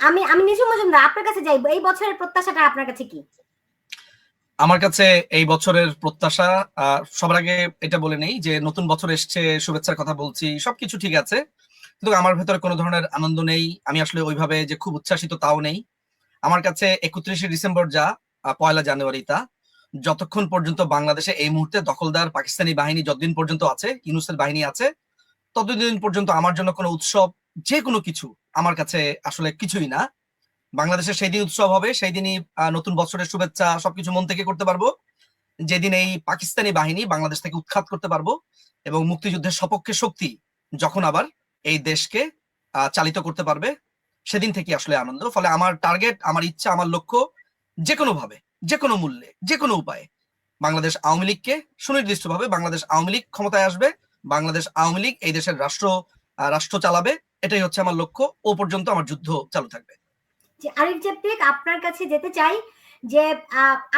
আমি আমি নিজুম মজুমদার আপনার কাছে যাই, এই বছরের প্রত্যাশাটা আপনার কাছে কি? আমার কাছে এই বছরের প্রত্যাশা, সবার আগে এটা বলে নেই যে নতুন বছর এসছে, শুভেচ্ছার কথা বলছি, সবকিছু ঠিক আছে, কিন্তু আমার ভেতরে কোনো ধরনের আনন্দ নেই। আমি আসলে ওইভাবে যে খুব উচ্ছ্বাসিত তাও নেই। আমার কাছে 31শে ডিসেম্বর যা, 1লা জানুয়ারি তা, যতক্ষণ পর্যন্ত বাংলাদেশে এই মুহূর্তে দখলদার পাকিস্তানি বাহিনী যতদিন পর্যন্ত আছে, ইউনূসের বাহিনী আছে, ততদিন পর্যন্ত আমার জন্য কোনো উৎসব, যে কোনো কিছু আমার কাছে আসলে কিছুই না। বাংলাদেশে সেই দিন উৎসব হবে, সেই দিনই নতুন বছরের শুভেচ্ছা সবকিছু মন থেকে করতে পারবো, যেদিন এই পাকিস্তানি বাহিনী বাংলাদেশ থেকে উৎখাত করতে পারবো এবং মুক্তিযুদ্ধের সপক্ষে শক্তি যখন আবার এই দেশকে চালিত করতে পারবে, সেদিন থেকে আসলে আনন্দ। ফলে আমার টার্গেট, আমার ইচ্ছা, আমার লক্ষ্য, যে কোনো ভাবে, যে কোনো মূল্যে, যে কোনো উপায়ে বাংলাদেশ আওয়ামী লীগকে সুনির্দিষ্টভাবে বাংলাদেশ আওয়ামী লীগ ক্ষমতায় আসবে, বাংলাদেশ আওয়ামী লীগ এই দেশের রাষ্ট্র চালাবে, এটাই হচ্ছে আমার লক্ষ্য। ও পর্যন্ত আমার যুদ্ধ চালু থাকবে। আরিফ জাতিক, আপনার কাছে যেতে চাই যে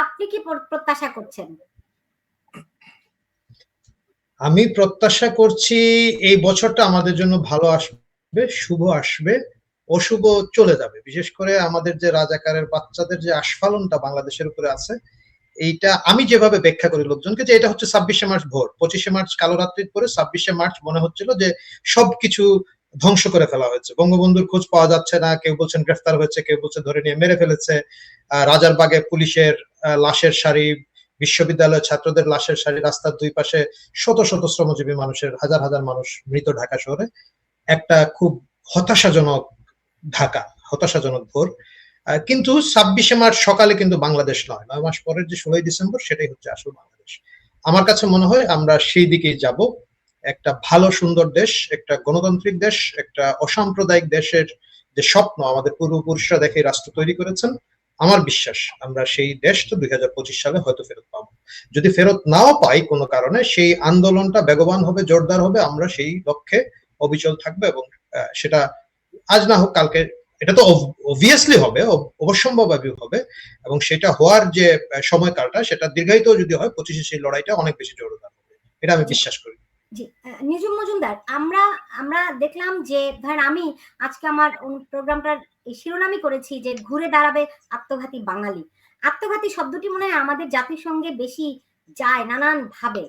আপনি কি প্রত্যাশা করছেন? আমি প্রত্যাশা করছি এই বছরটা আমাদের জন্য ভালো আসবে, শুভ আসবে, অশুভ চলে যাবে। বিশেষ করে আমাদের যে রাজাকারের বাচ্চাদের যে আস্ফালনটা বাংলাদেশের উপরে আছে, এইটা আমি যেভাবে ব্যাখ্যা করি লোকজনকে, যে এটা হচ্ছে 26শে মার্চ ভোর, 25শে মার্চ কালো রাত্রির পরে 26শে মার্চ মনে হচ্ছিল যে সবকিছু ধ্বংস করে ফেলা হয়েছে, বঙ্গবন্ধুর খোঁজ পাওয়া যাচ্ছে না, কেউ বলছেন গ্রেফতার হয়েছে, কেউ বলছে ধরে নিয়ে মেরে ফেলেছে, রাজারবাগে পুলিশের লাশের সারি, বিশ্ববিদ্যালয়ের ছাত্রদের লাশের সারি, রাস্তার দুই পাশে শত শত শ্রমজীবী মানুষের, হাজার হাজার মানুষ মৃত ঢাকা শহরে, একটা খুব হতাশাজনক ঢাকা, হতাশাজনক ভোর। কিন্তু 26শে মার্চ সকালে কিন্তু বাংলাদেশ নয়, 9 মাস পরের যে 16ই ডিসেম্বর সেটাই হচ্ছে আসল বাংলাদেশ। আমার কাছে মনে হয় আমরা সেই দিকেই যাব, একটা ভালো সুন্দর দেশ, একটা গণতান্ত্রিক দেশ, একটা অসাম্প্রদায়িক দেশের যে স্বপ্ন আমাদের পূর্বপুরুষরা দেখে রাষ্ট্র তৈরি করেছেন, আমার বিশ্বাস আমরা সেই দেশটা 2025 সালে হয়তো ফেরত পাবো। যদি ফেরত নাও পাই কোনো কারণে, সেই আন্দোলনটা বেগবান হবে, জোরদার হবে, আমরা সেই লক্ষ্যে অবিচল থাকবো এবং সেটা আজ না হোক কালকে, এটা তো অবভিয়াসলি হবে, অবশ্যম্ভাবী হবে, এবং সেটা হওয়ার যে সময়কালটা সেটা দীর্ঘায়িত যদি হয়, 25-এ সেই লড়াইটা অনেক বেশি জোরদার হবে, এটা আমি বিশ্বাস করি। জি নিজুম মজুমদার, আমরা দেখলাম যে ধরেন আমি আজকে আমার প্রোগ্রামটার শিরোনামই করেছি যে ঘুরে দাঁড়াবে আত্মঘাতী বাঙালি। আত্মঘাতী শব্দটি মনে হয় আমাদের জাতির সঙ্গে বেশি যায় নানান ভাবে।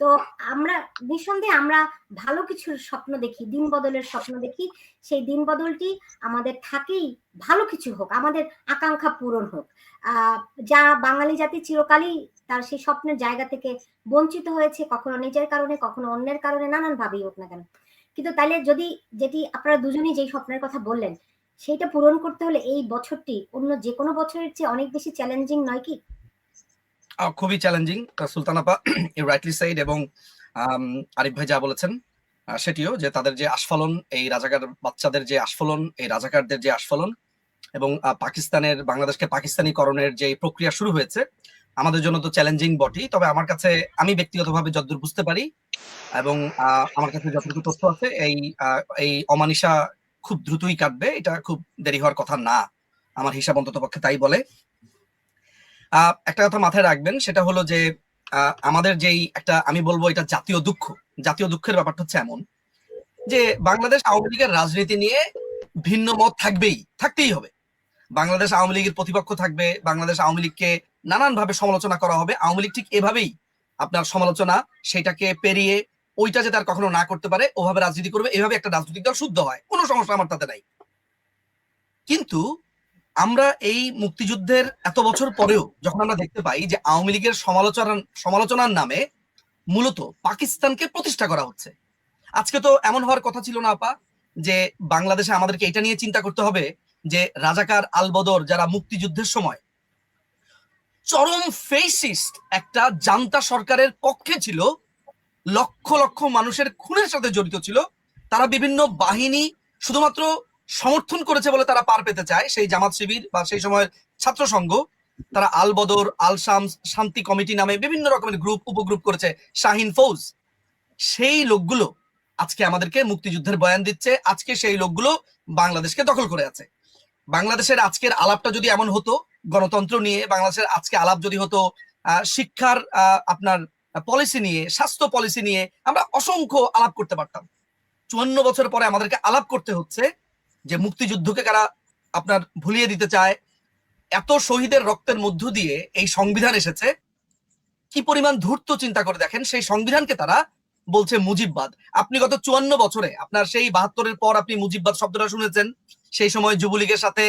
তো আমরা নিঃসন্দেহে আমরা ভালো কিছুর স্বপ্ন দেখি, দিন বদলের স্বপ্ন দেখি, সেই দিন বদলটি আমাদের থাকেই, ভালো কিছু হোক, আমাদের আকাঙ্ক্ষা পূরণ হোক। যা বাঙালি জাতি চিরকালই তার সেই স্বপ্নের জায়গা থেকে বঞ্চিত হয়েছে, কখনো নিজের কারণে, কখনো অন্যের কারণে, নানান ভাবেই হোক না কেন। কিন্তু তাহলে যদি যেটি আপনারা দুজনেই যেই স্বপ্নের কথা বললেন সেইটা পূরণ করতে হলে এই বছরটি অন্য যে কোনো বছরের চেয়ে অনেক বেশি চ্যালেঞ্জিং নয় কি? খুবই চ্যালেঞ্জিং সুলতান আপা, ইউ রাইটলি সাইড। এবং আরিফ ভাই যা বলেছেন সেটিও, যে তাদের যে আস্ফালন, এই রাজাকার বাচ্চাদের যে আস্ফালন, এই রাজাকারদের যে আস্ফালন, এবং পাকিস্তানের, বাংলাদেশকে পাকিস্তানিকরণের যে প্রক্রিয়া শুরু হয়েছে, আমাদের জন্য তো চ্যালেঞ্জিং বটেই। তবে আমার কাছে, আমি ব্যক্তিগতভাবে যতদূর বুঝতে পারি এবং আমার কাছে যতটুকু তথ্য আছে, এই অমানিসা খুব দ্রুতই কাটবে, এটা খুব দেরি হওয়ার কথা না, আমার হিসাব অন্তত পক্ষে তাই বলে। একটা কথা মাথায় রাখবেন, সেটা হলো যে আমাদের যেই একটা, আমি বলবো এটা জাতীয় দুঃখ, জাতীয় দুঃখের ব্যাপারটা হচ্ছে এমন যে বাংলাদেশ আওয়ামী লীগের রাজনীতি নিয়ে ভিন্ন মত থাকতেই হবে। বাংলাদেশ আওয়ামী লীগের প্রতিপক্ষ থাকবে, বাংলাদেশ আওয়ামী লীগকে নানানভাবে সমালোচনা করা হবে। আওয়ামী লীগ ঠিক এভাবেই আপনার সমালোচনা, সেটাকে পেরিয়ে ওইটা যে তার কখনো না করতে পারে, ওভাবে রাজনীতি করবে, এভাবে একটা রাজনৈতিক দল শুদ্ধ হয়, কোনো সমস্যা আমার তাতে নাই। কিন্তু আমরা এই মুক্তিযুদ্ধের এত বছর পরেও যখন আমরা দেখতে পাই যে আওয়ামী লীগের সমালোচনার নামে মূলত পাকিস্তানকে প্রতিষ্ঠা করা হচ্ছে। আজকে তো এমন হওয়ার কথা ছিল না আপা যে বাংলাদেশে আমাদেরকে এটা নিয়ে চিন্তা করতে হবে যে রাজাকার আলবদর যারা মুক্তিযুদ্ধের সময় চরম ফেসিস্ট একটা জান্তা সরকারের পক্ষে ছিল, লক্ষ লক্ষ মানুষের খুনের সাথে জড়িত ছিল, তারা বিভিন্ন বাহিনী শুধুমাত্র সমর্থন করেছে বলে তারা পার পেতে চায়, সেই জামাত শিবির বা সেই সময়ের ছাত্র সংঘ, তারা আল বদর, আল শামস, শান্তি কমিটি নামে বিভিন্ন রকমের গ্রুপ, উপগ্রুপ করেছে, শাহিন ফৌজ, সেই লোকগুলো আজকে আমাদেরকে মুক্তিযুদ্ধের বয়ান দিচ্ছে। আজকে সেই লোকগুলো বাংলাদেশকে দখল করে আছে। বাংলাদেশের আজকের আলাপটা যদি এমন হতো গণতন্ত্র নিয়ে, বাংলাদেশের আজকে আলাপ যদি হতো শিক্ষার আপনার পলিসি নিয়ে, স্বাস্থ্য পলিসি নিয়ে, আমরা অসংখ্য আলাপ করতে পারতাম। 54 বছর পরে আমাদেরকে আলাপ করতে হচ্ছে যে মুক্তিযুদ্ধকে কারা আপনার ভুলিয়ে দিতে চায় এত শহীদের রক্তের মধ্য দিয়ে এই সংবিধান এসেছে। কি পরিমাণ ধূর্ত চিন্তা করে দেখেন, সেই সংবিধানকে তারা বলছে মুজিববাদ। আপনি গত 54 বছরে আপনার সেই 72-এর পর আপনি মুজিববাদ শব্দটা শুনেছেন। সেই সময় যুবলীগের সাথে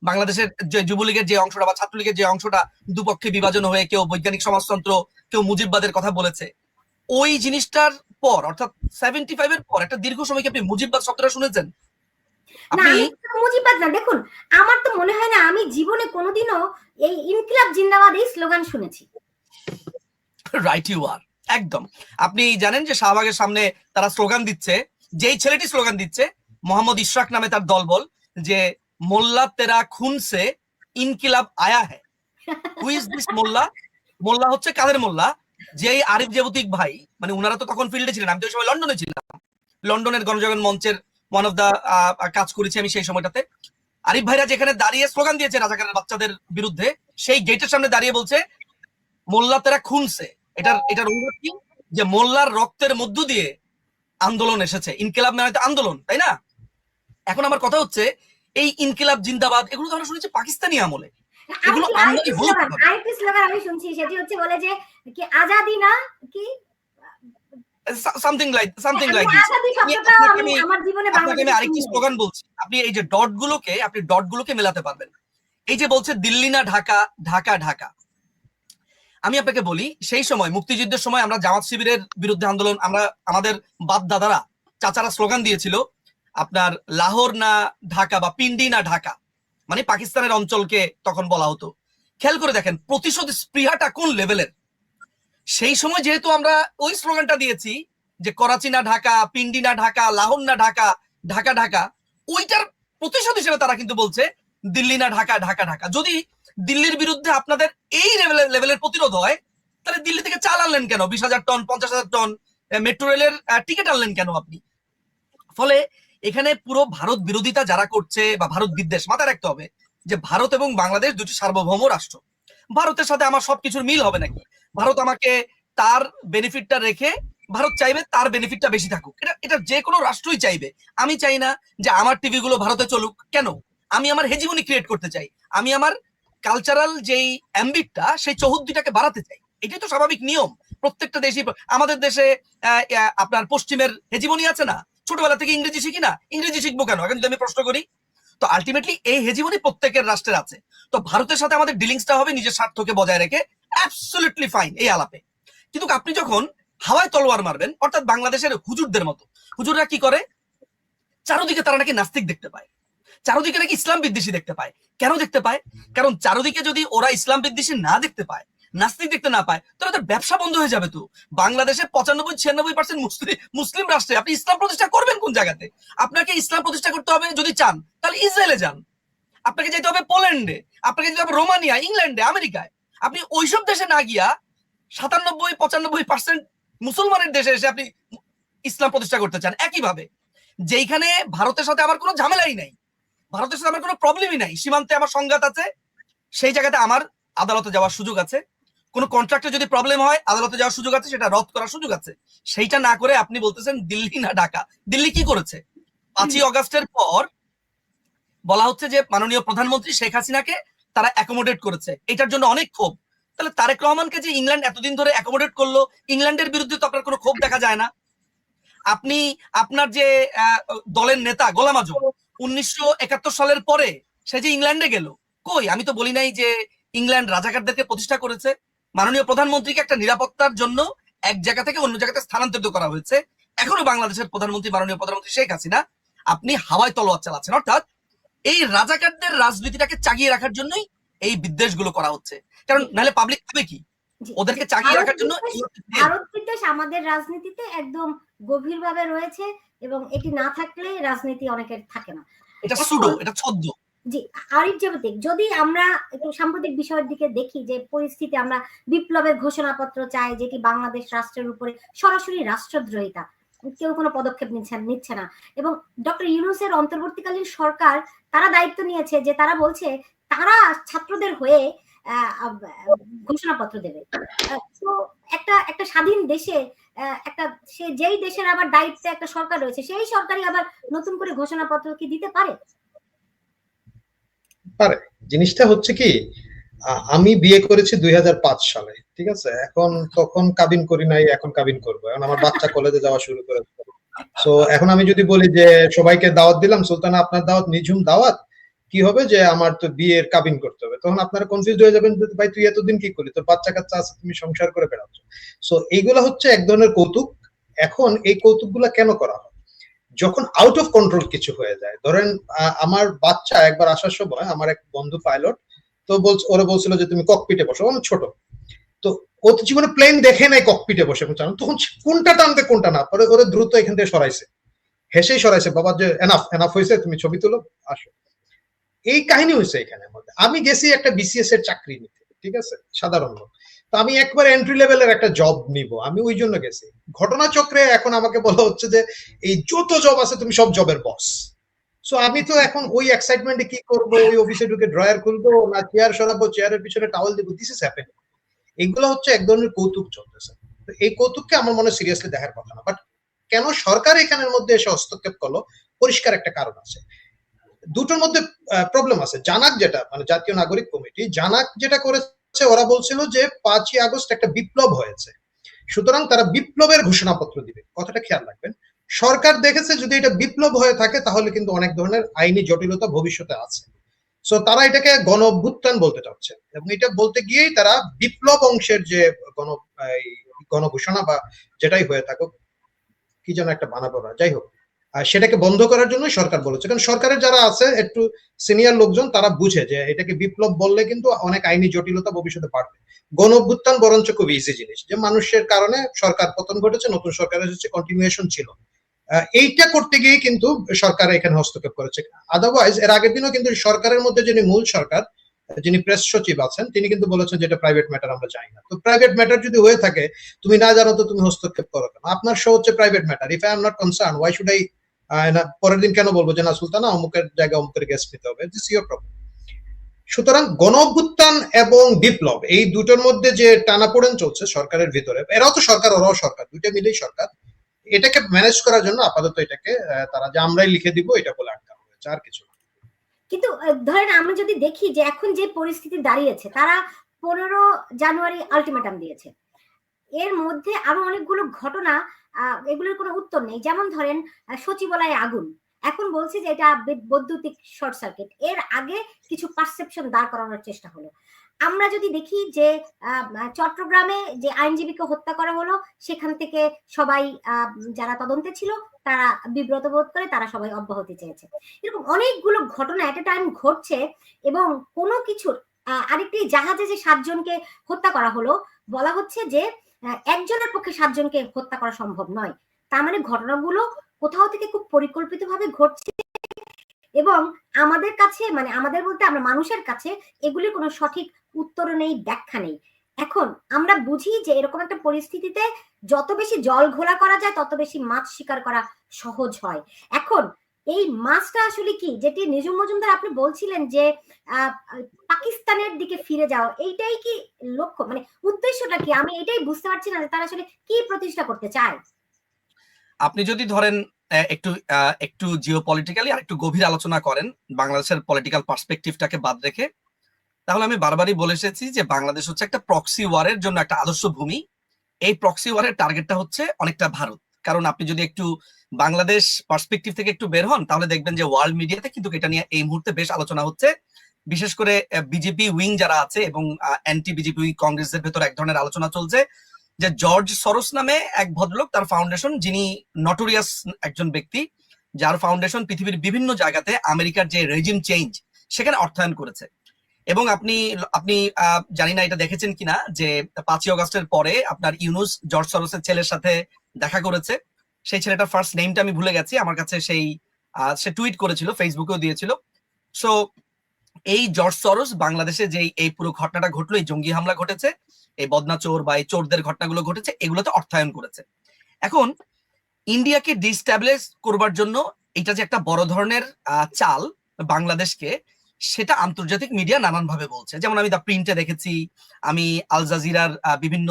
বাংলাদেশের যে যুবলীগের যে অংশটা বা ছাত্রলীগের যে অংশটা দুপক্ষে বিভাজন হয়ে কেউ বৈজ্ঞানিক সমাজতন্ত্র, কেউ মুজিববাদের কথা বলেছে। ওই জিনিসটার পর অর্থাৎ 75-এর পর একটা দীর্ঘ সময় কি আপনি মুজিববাদ শব্দটা শুনেছেন? না, আমি মুজিববাদ না, দেখুন আমার তো মনে হয় না আমি জীবনে কোনোদিনও এই ইনকিলাব জিন্দাবাদ এই স্লোগান শুনেছি। রাইট ইউ আর, একদম। আপনি জানেন যে শাহবাগের সামনে তারা স্লোগান দিচ্ছে, যেই ছেলেটি স্লোগান দিচ্ছে মোহাম্মদ ইশরাক নামে তার দলবল, যে মোল্লা তেরা খুন সে ইনকিলাব আয়া হ্যায়। হু ইজ দিস মোল্লা? মোল্লা হচ্ছে কাদের মোল্লা? যেই আরিফ জেবতিক ভাই, মানে উনারা তো তখন ফিল্ডে ছিলেন, আমি তো ওই সময় লন্ডনে ছিলাম, লন্ডনের গণজাগরণ মঞ্চের ওয়ান অফ দা কাজ করেছি আমি সেই সময়টাতে। আরিফ ভাইরা যেখানে দাঁড়িয়ে স্লোগান দিয়েছে রাজাকারের বাচ্চাদের বিরুদ্ধে, সেই গেটের সামনে দাঁড়িয়ে বলছে মোল্লা তেরা খুনছে। এটার অনুরোধ কি? যে মোল্লার রক্তের মধ্য দিয়ে আন্দোলন এসেছে। ইনকিলাব মানে আন্দোলন, তাই না? এখন আমার কথা হচ্ছে এই ইনকিলাব জিন্দাবাদ এগুলো তো আমরা শুনেছি পাকিস্তানি আমলে, এগুলো আমদানি আরেকটি স্লোগান আমি শুনছি, সেটি হচ্ছে বলে যে কি আজাদি না কি সামথিং লাইক দিস। আমার জীবনে আপনাকে আমি আরেকটি স্লোগান বলছি, আপনি এই যে ডটগুলোকে মেলাতে পারবেন। এই যে বলছে দিল্লি না ঢাকা, ঢাকা ঢাকা। আমি আপনাকে বলি, সেই সময় মুক্তিযুদ্ধের সময় আমরা জামাত শিবিরের বিরুদ্ধে আন্দোলন, আমরা আমাদের বাপ দাদারা চাচারা স্লোগান দিয়েছিল আপনার লাহোর না ঢাকা বা পিন্ডি না ঢাকা, মানে পাকিস্তানের অঞ্চলকে তখন বলা হতো। খেয়াল করে দেখেন প্রতিশোধ স্পৃহাটা কোন লেভেলের। সেই সময় যেহেতু আমরা ওই স্লোগানটা দিয়েছি যে করাচি না ঢাকা, পিন্ডি না ঢাকা, লাহোর না ঢাকা, ঢাকা ঢাকা, ওইটার প্রতিশোধ হিসেবে তারা কিন্তু বলছে দিল্লি না ঢাকা, ঢাকা ঢাকা। যদি দিল্লির বিরুদ্ধে আপনাদের এই লেভেলের প্রতিরোধ হয়, তাহলে দিল্লি থেকে চাল আনলেন কেন? 20,000 টন, 50,000 টন মেট্রো রেলের টিকিট আনলেন কেন আপনি? ফলে এখানে পুরো ভারত বিরোধিতা যারা করছে বা ভারত বিদ্বেষ, মাথায় রাখতে হবে যে ভারত এবং বাংলাদেশ দুটি সার্বভৌম রাষ্ট্র। ভারতের সাথে আমার সবকিছুর মিল হবে নাকি? ভারত আমাকে তার বেনিফিটটা রেখে, ভারত চাইবে তার বেনিফিটটা বেশি থাকুক, এটা যে কোনো রাষ্ট্রই চাইবে। আমি চাই না যে আমার টিভি গুলো ভারতে চলুক। কেন? আমি আমার হেজিমনি ক্রিয়েট করতে চাই, আমি আমার কালচারাল যেই অ্যাম্বিটটা সেই চৌহদ্দিটাকে বাড়াতে চাই। এটাই তো স্বাভাবিক নিয়ম প্রত্যেকটা দেশই। আমাদের দেশে আপনার পশ্চিমের হেজিমনি আছে না? ছোটবেলা থেকে ইংরেজি শিখি না? ইংরেজি শিখবো কেন এখন যদি আমি প্রশ্ন করি? তো আলটিমেটলি এই হেজিমনি প্রত্যেকের রাষ্ট্রের আছে। তো ভারতের সাথে আমাদের ডিলিংসটা হবে নিজের স্বার্থকে বজায় রেখে, অ্যাবসলিউটলি ফাইন এই আলাপে। কিন্তু আপনি যখন হাওয়ায় তলোয়ার মারবেন, অর্থাৎ বাংলাদেশের হুজুরদের মতো, হুজুররা কি করে? চারদিকে তারা নাকি নাস্তিক দেখতে পায়, চারদিকে নাকি ইসলাম বিদ্বেষী দেখতে পায়। কেন দেখতে পায়? কারণ চারদিকে যদি ওরা ইসলাম বিদ্বেষী না দেখতে পায়, নাস্তিক দেখতে না পায়, তাহলে তার ব্যবসা বন্ধ হয়ে যাবে। তো বাংলাদেশে 95-96% মুসলিম রাষ্ট্রে আপনি ইসলাম প্রতিষ্ঠা করবেন কোন জায়গাতে? আপনাকে ইসলাম প্রতিষ্ঠা করতে হবে যদি চান, তাহলে ইসরায়েলে যান, আপনাকে যেতে হবে পোল্যান্ডে, আপনাকে যেতে হবে রোমানিয়া, ইংল্যান্ডে, আমেরিকায়। আপনি ওইসব দেশে না গিয়া 97-95% মুসলমানের দেশে এসে আপনি ইসলাম প্রতিষ্ঠা করতে চান। একইভাবে যেইখানে ভারতের সাথে আমার কোনো ঝামেলাই নাই, ভারতের সাথে আমার কোনো প্রবলেমই নাই, সীমান্তে আমার সংঘাত আছে, সেই জায়গাতে আমার আদালতে যাওয়ার সুযোগ আছে। কোনো কন্ট্রাক্টে যদি প্রবলেম হয় আদালতে যাওয়ার সুযোগ আছে, সেটা রদ করার সুযোগ আছে। সেইটা না করে আপনি বলতেছেন দিল্লি না ঢাকা। দিল্লি কি করেছে? 5ই অগস্টের পর বলা হচ্ছে যে মাননীয় প্রধানমন্ত্রী শেখ হাসিনাকে তারা অ্যাকোমোডেট করেছে, এটার জন্য অনেক ক্ষোভ। তাহলে তারেক রহমানকে যে ইংল্যান্ড এতদিন ধরে অ্যাকোমোডেট করলো, ইংল্যান্ডের বিরুদ্ধে তো আপনার কোনো ক্ষোভ দেখা যায় না। আপনি আপনার যে দলের নেতা গোলাম আজম 1971 সালের পরে সে যে ইংল্যান্ডে গেল, কই? আমি তো বলি নাই যে ইংল্যান্ড রাজাকারদেরকে প্রতিষ্ঠা করেছে। মাননীয় প্রধানমন্ত্রীকে একটা নিরাপত্তার জন্য এক জায়গা থেকে অন্য জায়গাতে স্থানান্তরিত করা হয়েছে। এখনো বাংলাদেশের প্রধানমন্ত্রী মাননীয় প্রধানমন্ত্রী শেখ হাসিনা আপনি হাওয়ায় তলোয়ার চালাচ্ছেন। অর্থাৎ এই রাজাকারদের রাজনীতিটাকে চাগিয়ে রাখার জন্যই এই বিদ্বেষগুলো করা হচ্ছে। কারণ নাহলে পাবলিক হবে কি? ওদেরকে চাগিয়ে রাখার জন্য। ভারত বিদ্বেষ আমাদের রাজনীতিতে একদম গভীরভাবে রয়েছে, এবং এটি না থাকলে রাজনীতি অনেকের থাকে না। এটা সুডো, এটা ছদ্ম। জি, আরিফ জেবতিক, যদি আমরা একটু সাম্প্রতিক বিষয়ের দিকে দেখি, যে পরিস্থিতি আমরা বিপ্লবের ঘোষণাপত্র চাই, যেটি বাংলাদেশ রাষ্ট্রের উপরে সরাসরি রাষ্ট্রদ্রোহিতা, কেউ কোনো পদক্ষেপ নিচ্ছে না। এবং ডক্টর ইউনূসের অন্তর্বর্তীকালীন সরকার তারা দায়িত্ব নিয়েছে যে তারা বলছে তারা ছাত্রদের হয়ে ঘোষণাপত্র দেবে। তো একটা স্বাধীন দেশে একটা যেই দেশের আবার দায়িত্বে একটা সরকার রয়েছে, সেই সরকারই আবার নতুন করে ঘোষণাপত্র কি দিতে পারে? পারে। জিনিসটা হচ্ছে কি, আমি বিয়ে করেছি 2005 সালে, ঠিক আছে? এখন তখন কাবিন করি নাই, এখন কাবিন করবো, এখন আমার বাচ্চা কলেজে যাওয়া শুরু করেছে। সো এখন আমি যদি বলি যে সবাইকে দাওয়াত দিলাম, সুলতানা আপনার দাওয়াত, নিঝুম দাওয়াত, কি হবে যে আমার তো বিয়ের কাবিন করতে হবে, তখন আপনারা কনফিউজ হয়ে যাবেন যে ভাই তুই এতদিন কি করলি, তোর বাচ্চা কাচ্চা আছে, তুমি সংসার করে বেড়াচ্ছ। সো এইগুলা হচ্ছে এক ধরনের কৌতুক। এখন এই কৌতুকগুলা কেন করা হয়? যখন আউট অফ কন্ট্রোল কিছু হয়ে যায়, ধরেন আমার বাচ্চা একবার আসার সময়, আমার এক বন্ধু পাইলট, তো ওরা বলছিল যে তুমি ককপিটে বসো, অনেক ছোট, তো ও তো জীবনে প্লেন দেখে নাই ককপিটে বসে তখন কোনটা টানবে কোনটা না, পরে ওরা দ্রুত এখান থেকে সরাইছে, হেসেই সরাইছে, বাবা যে এনাফ এনাফ হয়েছে, তুমি ছবি তুলো, আসো। এই কাহিনী হয়েছে এখানে মধ্যে। আমি গেছি একটা বিসিএস এর চাকরি নিতে, ঠিক আছে, সাধারণ লোক, তো আমি একবার এন্ট্রি লেভেলের একটা জব নিব, আমি ওই জন্য গেছি। ঘটনাচক্রে এখন আমাকে বলা হচ্ছে যে এই যত জব আছে তুমি সব জবের বস। সো আমি তো এখন ওই এক্সাইটমেন্টে কি করব, ওই অফিসে ঢুকে ড্রয়ার খুলবো না চেয়ার সরাবো, চেয়ারের পিছনে টাওয়াল দেবো, দিস ইজ হ্যাপেনিং। এগুলো হচ্ছে এক ধরনের কৌতুক চলতেছে। এই কৌতুককে আমার মনে সিরিয়াসলি দেখার কথা না। বাট কেন সরকার এখানের মধ্যে এসে হস্তক্ষেপ করলো, পরিষ্কার একটা কারণ আছে। দুটোর মধ্যে প্রবলেম আছে। জানাক যেটা, মানে জাতীয় নাগরিক কমিটি, জানাক যেটা করেছে, ওরা বলছিল যে 5ই আগস্ট একটা বিপ্লব হয়েছে, সুতরাং তারা বিপ্লবের ঘোষণাপত্র দিবে। কথাটা খেয়াল রাখবেন। সরকার দেখেছে যদি এটা বিপ্লব হয়ে থাকে তাহলে কিন্তু অনেক ধরনের আইনি জটিলতা ভবিষ্যতে আছে। সো তারা এটাকে গণ অভ্যুত্থান বলতে চাচ্ছে, এবং এটা বলতে গিয়েই তারা বিপ্লব অংশের যে গণ গণঘোষণা বা যেটাই হয়ে থাকুক, কি যেন একটা বানাবো না, যাই হোক, সেটাকে বন্ধ করার জন্য সরকার বলেছে। কারণ সরকারের যারা আছে একটু সিনিয়র লোকজন, তারা বুঝে যে এটাকে বিপ্লব বললে কিন্তু অনেক আইনি জটিলতা ভবিষ্যতে বাড়বে। গণ অভ্যুত্থান বরঞ্চ খুব ইজি জিনিস, যে মানুষের কারণে সরকার পতন ঘটেছে, নতুন সরকার এসেছে, কন্টিনিউয়েশন ছিল। এইটা করতে গিয়ে কিন্তু সরকার এখানে হস্তক্ষেপ করেছে। আদারওয়াইজ এর আগের দিনও কিন্তু সরকারের মধ্যে যিনি মূল সরকার, যিনি প্রেস সচিব আছেন, তিনি কিন্তু বলেছেন যে এটা প্রাইভেট ম্যাটার, আমরা চাই না। তো প্রাইভেট ম্যাটার যদি হয়ে থাকে, তুমি না জানো তো তুমি হস্তক্ষেপ করো কেন? আপনার শো হচ্ছে private matter, if I am not concern, why should I পরের দিন কেন বলবো যে না সুলতানা অমুকের জায়গায় অমুকের গেস্ট নিতে হবে, দিস ইওর প্রবলেম। সুতরাং গণ অভ্যুত্থান এবং বিপ্লব, এই দুটোর মধ্যে যে টানাপোড়েন চলছে সরকারের ভিতরে, এরাও তো সরকার, ওরাও সরকার, দুইটা মিলেই সরকার, এটাকে ম্যানেজ করার জন্য আপাতত এটাকে তারা যে আমরাই লিখে দিব এটা বলে আটকানো হয়েছে, আর কিছু না। কিন্তু ধরেন আমরা যদি দেখি যে এখন যে পরিস্থিতি দাঁড়িয়েছে, তারা 15 জানুয়ারি আলটিমেটাম দিয়েছে, এর মধ্যে আরো অনেকগুলো ঘটনা, এগুলোর কোনো উত্তর নেই। যেমন ধরেন সচিবালয়ে আগুন, এখন বলছে যে এটা বৈদ্যুতিক শর্ট সার্কিট, এর আগে কিছু পারসেপশন দাঁড় করানোর চেষ্টা হলো। আমরা যদি দেখি যে চট্টগ্রামে যে আইনজীবীকে হত্যা করা হলো, সেখান থেকে সবাই যারা তদন্তে ছিল তারা বিব্রত বোধ করে, তারা সবাই অব্যাহতি চেয়েছে। এরকম অনেকগুলো ঘটনা এট এ টাইম ঘটছে, এবং কোনো কিছুর আরেকটি জাহাজে যে 7 জনকে হত্যা করা হলো, বলা হচ্ছে যে একজনের পক্ষে 7 জনকে হত্যা করা সম্ভব নয়। তার মানে ঘটনাগুলো কোথাও থেকে খুব পরিকল্পিতভাবে ঘটছে, এবং আমাদের কাছে, মানে আমাদের বলতে আমরা মানুষের কাছে, এগুলির কোনো সঠিক উত্তর নেই, ব্যাখ্যা নেই। এখন আমরা বুঝি যে এরকম একটা পরিস্থিতিতে যত বেশি জল ঘোলা করা যায় তত বেশি মাছ শিকার করা সহজ হয়। এখন এই মাছটা আসলে কি, যেটি নিঝুম মজুমদার আপনি বলছিলেন যে পাকিস্তানের দিকে ফিরে যাও, এইটাই কি লক্ষ্য, মানে উদ্দেশ্যটা কি? আমি এটাই বুঝতে পারছি না যে তারা আসলে কি প্রতিষ্ঠা করতে চায়। আপনি যদি ধরেন একটু একটু জিওপলিটিক্যালি আর একটু গভীর আলোচনা করেন বাংলাদেশের পলিটিক্যাল পার্সপেক্টিভটাকে বাদ রেখে, তাহলে আমি বারবারই বলে এসেছি যে বাংলাদেশ হচ্ছে একটা প্রক্সি ওয়ারের জন্য একটা আদর্শ ভূমি। এই প্রক্সি ওয়ারের টার্গেটটা হচ্ছে অনেকটা ভারত। কারণ আপনি যদি একটু বাংলাদেশ পার্সপেক্টিভ থেকে একটু বের হন, তাহলে দেখবেন যে ওয়ার্ল্ড মিডিয়াতে কিন্তু এটা নিয়ে এই মুহূর্তে বেশ আলোচনা হচ্ছে। বিশেষ করে বিজেপি উইং যারা আছে এবং অ্যান্টি বিজেপি উইং কংগ্রেসের ভেতরে এক ধরনের আলোচনা চলছে যে জর্জ সরোস নামে এক ভদ্রলোক, তার ফাউন্ডেশন, যিনি নটোরিয়াস একজন ব্যক্তি, যার ফাউন্ডেশন পৃথিবীর বিভিন্ন জায়গাতে আমেরিকার যে রেজিম চেঞ্জ সেখানে অর্থায়ন করেছে। এবং আপনি জানি না এটা দেখেছেন কিনা যে 5ই অগস্টের পরে আপনার ইউনুস জর্জ সরোসের ছেলের সাথে দেখা করেছে। সেই ছেলেটার ফার্স্ট নেমটা আমি ভুলে গেছি, আমার কাছে সে টুইট করেছিল, ফেসবুকেও দিয়েছিল। সো এই জর্জ সরোস বাংলাদেশে যে এই পুরো ঘটনাটা ঘটলো, এই জঙ্গি হামলা ঘটেছে, এই বদনা চোর বা এই চোরদের ঘটনাগুলো ঘটেছে, এগুলোতে অর্থায়ন করেছে। এখন ইন্ডিয়াকে ডিস্ট্যাবলিশ করবার জন্য এটা যে একটা বড় ধরনের চাল বাংলাদেশকে, সেটা আন্তর্জাতিক মিডিয়া নানান ভাবে বলছে। যেমন আমি দা প্রিন্টে দেখেছি, আমি আল জাজিরার বিভিন্ন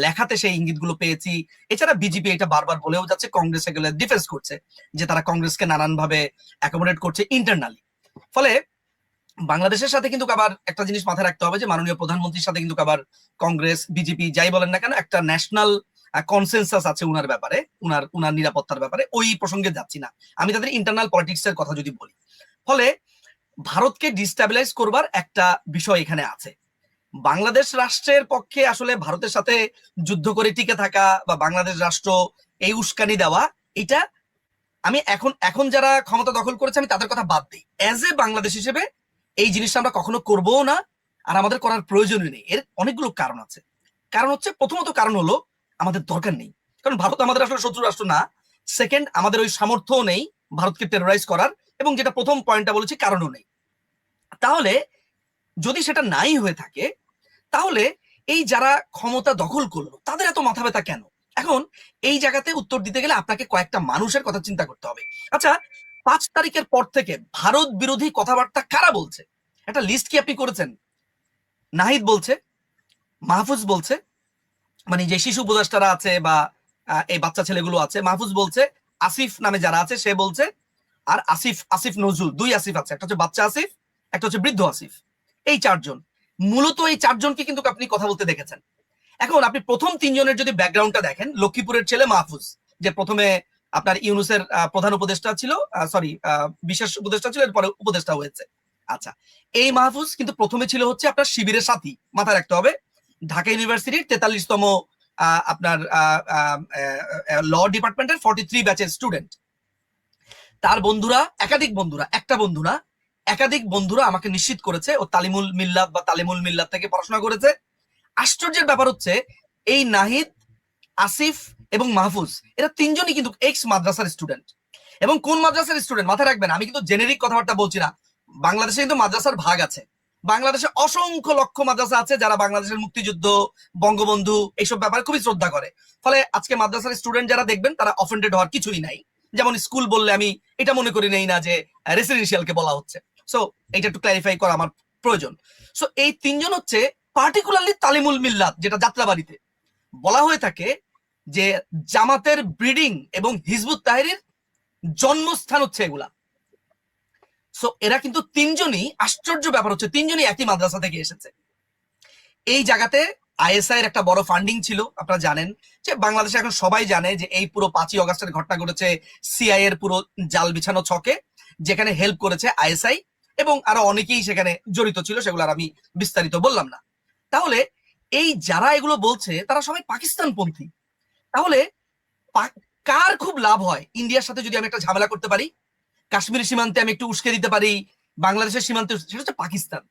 লেখাতে সেই ইঙ্গিতগুলো পেয়েছি। এছাড়া বিজেপি এটা বারবার বলেও যাচ্ছে, কংগ্রেস এগুলো ডিফেন্স করছে যে তারা কংগ্রেসকে নানান ভাবে অ্যাকোমোডেট করছে ইন্টারনালি। ফলে বাংলাদেশের সাথে কিন্তু আবার একটা জিনিস মাথায় রাখতে হবে যে মাননীয় প্রধানমন্ত্রীর সাথে কিন্তু আবার কংগ্রেস, বিজেপি যাই বলেন না কেন, একটা ন্যাশনাল কনসেনসাস আছে উনার ব্যাপারে, উনার নিরাপত্তার ব্যাপারে। ওই প্রসঙ্গে যাচ্ছি না, আমি তাদের ইন্টারনাল পলিটিক্স এর কথা যদি বলি। ফলে ভারতকে ডিস্টেবিলাইজ করবার একটা বিষয় এখানে আছে। বাংলাদেশ রাষ্ট্রের পক্ষে আসলে ভারতের সাথে যুদ্ধ করে টিকে থাকা বা বাংলাদেশ রাষ্ট্র এই উস্কানি দেওয়া, এটা আমি এখন যারা ক্ষমতা দখল করেছে আমি তাদের কথা বাদ দিই, অ্যাজ এ বাংলাদেশ হিসেবে এই জিনিসটা আমরা কখনো করবও না, আর আমাদের করার প্রয়োজনই নেই। এর অনেকগুলো কারণ আছে। কারণ হচ্ছে, প্রথমত কারণ হলো আমাদের দরকার নেই, কারণ ভারত আমাদের আসলে শত্রু রাষ্ট্র না। সেকেন্ড, আমাদের ওই সামর্থ্যও নেই ভারতকে টেরোরাইজ করার, এবং যেটা প্রথম পয়েন্টটা বলেছি, কারণও নেই। তাহলে যদি সেটা নাই হয়ে থাকে, তাহলে এই যারা ক্ষমতা দখল করলো তাদের এত মাথা ব্যথা কেন? এখন এই জায়গাতে উত্তর দিতে গেলে আপনাকে কয়েকটা মানুষের কথা চিন্তা করতে হবে। আচ্ছা, 5 তারিখের পর থেকে ভারত বিরোধী কথাবার্তা কারা বলছে? একটা লিস্ট কি আপনি করেছেন? নাহিদ বলছে, মাহফুজ বলছে, মানে যে শিশু উপদেষ্টারা আছে বা এই বাচ্চা ছেলেগুলো আছে, মাহফুজ বলছে, আসিফ নামে যারা আছে সে বলছে, আর আসিফ নজরুল, 2 আসিফ আছে, একটা হচ্ছে বাচ্চা আসিফ, একটা হচ্ছে বৃদ্ধ আসিফ। এই 4 জন, মূলত এই 4 জনকে কিন্তু আপনি কথা বলতে দেখেছেন। এখন আপনি প্রথম 3 জনের যদি ব্যাকগ্রাউন্ডটা দেখেন, লক্ষ্মীপুরের ছেলে মাহফুজ, যে প্রথমে আপনার ইউনুসের প্রধান উপদেষ্টা ছিল, বিশেষ উপদেষ্টা ছিল, এরপরে উপদেষ্টা হয়েছে। আচ্ছা, এই মাহফুজ কিন্তু প্রথমে ছিল হচ্ছে আপনার শিবিরের সাথী, মাথায় রাখতে হবে, ঢাকা ইউনিভার্সিটির 43তম আপনার ল ডিপার্টমেন্টের 43 ব্যাচের স্টুডেন্ট। তার বন্ধুরা, একাধিক বন্ধুরা, একটা বন্ধু না, একাধিক বন্ধুরা আমাকে নিশ্চিত করেছে ও তালিমুল মিল্লাত থেকে পড়াশোনা করেছে। আশ্চর্যের ব্যাপার হচ্ছে, এই নাহিদ, আসিফ এবং মাহফুজ, এরা 3 জনই কিন্তু এক্স মাদ্রাসার স্টুডেন্ট। এবং কোন মাদ্রাসার স্টুডেন্ট মাথায় রাখবেন, আমি কিন্তু জেনেরিক কথাবার্তা বলছি না। বাংলাদেশে কিন্তু মাদ্রাসার ভাগ আছে, বাংলাদেশে অসংখ্য লক্ষ মাদ্রাসা আছে যারা বাংলাদেশের মুক্তিযুদ্ধ, বঙ্গবন্ধু এইসব ব্যাপারে খুবই শ্রদ্ধা করে। ফলে আজকে মাদ্রাসার স্টুডেন্ট যারা দেখবেন তারা অফেন্ডেড হওয়ার কিছুই নাই। যেমন স্কুল বললে আমি এটা মনে করি নেই না যে রেসিডেন্সিয়ালকে বলা হচ্ছে। সো এটা একটু ক্ল্যারিফাই করা আমার প্রয়োজন। সো এই 3 জন হচ্ছে পার্টিকুলারলি তালিমুল মিল্লাত, যেটা যাত্রাবাড়িতে বলা হয়ে থাকে যে জামাতের ব্রিডিং এবং হিজবুত তাহরির জন্মস্থান হচ্ছে এগুলা। সো এরা কিন্তু 3 জনই, আশ্চর্য ব্যাপার হচ্ছে 3 জনই একই মাদ্রাসা থেকে এসেছে। এই জায়গাতে আইএসআই এর একটা বড় ফান্ডিং ছিল। আপনারা জানেন যে বাংলাদেশে এখন সবাই জানে যে এই পুরো 5ই অগাস্টের ঘটনা ঘটেছে সিআই এর পুরো জাল বিছানো ছকে, যেখানে হেল্প করেছে আইএসআই এবং আরো অনেকেই সেখানে জড়িত ছিল, সেগুলো আর আমি বিস্তারিত বললাম না। তাহলে এই যারা এগুলো বলছে তারা সবাই পাকিস্তানপন্থী। তাহলে কার খুব লাভ হয় ইন্ডিয়ার সাথে যদি আমি একটা ঝামেলা করতে পারি, কাশ্মীর সীমান্তে আমি একটু উস্কে দিতে পারি, বাংলাদেশের সীমান্তে, সেটা হচ্ছে পাকিস্তান।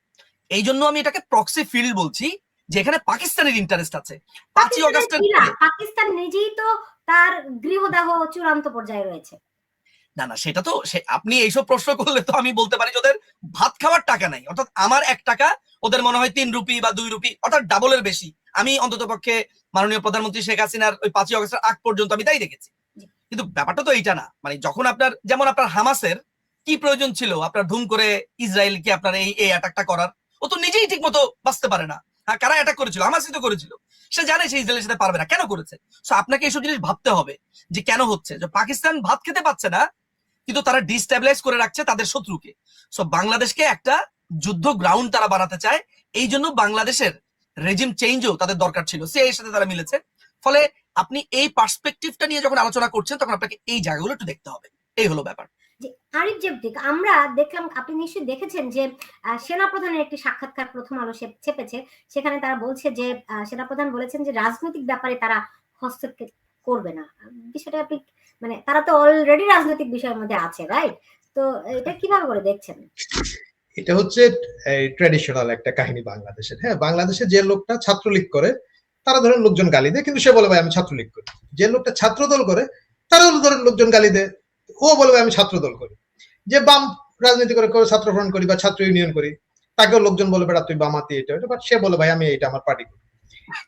এই জন্য আমি এটাকে প্রক্সি ফিল্ড বলছি, যেখানে পাকিস্তানের ইন্টারেস্ট আছে। 5ই অগাস্টের পাকিস্তান নিজেই তো তার গৃহদাহ চূড়ান্ত পর্যায়ে রয়েছে। না, সেটা তো আপনি এইসব প্রশ্ন করলে তো আমি বলতে পারি যে ওদের ভাত খাওয়ার টাকা নাই, অর্থাৎ আমার 1 টাকা ওদের মনে হয় 3 রুপি বা 2 রুপি, অর্থাৎ ডাবলের বেশি। আমি অন্তত পক্ষে মাননীয় প্রধানমন্ত্রী শেখ হাসিনার ওই 5ই অগাস্টের আগ পর্যন্ত আমি তাই দেখেছি। কিন্তু ব্যাপারটা তো এইটা না, মানে যখন আপনার, যেমন আপনার হামাসের কি প্রয়োজন ছিল আপনার ধুম করে ইসরায়েলকে আপনার এই অ্যাটাকটা করার? ও তো নিজেই ঠিক মতো বাঁচতে পারে না। হ্যাঁ, কারা অ্যাটাক করেছিল? হামাসই তো করেছিল। সে জানে সে ইসরায়েলের সাথে পারবে না, কেন করেছে? সো আপনাকে এইসব জিনিস ভাবতে হবে যে কেন হচ্ছে। যে পাকিস্তান ভাত খেতে পাচ্ছে না, কিন্তু তারা ডিস্টেবিলাইজ করে রাখছে তাদের শত্রুকে। সো বাংলাদেশকে একটা যুদ্ধ গ্রাউন্ড তারা বানাতে চায়। এই জন্য বাংলাদেশের রেজিম চেঞ্জও তাদের দরকার ছিল, এর সাথে তারা মিলেছে। ফলে আপনি এই পার্সপেক্টিভটা নিয়ে যখন আলোচনা করছেন তখন আপনাকে এই জায়গাগুলো একটু দেখতে হবে। এই হলো ব্যাপার। আরিফ জেবতিক, আমরা দেখলাম, আপনি নিশ্চয়ই দেখেছেন যে সেনাপ্রধানের একটি সাক্ষাৎকার প্রথম আলো ছেপেছে। সেখানে তারা বলছে যে সেনাপ্রধান বলেছেন যে রাজনৈতিক ব্যাপারে তারা হস্তক্ষেপ করবে না। বিষয়টা আপনি, মানে তারা তো অলরেডি রাজনৈতিক বিষয়ের মধ্যে আছে, রাইট? তো এটা কিভাবে করে দেখছেন? এটা হচ্ছে ট্র্যাডিশনাল একটা কাহিনী বাংলাদেশের। হ্যাঁ, বাংলাদেশে যে লোকটা ছাত্রলীগ করে তারা ধরেন লোকজন গালি দেয়, কিন্তু সে বলে ভাই আমি ছাত্রলীগ করি। যে লোকটা ছাত্রদল করে তারাও ধরেন লোকজন গালি দেয়, ও বলবে আমি ছাত্রদল করি। যে বাম রাজনীতি করে ছাত্র ফ্রন্ট করি বা ছাত্র ইউনিয়ন করি, তাকেও লোকজন বলে বেড়া তুই বামাতি এটা ওটা, বাট সে বলে ভাই আমি এটা আমার পার্টি করি।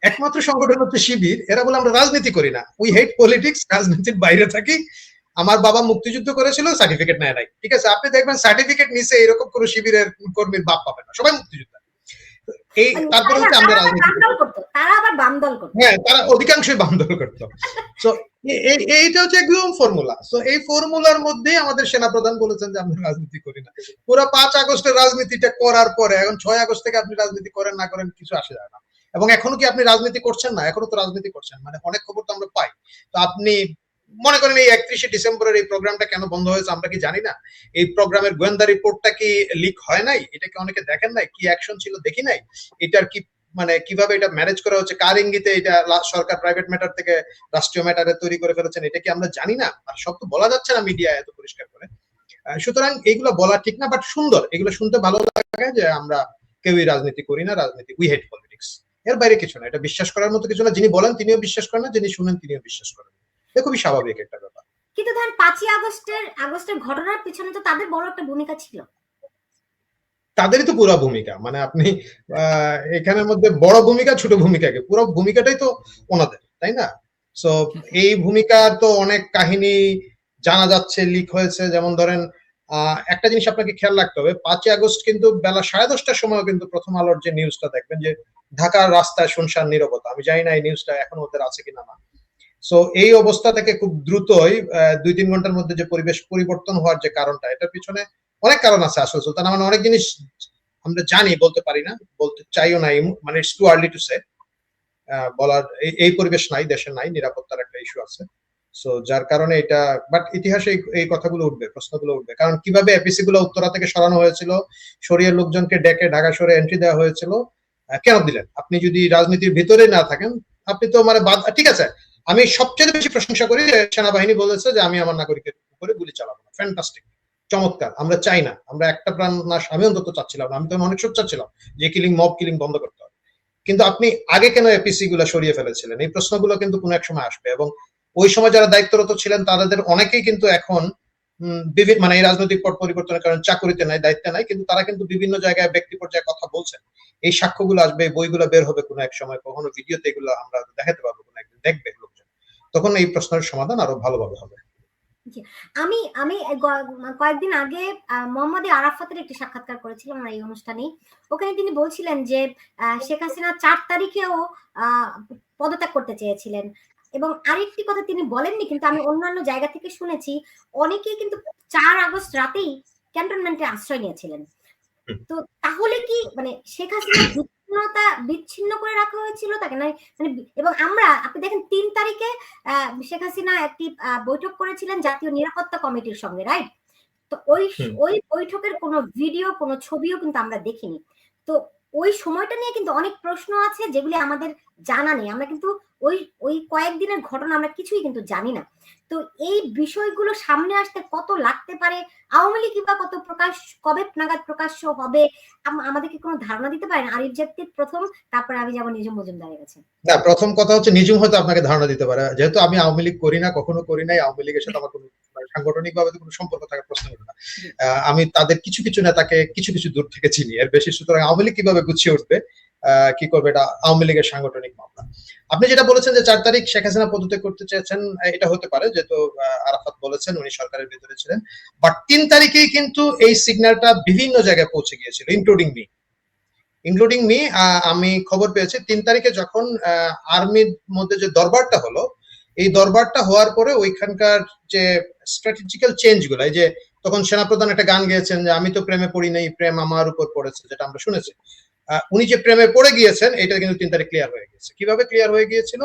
একমাত্র সংগঠন হচ্ছে শিবির, এরা বলে আমরা রাজনীতি করি না, উই হেট পলিটিক্স, রাজনীতির বাইরে থাকি। আমার বাবা মুক্তিযুদ্ধ করেছিল, সার্টিফিকেট নেয় নাই, ঠিক আছে? আপনি দেখবেন সার্টিফিকেট নিচে এরকম কোন শিবিরের কর্মীর বাপ পাবেন না, সবাই মুক্তিযোদ্ধা। এই তারপরে হচ্ছে আমরা রাজনীতি, তারা আবার বাম দল করতো। হ্যাঁ, তারা অধিকাংশই বাম দল করতো। তো এইটা হচ্ছে একদম ফর্মুলা। সো এই ফর্মুলার মধ্যেই আমাদের সেনাপ্রধান বলেছেন যে আমরা রাজনীতি করি না। পুরো 5 আগস্টের রাজনীতিটা করার পরে এখন 6 আগস্ট থেকে আপনি রাজনীতি করেন না করেন কিছু আসে যায় না। এবং এখনো কি আপনি রাজনীতি করছেন না? এখনো তো রাজনীতি করছেন, মানে অনেক খবর তো আমরা পাই। তো আপনি মনে করেন এই 31শে ডিসেম্বরের এই প্রোগ্রামটা কেন বন্ধ হয়েছে আমরা কি জানি না? এই প্রোগ্রামের গোয়েন্দা রিপোর্টটা কি লিক হয় নাই? এটা কি অনেকে দেখেন নাই? কি অ্যাকশন ছিল দেখি নাই? এটার কি মানে কিভাবে এটা ম্যানেজ করা হচ্ছে, কার ইঙ্গিতে এটা সরকার প্রাইভেট ম্যাটার থেকে রাষ্ট্রীয় ম্যাটারে তৈরি করে ফেলেছেন, এটা কি আমরা জানি না? আর সব তো বলা যাচ্ছে না মিডিয়া এত পরিষ্কার করে। সুতরাং এগুলো বলা ঠিক না, বাট সুন্দর, এগুলো শুনতে ভালো লাগে যে আমরা কেউই রাজনীতি করি না, রাজনীতি উই হেট পলিটিক্স, এর বাইরে কিছু না। এটা বিশ্বাস করার মতো কিছু না। যিনি বলেন তিনিও বিশ্বাস করেন না, যিনি শুনেন তিনিও বিশ্বাস করেন। এটা খুবই স্বাভাবিক একটা ব্যাপার। কিন্তু ধরেন 5ই আগস্টের ঘটনার পিছনে তো তাদের বড় একটা ভূমিকা ছিল। তাদেরই তো পুরো ভূমিকা, মানে আপনি এখানের মধ্যে বড় ভূমিকা ছোট ভূমিকাকে পুরো ভূমিকাটাই তো ওনাদের, তাই না? সো এই ভূমিকার তো অনেক কাহিনী জানা যাচ্ছে, লিক হয়েছে। যেমন ধরেন একটা জিনিস আপনাকে খেয়াল রাখতে হবে, 5ই আগস্ট কিন্তু বেলা 10:30টার সময় কিন্তু প্রথম আলোর যে নিউজটা দেখবেন যে ঢাকার রাস্তায় শুনশান নীরবতা। আমি জানি না এই নিউজটা এখন ওদের আছে কিনা না। সো এই অবস্থা থেকে খুব দ্রুতই 2-3 ঘন্টার মধ্যে যে পরিবেশ পরিবর্তন হওয়ার যে কারণটা, এটার পিছনে অনেক কারণ আছে আসলে সুলতান। মানে অনেক জিনিস আমরা জানি, বলতে পারি না, বলতে চাইও না, মানে it's too early to say. বলার এই পরিবেশ নাই, দেশে নাই, নিরাপত্তার একটা ইস্যু আছে। সো যার কারণে এটা, বাট ইতিহাসে এই কথাগুলো উঠবে, প্রশ্নগুলো উঠবে। কারণ কিভাবে এপিসি গুলো উত্তরা থেকে সরানো হয়েছিল, সরিয়ে লোকজনকে ডেকে ঢাকা শহরে এন্ট্রি দেওয়া হয়েছিল, কেন দিলেন? আপনি যদি রাজনীতির ভিতরে না থাকেন, আপনি তো মানে ঠিক আছে। আমি সবচেয়ে বেশি প্রশংসা করি যে সেনাবাহিনী বলেছে যে আমি আমার নাগরিকের উপরে গুলি চালাবো না। ফ্যান্টাস্টিক, চমৎকার। আমরা চাই না, আমরা একটা প্রাণ নাশ আমি অন্তত চাচ্ছিলাম না। আমি তো অনেক সব চাচ্ছিলাম যে কিলিং, মব কিলিং বন্ধ করতে হবে। কিন্তু আপনি আগে কেন এপিসি গুলো সরিয়ে ফেলেছিলেন? এই প্রশ্নগুলো কিন্তু কোনো এক সময় আসবে। এবং ওই সময় যারা দায়িত্বরত ছিলেন তাদের অনেকেই কিন্তু এখন মানে এই রাজনৈতিক পট পরিবর্তনের কারণে চাকরিতে নাই, দায়িত্বে নাই, কিন্তু তারা কিন্তু বিভিন্ন জায়গায় ব্যক্তি পর্যায়ে কথা বলছেন। এই সাক্ষ্যগুলো আসবে, বইগুলো বের হবে কোনো এক সময়, কখনো ভিডিওতে এগুলো আমরা দেখাতে পারবো, কোনো একদিন দেখবে লোকজন, তখন এই প্রশ্নের সমাধান আরো ভালোভাবে হবে। আমি আমি কয়েকদিন আগে মোহাম্মদ আরাফাতের একটি সাক্ষাৎকার করেছিলাম আমার এই অনুষ্ঠানে। ওখানে তিনি বলছিলেন যে শেখ হাসিনা 4 তারিখেও পদত্যাগ করতে চেয়েছিলেন। এবং আরেকটি কথা তিনি বলেননি, কিন্তু আমি অন্যান্য জায়গা থেকে শুনেছি, অনেকেই কিন্তু 4 আগস্ট রাতেই ক্যান্টনমেন্টে আশ্রয় নিয়েছিলেন। তো তাহলে কি মানে শেখ হাসিনা বিচ্ছিন্ন করে রাখা হয়েছিল তাকে, মানে এবং আমরা আপনি দেখেন 3 তারিখে শেখ হাসিনা একটি বৈঠক করেছিলেন জাতীয় নিরাপত্তা কমিটির সঙ্গে, রাইট? তো ওই বৈঠকের কোনো ভিডিও, কোনো ছবিও কিন্তু আমরা দেখিনি। তো ওই সময়টা নিয়ে কিন্তু অনেক প্রশ্ন আছে যেগুলি আমাদের জানা নেই। আমরা কিন্তু ওই কয়েকদিনের ঘটনা আমরা কিছুই কিন্তু জানি না। তো এই বিষয়গুলো সামনে আসতে কত লাগতে পারে, আওয়ামী লীগ কিংবা কবে নাগাদ প্রকাশ্য হবে, আমাদেরকে কোনো ধারণা দিতে পারেন? আরিফ জাতীর প্রথম, তারপরে আমি যাবো নিজুম মজুমদারের কাছে। না, প্রথম কথা হচ্ছে নিজুম হয়তো আপনাকে ধারণা দিতে পারে, যেহেতু আমি আওয়ামী লীগ করি না, কখনো করি নাই। আওয়ামী লীগের সাথে আমার কোনো সাংগঠনিক ভাবে কোনো সম্পর্ক থাকার প্রশ্ন ওঠে না। আমি তাদের কিছু কিছু নেতাকে কিছু কিছু দূর থেকে চিনি, এর বেশি। সুতরাং আওয়ামী লীগ কিভাবে গুছিয়ে উঠবে, কি করবে, এটা আওয়ামী লীগের সাংগঠনিক মামলা। আপনি যেটা বলেছেন যে 4 তারিখ শেখ হাসিনা পদত্যাগ করতে চেয়েছেন, এটা হতে পারে, যেহেতু আরাফাত বলেছেন উনি সরকারের ভিতরে ছিলেন। বাট 3 তারিখেই কিন্তু এই সিগন্যালটা বিভিন্ন জায়গায় পৌঁছে গিয়েছিল, ইনক্লুডিং মি। আমি খবর পেয়েছি 3 তারিখে যখন আর্মির মধ্যে যে দরবারটা হলো, এই দরবারটা হওয়ার পরে ওইখানকার যে স্ট্র্যাটেজিক্যাল চেঞ্জ গুলো, এই যে তখন সেনাপ্রধান একটা গান গেয়েছেন যে আমি তো প্রেমে পড়ি নাই, প্রেম আমার উপর পড়েছে, যেটা আমরা শুনেছি। উনি যে প্রেমে পড়ে গিয়েছেন এটা কিন্তু 3 তারিখ ক্লিয়ার হয়ে গেছে। কিভাবে ক্লিয়ার হয়ে গিয়েছিল?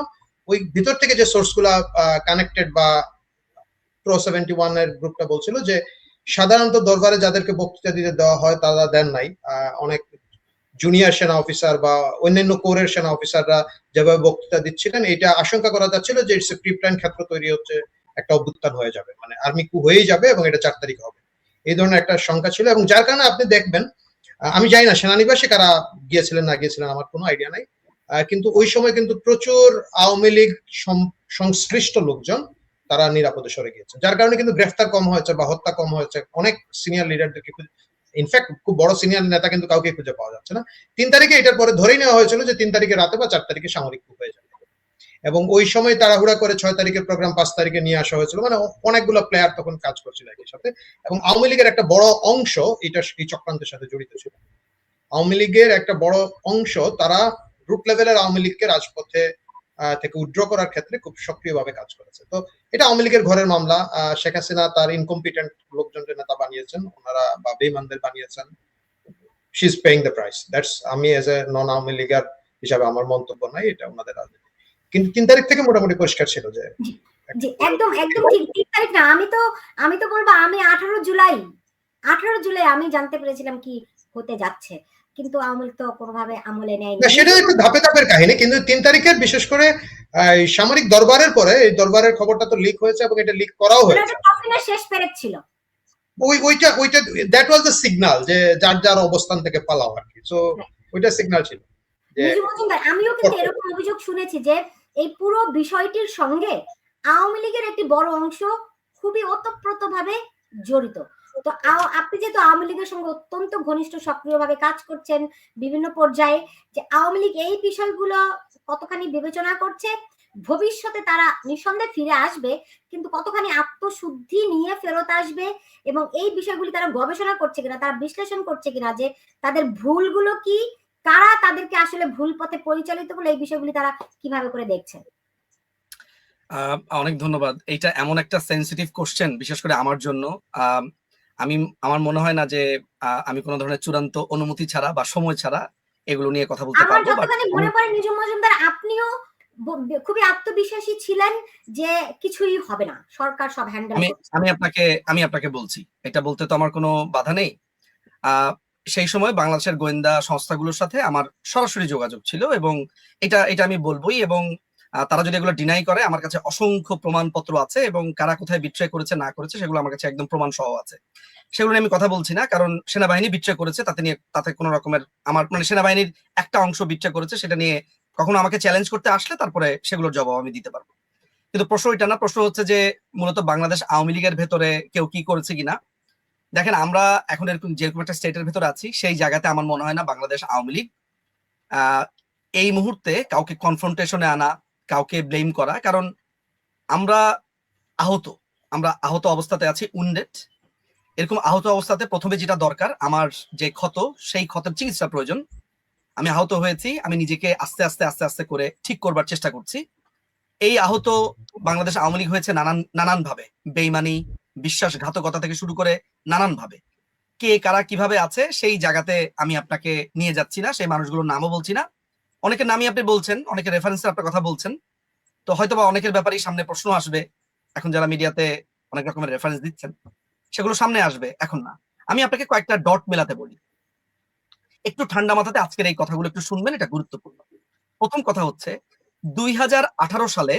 ওই ভিতর থেকে যে সোর্স গুলা কানেক্টেড বা প্রো 71 এর গ্রুপটা বলছিল যে সাধারণত দরবারে যাদেরকে বক্তৃতা দিতে দেওয়া হয় তারা দেন নাই। অনেক জুনিয়র সেনা অফিসার বা অন্যান্য কোরের সেনা অফিসাররা যেভাবে বক্তৃতা দিচ্ছিলেন, এটা আশঙ্কা করা যাচ্ছিল যে ইটস এ প্রি-প্ল্যান ক্ষেত্র তৈরি হচ্ছে, একটা অভ্যুত্থান হয়ে যাবে, মানে আর্মি কু হয়েই যাবে এবং এটা 4 তারিখ হবে, এই ধরনের একটা শঙ্কা ছিল। এবং যার কারণে আপনি দেখবেন, আমি জানি না সেনানিবাসে কারা গিয়েছিলেন না গিয়েছিলেন, আমার কোনো আইডিয়া নাই, কিন্তু ওই সময় কিন্তু প্রচুর আওয়ামী লীগ সংশ্লিষ্ট লোকজন তারা নিরাপদে সরে গিয়েছে, যার কারণে কিন্তু গ্রেফতার কম হয়েছে বা হত্যা কম হয়েছে। অনেক সিনিয়র লিডারদেরকে, ইনফ্যাক্ট খুব বড় সিনিয়র নেতা কিন্তু কাউকে খুঁজে পাওয়া যাচ্ছে না। 3 তারিখে এটার পরে ধরেই নেওয়া হয়েছিল যে 3 তারিখে রাতে বা 4 তারিখে সামরিক coup হয়ে যাবে, এবং ওই সময় তাড়াহুড়া করে 6 তারিখের প্রোগ্রাম 5 তারিখে নিয়ে আসা হয়েছিল। মানে অনেকগুলো প্লেয়ার তখন কাজ করছিল একই সাথে, এবং আওয়ামী লীগের একটা বড় অংশ এই চক্রান্তের সাথে জড়িত ছিল। আওয়ামী লীগের একটা বড় অংশ, তারা রুট লেভেলের আওয়ামী লীগকে রাজপথে থেকে উইথড্র করার ক্ষেত্রে খুব সক্রিয়ভাবে কাজ করেছে। তো এটা আওয়ামী লীগের ঘরের মামলা। শেখ হাসিনা তার ইনকম্পিটেন্ট লোকজনকে নেতা বানিয়েছেন, ওনারা বা বেঈমানদের বানিয়েছেন। She is paying the price. That's, আমি এজ এ নন আওয়ামী লীগার হিসাবে আমার মন্তব্য নাই, এটা ওনাদের রাজনীতি। কিন্তু 3 তারিখ থেকে মোটামুটি পরিষ্কার ছিল যে জি, একদম একদম ঠিক। 3 তারিখ না, আমি তো বলবো আমি 18 জুলাই আমি জানতে পেরেছিলাম কি হতে যাচ্ছে, কিন্তু আওয়ামী লীগ তো কোনোভাবে আমলে নেয়নি। না, সেটা একটু ধাপে ধাপের কাহিনী, কিন্তু 3 তারিখের বিশেষ করে সামরিক দরবারের পরে এই দরবারের খবরটা তো লিক হয়েছে এবং এটা লিক করাও হয়েছে। কফিনের শেষ পেরেক ছিল ওইটা দ্যাট ওয়াজ দ্য সিগন্যাল যে যার যার অবস্থান থেকে পালাও আর কি। সো ওইটা সিগন্যাল ছিল। আমিও কিন্তু এরকম অভিযোগ শুনেছি যে এই পুরো বিষয়টির সঙ্গে আওয়ামী লীগের একটি বড় অংশ খুবই ওতপ্রোতভাবে জড়িত। তো আপনি যেহেতু আওয়ামী লীগের সঙ্গে অত্যন্ত ঘনিষ্ঠ সক্রিয়ভাবে কাজ করছেন বিভিন্ন পর্যায়ে, যে আওয়ামী লীগ এই বিষয়গুলো কতখানি বিবেচনা করছে, ভবিষ্যতে তারা নিঃসন্দেহে ফিরে আসবে, কিন্তু কতখানি আত্মশুদ্ধি নিয়ে ফেরত আসবে এবং এই বিষয়গুলি তারা গবেষণা করছে কিনা, তারা বিশ্লেষণ করছে কিনা, যে তাদের ভুলগুলো কি, কারা তাদেরকে আসলে ভুল পথে পরিচালিত করলে এই বিষয়গুলি তারা কিভাবে করে দেখছে। অনেক ধন্যবাদ। এইটা এমন একটা সেন্সিটিভ কোশ্চেন, বিশেষ করে আমার জন্য। আমার মনে হয় না যে আমি কোনো ধরনের চূড়ান্ত অনুমতি ছাড়া বা সময় ছাড়া এগুলো নিয়ে কথা বলতে আমার পারবো। যতখানি মনে পড়ে নিজুম মজুমদার, আপনিও খুবই আত্মবিশ্বাসী ছিলেন যে কিছুই হবে না, সরকার সব হ্যান্ডেল করবে। আমি আপনাকে বলছি, এটা বলতে তো আমার কোনো বাধা নেই। সেই সময় বাংলাদেশের গোয়েন্দা সংস্থাগুলোর সাথে আমার সরাসরি যোগাযোগ ছিল এবং এটা আমি বলবোই। এবং তারা যদি এগুলো ডিনাই করে, আমার কাছে অসংখ্য প্রমাণপত্র আছে এবং কারা কোথায় বিট্রে করেছে না করেছে সেগুলো আমার কাছে একদম প্রমাণ সহ আছে। সেগুলো নিয়ে আমি কথা বলছি না, কারণ সেনাবাহিনী বিট্রে করেছে, তাতে কোনো রকমের আমার মানে সেনাবাহিনীর একটা অংশ বিট্রে করেছে, সেটা নিয়ে কখনো আমাকে চ্যালেঞ্জ করতে আসলে তারপরে সেগুলোর জবাব আমি দিতে পারবো। কিন্তু প্রশ্ন এটা না, প্রশ্ন হচ্ছে যে মূলত বাংলাদেশ আওয়ামী লীগের ভেতরে কেউ কি করেছে কিনা। দেখেন, আমরা এখন যেরকম একটা স্টেটের ভেতরে আছি, সেই জায়গাতে আমার মনে হয় না বাংলাদেশ আওয়ামী লীগ এই মুহূর্তে কাউকে কনফ্রন্টেশনে আনা, কাউকে ব্লেম করা, কারণ আমরা আহত অবস্থাতে আছি, উইন্ডেড। এরকম আহত অবস্থাতে প্রথমে যেটা দরকার, আমার যে ক্ষত, সেই ক্ষতের চিকিৎসা প্রয়োজন। আমি আহত হয়েছি, আমি নিজেকে আস্তে আস্তে করে ঠিক করবার চেষ্টা করছি। এই আহত বাংলাদেশ আওয়ামী লীগ হয়েছে নানান ভাবে, বেইমানি, বিশ্বাসঘাতকতা থেকে শুরু করে নানান ভাবে। কে কারা কিভাবে আছে সেই জায়গাতে আমি আপনাকে নিয়ে যাচ্ছি না, সেই মানুষগুলোর নামও বলছি না। অনেকের নামই আপনি বলছেন, অনেকের রেফারেন্সে আপনার কথা বলছেন, তো হয়তো বা অনেকের ব্যাপারেই সামনে প্রশ্ন আসবে। এখন যারা মিডিয়াতে অনেক রকমের রেফারেন্স দিচ্ছেন, সেগুলো সামনে আসবে, এখন না। আমি আপনাকে কয়েকটা ডট মেলাতে বলি, একটু ঠান্ডা মাথাতে আজকের এই কথাগুলো একটু শুনবেন, এটা গুরুত্বপূর্ণ। প্রথম কথা হচ্ছে, 2018 সালে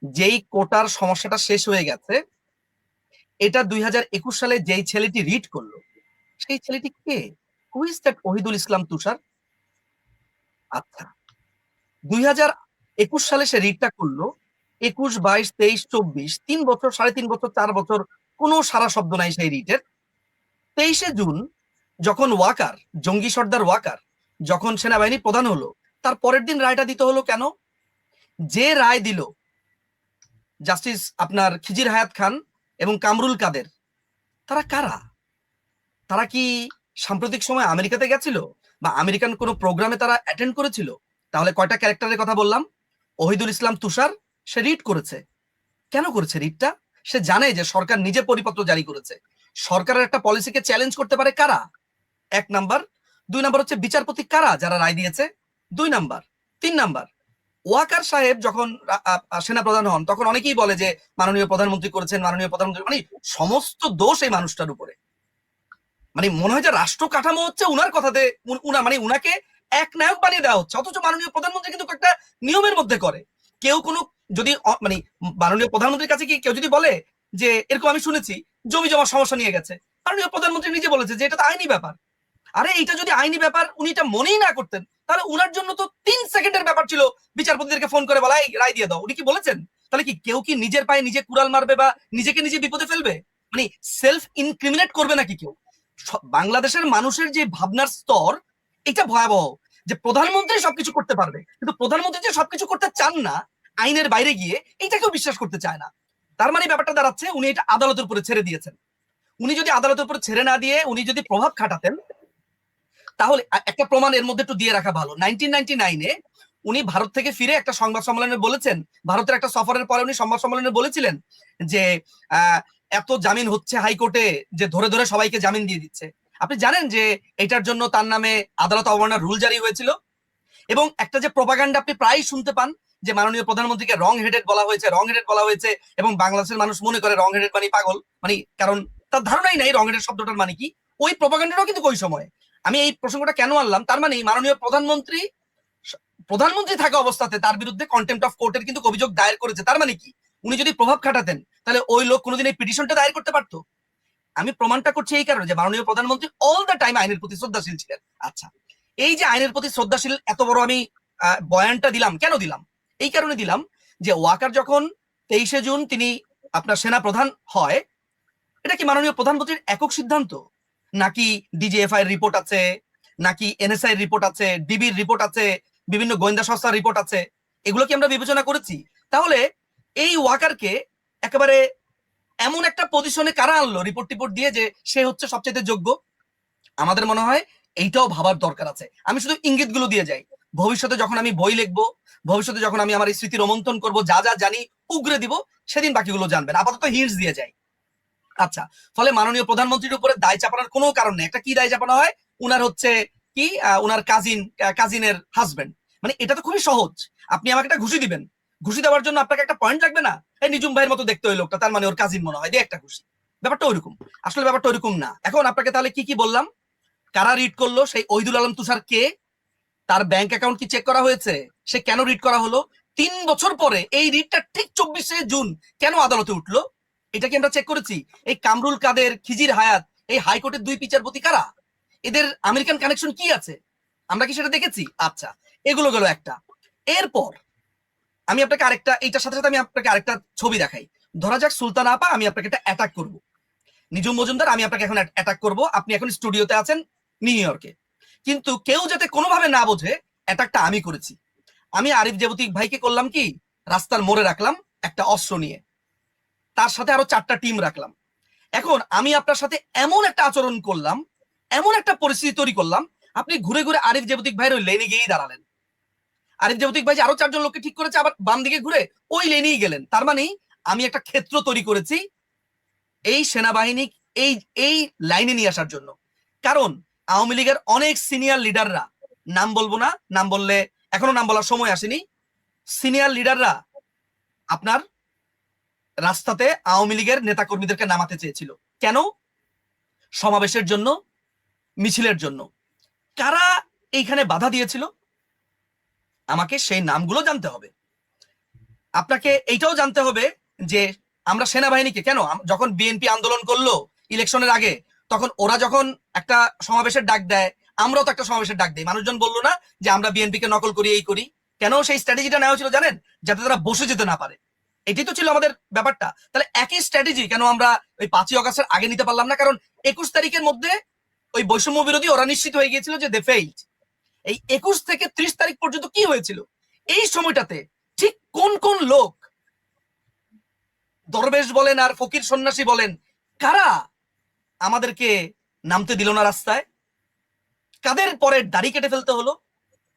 যেই কোটার সমস্যাটা শেষ হয়ে গেছে, এটা 2021 সালে যেই ছেলেটি রিড করলো, সেই ছেলেটি কে? হু ইজ দ্যাট ওহিদুল ইসলাম তুষার? আচ্ছা, 2021 সালে সে রিডটা করলো, 21, 22, 23, 24, 3 বছর, 3.5 বছর, 4 বছর কোনো সারা শব্দ নাই সেই রিটের। 23শে জুন যখন জঙ্গি সর্দার ওয়াকার যখন সেনাবাহিনী প্রধান হলো, তার পরের দিন রায়টা দিতে হলো কেন? যে রায় দিল জাস্টিস আপনার খিজির হায়াত খান এবং কামরুল কাদের, তারা কারা? তারা কি সাম্প্রতিক সময় আমেরিকাতে গেছিল বা আমেরিকান কোনো প্রোগ্রামে তারা অ্যাটেন্ড করেছিল? তাহলে কয়টা ক্যারেক্টারের কথা বললাম? ওহিদুল ইসলাম তুষার, সে রিড করেছে। কেন করেছে রিডটা? সে জানে যে সরকার নিজে পরিপত্র জারি করেছে। সরকারের একটা পলিসিকে চ্যালেঞ্জ করতে পারে কারা? 1 নাম্বার। 2 নাম্বার হচ্ছে বিচারপতি কারা যারা রায় দিয়েছে? 2 নাম্বার। 3 নাম্বার, ওয়াকার সাহেব যখন সেনা প্রধান হন, তখন অনেকেই বলে যে মাননীয় প্রধানমন্ত্রী করেছেন, মাননীয় প্রধানমন্ত্রী, মানে সমস্ত দোষ এই মানুষটার উপরে। মানে মনে হয় যে রাষ্ট্র কাঠামো হচ্ছে উনার কথাতে, মানে উনাকে এক নায়ক বানিয়ে দেওয়া হচ্ছে, অথচ মাননীয় প্রধানমন্ত্রী কিন্তু একটা নিয়মের মধ্যে করে। কেউ কোনো যদি মানে মাননীয় প্রধানমন্ত্রীর কাছে কি কেউ যদি বলে যে এরকম আমি শুনেছি জমি জমার সমস্যা নিয়ে গেছে, মাননীয় প্রধানমন্ত্রী নিজে বলেছে যে এটা তো আইনি ব্যাপার। আরে এইটা যদি আইনি ব্যাপার উনি এটা মনেই না করতেন, তাহলে উনার জন্য তো 3 সেকেন্ডের ব্যাপার ছিল বিচারপতিদেরকে ফোন করে বলা, এই রায় দিয়ে দাও। উনি কি বলেছেন? তাহলে কি কেউ কি নিজের পায়ে নিজে কুড়াল মারবে বা নিজেকে নিজে বিপদে ফেলবে? মানে সেলফ ইনক্রিমিনেট করবে নাকি কেউ? বাংলাদেশের মানুষের যে ভাবনার স্তর, এটা ভয়াবহ, যে প্রধানমন্ত্রী সবকিছু করতে পারবে, কিন্তু প্রধানমন্ত্রী যে সবকিছু করতে চান না আইনের বাইরে গিয়ে, এইটা কেউ বিশ্বাস করতে চায় না। তার মানে ব্যাপারটা দাঁড়াচ্ছে উনি এটা আদালতের উপরে ছেড়ে দিয়েছেন। উনি যদি আদালতের উপরে ছেড়ে না দিয়ে উনি যদি প্রভাব খাটাতেন, তাহলে একটা প্রমাণ এর মধ্যে একটু দিয়ে রাখা ভালো। 1999-এ উনি ভারত থেকে ফিরে একটা সংবাদ সম্মেলনে বলেছেন, ভারতের একটা সফরের পরে উনি সংবাদ সম্মেলনে বলেছিলেন যে এত জামিন হচ্ছে হাইকোর্টে যে ধরে ধরে সবাইকে জামিন দিয়ে দিচ্ছে। আপনি জানেন যে এটার জন্য তার নামে আদালত অবমাননার রুল জারি হয়েছিল। এবং একটা যে প্রপাগান্ডা আপনি প্রায় শুনতে পান যে মাননীয় প্রধানমন্ত্রীকে রং হেডেড বলা হয়েছে, এবং বাংলাদেশের মানুষ মনে করে রং হেডেড মানে পাগল, মানে কারণ তার ধারণাই নাই রং হেডেড শব্দটার মানে কি। ওই প্রপাগান্ডাটাও কিন্তু ওই সময়। আমি এই প্রসঙ্গটা কেন আনলাম, তার মানে মাননীয় প্রধানমন্ত্রী থাকা অবস্থাতে তার বিরুদ্ধে কন্টেম্পট অফ কোর্টের কিন্তু অভিযোগ দায়ের করেছে। তার মানে কি, উনি যদি প্রভাব খাটাতেন তাহলে ওই লোক কোনোদিন এই পিটিশনটা দায়ের করতে পারতো। আমি প্রমাণটা করছি এই কারণে যে মাননীয় প্রধানমন্ত্রী অল দ্য টাইম আইনের প্রতি শ্রদ্ধাশীল ছিলেন। আচ্ছা, এই যে আইনের প্রতি শ্রদ্ধাশীল এত বড় আমি বয়ানটা দিলাম, কেন দিলাম? এই কারণে দিলাম যে ওয়াকার যখন 23শে জুন তিনি আপনার সেনা প্রধান হয়, এটা কি মাননীয় প্রধানমন্ত্রীর একক সিদ্ধান্ত, নাকি ডিজিএফআই এর রিপোর্ট আছে, নাকি এনএসআই এর রিপোর্ট আছে, ডিবির রিপোর্ট আছে, বিভিন্ন গোয়েন্দা সংস্থার রিপোর্ট আছে? এগুলো কি আমরা বিবেচনা করেছি? তাহলে এই ওয়াকারকে একেবারে এমন একটা পজিশনে কারা আনলো রিপোর্ট টিপোর্ট দিয়ে যে সে হচ্ছে সবচেয়ে যোগ্য? আমাদের মনে হয় এইটাও ভাবার দরকার আছে। আমি শুধু ইঙ্গিতগুলো দিয়ে যাই, ভবিষ্যতে যখন আমি বই লিখবো, ভবিষ্যতে যখন আমি আমার এই স্মৃতি রোমন্থন করবো, যা যা জানি উগরে দিব, সেদিন বাকিগুলো জানবেন। আপাতত হিন্টস দিয়ে যাই। আচ্ছা, ফলে মাননীয় প্রধানমন্ত্রীর উপরে দায় চাপানোর কোনো কারণ নেই। একটা কি দায় চাপানো হয়? উনার হচ্ছে কি, উনার কাজিনের হাজবেন্ড। মানে এটা তো খুবই সহজ। আপনি আমাকে একটা ঘুষি দিবেন, ঘুষি দেওয়ার জন্য আপনাকে একটা পয়েন্ট লাগবে না? এই নিজুম ভাইয়ের মতো দেখতে ওই লোকটা, তার মানে ওর কাজিন মনে হয়, দিয়ে একটা ঘুষি। ব্যাপারটা ওইরকম। আসলে ব্যাপারটা ওইরকম না। এখন আপনাকে তাহলে কি কি বললাম, কারা রিড করলো, সেই ওহিদুল আলম তুষার কে, তার ব্যাংক অ্যাকাউন্ট কি চেক করা হয়েছে, সে কেন রিড করা হলো, 3 বছর পরে এই রিডটা ঠিক 24শে জুন কেন আদালতে উঠলো, এটা কি আমরা চেক করেছি? এই কামরুল কাদের, খিজির হায়াত, এই হাইকোর্টের 2 বিচারপতি কারা, এদের আমেরিকান কানেকশন কি আছে, আমরা কি সেটা দেখেছি? আচ্ছা, এগুলো গেল একটা। এরপর আমি আপনাকে আরেকটা, এইটার সাথে সাথে আমি আপনাকে আরেকটা ছবি দেখাই। ধরা যাক সুলতানা আপা, আমি আপনাকে একটা অ্যাটাক করব, নিজুম মজুমদার আমি আপনাকে এখন অ্যাটাক করব, আপনি এখন স্টুডিওতে আছেন নিউ ইয়র্কে, কিন্তু কেউ যাতে কোনোভাবে না বোঝে অ্যাটাকটা আমি করেছি। আমি আরিফ জেবতিক ভাইকে করলাম কি, রাস্তার মোড়ে রাখলাম একটা অস্ত্র নিয়ে, তার সাথে আরো 4টা টিম রাখলাম। এখন আমি আপনার সাথে এমন একটা আচরণ করলাম, এমন একটা পরিস্থিতি তৈরি করলাম, আপনি ঘুরে ঘুরে আরিফ জেবতিক ভাইয়ের ওই লেনে গিয়েই দাঁড়ালেন। আরিফ জেবতিক ভাই যে আরো 4জন লোককে ঠিক করেছে, আবার বাম দিকে ঘুরে ওই লেনেই গেলেন। তার মানে আমি একটা ক্ষেত্র তৈরি করেছি এই সেনাবাহিনী এই এই লাইনে নিয়ে আসার জন্য। কারণ আওয়ামী লীগের অনেক সিনিয়র লিডাররা, নাম বলবো না, নাম বললে এখনো নাম বলার সময় আসেনি, সিনিয়র লিডাররা আপনার রাস্তাতে আওয়ামী লীগের নেতাকর্মীদেরকে নামাতে চেয়েছিল। কেন? সমাবেশের জন্য, মিছিলের জন্য। কারা এইখানে বাধা দিয়েছিল? আমাকে সেই নামগুলো জানতে হবে। আপনাকে এইটাও জানতে হবে যে আমরা সেনাবাহিনীকে কেন, যখন বিএনপি আন্দোলন করলো ইলেকশনের আগে, তখন ওরা যখন একটা সমাবেশের ডাক দেয়, আমরাও তো একটা সমাবেশের ডাক দিই, মানুষজন বললো না যে আমরা বিএনপি কে নকল করি, এই করি? কেন সেই স্ট্র্যাটেজিটা নেওয়া ছিল জানেন? যাতে তারা বসে যেতে না পারে। এটাই তো ছিল আমাদের ব্যাপারটা। তাহলে একই স্ট্র্যাটেজি কেন আমরা ওই 5ই অগাস্টের আগে নিতে পারলাম না? কারণ 21 তারিখের মধ্যে ওই বৈষম্য বিরোধী ওরা নিশ্চিত হয়ে গিয়েছিল যে দে ফেইলড। এই 21 থেকে 30 তারিখ পর্যন্ত কি হয়েছিল? এই সময়টাতে ঠিক কোন কোন লোক, দরবেশ বলেন আর ফকির সন্ন্যাসী বলেন, কারা আমাদেরকে নামতে দিল না রাস্তায়? কাদের পরে দাড়ি কেটে ফেলতে হলো?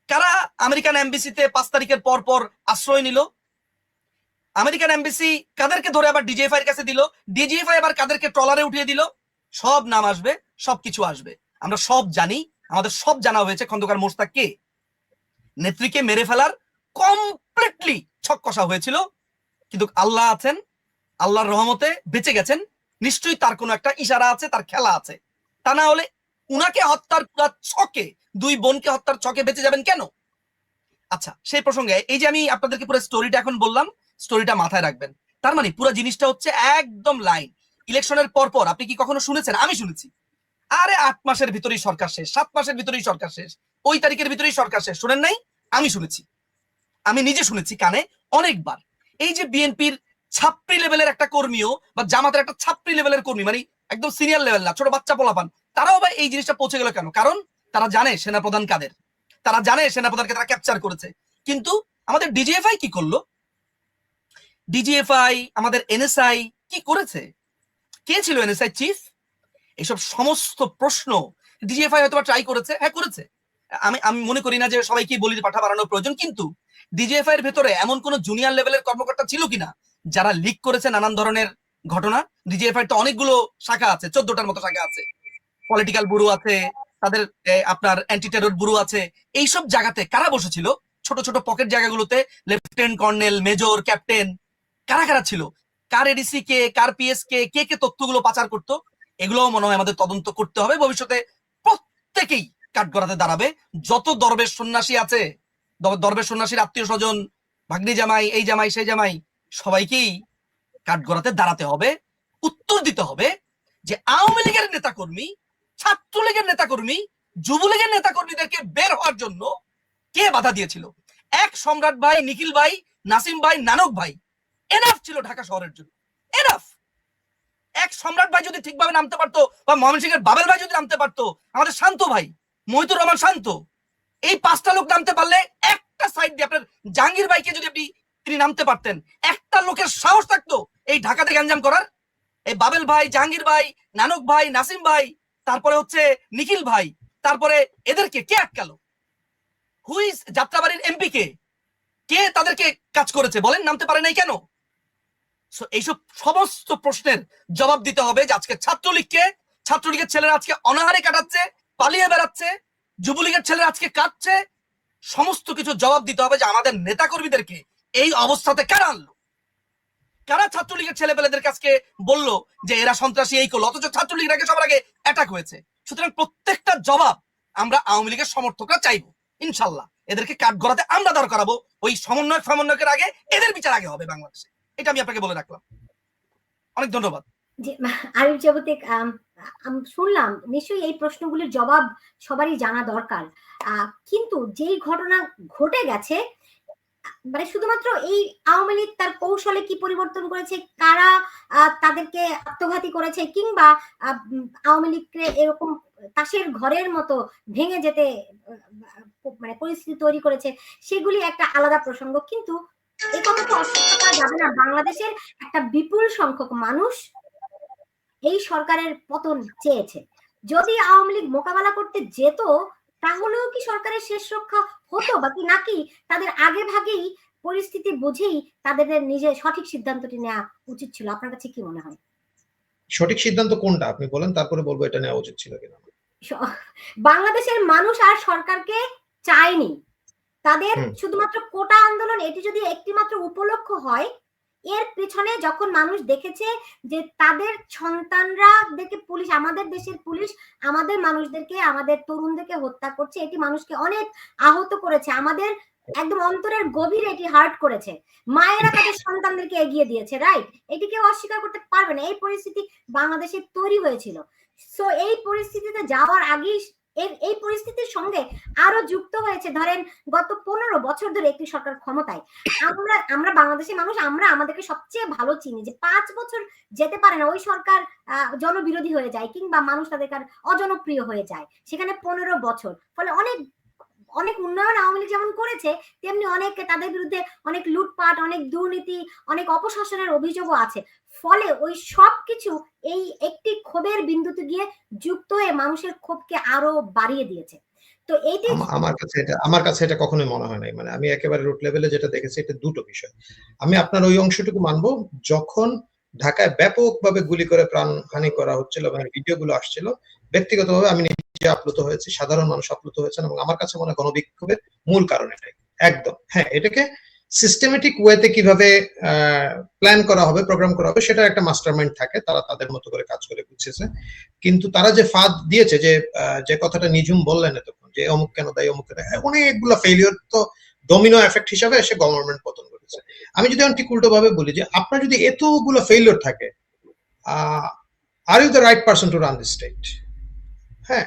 কারা আমেরিকান এমবিসিতে 5 তারিখের পর পর আশ্রয় নিল? আমেরিকান এমবিসি কাদেরকে ধরে আবার ডিজিএফআই এর কাছে দিল? ডিজিএফআই আবার কাদেরকে ট্রলারে উঠিয়ে দিল? সব নাম আসবে, সবকিছু আসবে, আমরা সব জানি। আমাদের সব জানা হয়েছে খন্দকার মোশতাক কে। নেত্রীকে মেরে ফেলার কমপ্লিটলি ছক কষা হয়েছিল, কিন্তু আল্লাহ আছেন, আল্লাহর রহমতে বেঁচে গেছেন। নিশ্চয়ই তার কোনো একটা ইশারা আছে, তার খেলা আছে। তা না হলে উনাকে হত্যার পুরো ছকে, 2 বোনকে হত্যার ছকে বেঁচে যাবেন কেন? আচ্ছা, সেই প্রসঙ্গে এই যে আমি আপনাদেরকে পুরো স্টোরিটা এখন বললাম, স্টোরিটা মাথায় রাখবেন। তার মানে পুরো জিনিসটা হচ্ছে একদম লাইন। ইলেকশনের পর পর আপনি কি কখনো শুনেছেন? আমি শুনেছি, আরে 8 মাসের ভিতরেই সরকার শেষ, 7 মাসের ভিতরেই সরকার শেষ, ওই তারিখের ভিতরেই সরকার শেষ। শুনেন নাই? আমি শুনেছি, আমি নিজে শুনেছি কানে অনেকবার। এই যে বিএনপির ছাত্রী লেভেলের একটা কর্মীও, বা জামাতের একটা ছাত্রী লেভেলের কর্মী, মানে একদম সিনিয়র লেভেল না, ছোট বাচ্চা পোলাপান, তারাও বা এই জিনিসটা পৌঁছে গেল কেন? কারণ তারা জানে সেনাপ্রধান কাদের, তারা জানে সেনাপ্রধানকে তারা ক্যাপচার করেছে। কিন্তু আমাদের ডিজিএফআই কি করলো? ডিজিএফআই, আমাদের এনএসআই কি করেছে? কে ছিল এনএসআই চিফ? এইসব সমস্ত প্রশ্ন ডিজিএফআই হয়তো ট্রাই করেছে, হ্যাঁ করেছে। আমি আমি মনে করি না যে সবাইকে বলির পাঠা বানানোর প্রয়োজন, কিন্তু ডিজিএফআই এর ভেতরে এমন কোন জুনিয়র লেভেলের কর্মকর্তা ছিল কিনা যারা লিক করেছে নানান ধরনের ঘটনা? ডিজিএফআই তো অনেকগুলো শাখা আছে, 14টার মতো শাখা আছে, পলিটিক্যাল ব্যুরো আছে, তাদের আপনার অ্যান্টি টেরর ব্যুরো আছে। এইসব জায়গাতে কারা বসেছিল? ছোট ছোট পকেট জায়গাগুলোতে লেফটেন্যান্ট কর্নেল, মেজর, ক্যাপ্টেন, কারা কারা ছিল? কার এডিসি কে, কার পিএস কে, কে কে তথ্যগুলো পাচার করতো? এগুলোও মনে হয় আমাদের তদন্ত করতে হবে। ভবিষ্যতে প্রত্যেকেই কাঠগড়াতে দাঁড়াবে। যত দরবেশ সন্ন্যাসী আছে, দরবেশ সন্ন্যাসীর আত্মীয় স্বজন, ভাগ্নি জামাই, এই জামাই সেই জামাই, সবাইকেই কাঠগড়াতে দাঁড়াতে হবে, উত্তর দিতে হবে যে আওয়ামী লীগের নেতাকর্মী, ছাত্রলীগের নেতাকর্মী, যুবলীগের নেতাকর্মীদেরকে বের হওয়ার জন্য কে বাধা দিয়েছিল? এক সম্রাট ভাই, নিখিল ভাই, নাসিম ভাই, নানক ভাই এনাফ ছিল ঢাকা শহরের জন্য, এনাফ। এক সম্রাট ভাই যদি ঠিকভাবে নামতে পারতো, বা ময়মনসিংহের বাবেল ভাই যদি নামতে পারতো, আমাদের শান্ত ভাই মহিতুর রহমান শান্ত, এই 5টা লোক নামতে পারলে, একটা সাইড দিয়ে আপনার জাহাঙ্গীর ভাইকে যদি তিনি নামতে পারতেন, একটা লোকের সাহস থাকতো এই ঢাকাতে গ্যাঞ্জাম করার? এই বাবেল ভাই, জাহাঙ্গীর ভাই, নানক ভাই, নাসিম ভাই, তারপরে হচ্ছে নিখিল ভাই, তারপরে এদেরকে কে আটকালো? হুইজ যাত্রাবাড়ির এমপি কে তাদেরকে কাজ করেছে বলেন? নামতে পারে নাই কেন? এইসব সমস্ত প্রশ্নের জবাব দিতে হবে যে আজকে ছাত্রলীগের ছেলেরা আজকে অনাহারে কাটাচ্ছে, পালিয়ে বেড়াচ্ছে, যুবলীগের ছেলেরা আজকে কাটছে। সমস্ত কিছু জবাব দিতে হবে যে আমাদের নেতাকর্মীদেরকে এই অবস্থাতে কারা আনলো, কারা ছাত্রলীগের ছেলেপেলেদের কাছে বললো যে এরা সন্ত্রাসী, এই করলো, অথচ ছাত্রলীগের আগে সবার আগে অ্যাটাক হয়েছে। সুতরাং প্রত্যেকটা জবাব আমরা আওয়ামী লীগের সমর্থকরা চাইবো ইনশাল্লাহ। এদেরকে কাঠগড়াতে আমরা দাঁড় করাবো। ওই সমন্বয়কের আগে এদের বিচার আগে হবে বাংলাদেশে। এটা আমি আপনাকে বলে রাখলাম। অনেক ধন্যবাদ। আরিফ জগতিক, শুনলাম, নিশ্চয়ই এই প্রশ্নগুলির জবাব সবারই জানা দরকার। কিন্তু যেই ঘটনা ঘটে গেছে, মানে শুধুমাত্র এই আওয়ামী লীগ তার কৌশলে কি পরিবর্তন করেছে, কারা তাদেরকে আত্মঘাতী করেছে, কিংবা আওয়ামী লীগকে এরকম তাসের ঘরের মতো ভেঙে যেতে মানে পরিস্থিতি তৈরি করেছে, সেগুলি একটা আলাদা প্রসঙ্গ। কিন্তু এই কথা তো অস্বীকার করা যাবে না, বাংলাদেশের একটা বিপুল সংখ্যক মানুষ এই সরকারের পতন চেয়েছে। যদি আওয়ামী লীগ মোকাবেলা করতে যেত, তাহলেও কি সরকারের শেষ রক্ষা হতো, বাকি নাকি তাদের আগে ভাগেই পরিস্থিতি বুঝেই তাদের নিজের সঠিক সিদ্ধান্তটি নেওয়া উচিত ছিল? আপনার কাছে কি মনে হয়? সঠিক সিদ্ধান্ত কোনটা আপনি বলেন, তারপরে বলবো এটা নেওয়া উচিত ছিল কিনা। বাংলাদেশের মানুষ আর সরকারকে চায়নি, তাদের শুধুমাত্র কোটা আন্দোলন এটি যদি একটি মাত্র উপলক্ষ হয়, এর পেছনে যখন মানুষ দেখেছে যে তাদের সন্তানরা দেখে পুলিশ, আমাদের দেশের পুলিশ আমাদের মানুষদেরকে, আমাদের তরুণদেরকে হত্যা করছে, এটি মানুষকে অনেক আহত করেছে, আমাদের একদম অন্তরের গভীরে এটি হার্ট করেছে। মায়েরা তাদের সন্তানদেরকে এগিয়ে দিয়েছে, রাইট? এটি কেউ অস্বীকার করতে পারবে না। এই পরিস্থিতি বাংলাদেশে তৈরি হয়েছিল। সো এই পরিস্থিতিতে যাওয়ার আগেই এই পরিস্থিতির সঙ্গে আরো যুক্ত হয়েছে, ধরেন গত 15 বছর ধরে একটি সরকার ক্ষমতায়। আমরা বাংলাদেশের মানুষ, আমরা আমাদেরকে সবচেয়ে ভালো চিনি যে 5 বছর যেতে পারে না ওই সরকার জনবিরোধী হয়ে যায়, কিংবা মানুষ তাদের অজনপ্রিয় হয়ে যায়। সেখানে 15 বছর, ফলে অনেক উন্নয়ন আওয়ামী লীগ যেমন করেছে, তেমনি অনেক তাদের বিরুদ্ধে অনেক লুটপাট, অনেক দুর্নীতি, অনেক অপশাসনের অভিযোগও আছে। ফলে ওই সব কিছু এই একটি ক্ষোভের বিন্দুতে গিয়ে যুক্ত হয়ে মানুষের ক্ষোভকে আরো বাড়িয়ে দিয়েছে। তো এইটি আমার কাছে এটা কখনোই মনে হয় নাই। মানে আমি একেবারে রুট লেভেলে যেটা দেখেছি, এটা দুটো বিষয়। আমি আপনার ওই অংশটুকু মানবো, যখন ঢাকায় ব্যাপকভাবে গুলি করে প্রাণহানি করা হচ্ছিল এবং ভিডিওগুলো আসছিল, ব্যক্তিগতভাবে আমি নিজে আপ্লুত হয়েছি, সাধারণ মানুষ আপ্লুত হয়েছেন, এবং আমার কাছে মনে হয় গণবিক্ষোভের মূল কারণ এটাই। একদম হ্যাঁ, এটাকে সিস্টেমেটিক ওয়েতে কিভাবে প্ল্যান করা হবে, প্রোগ্রাম করা হবে, সেটার একটা মাস্টারমাইন্ড থাকে, তারা তাদের মতো করে কাজ করে বুঝেছে। কিন্তু তারা যে ফাঁদ দিয়েছে, যে কথাটা নিঝুম বললেন এতক্ষণ, যে অমুক কেন দায়ী, অমুক কেন, অনেকগুলো ফেলিওর তো ডোমিনো এফেক্ট হিসাবে এসে গভর্নমেন্ট পতন করেছে। আমি যদি ঠিক উল্টো ভাবে বলি যে আপনার যদি এতগুলো ফেলিওর থাকে, are you the right person to run this state? হ্যাঁ,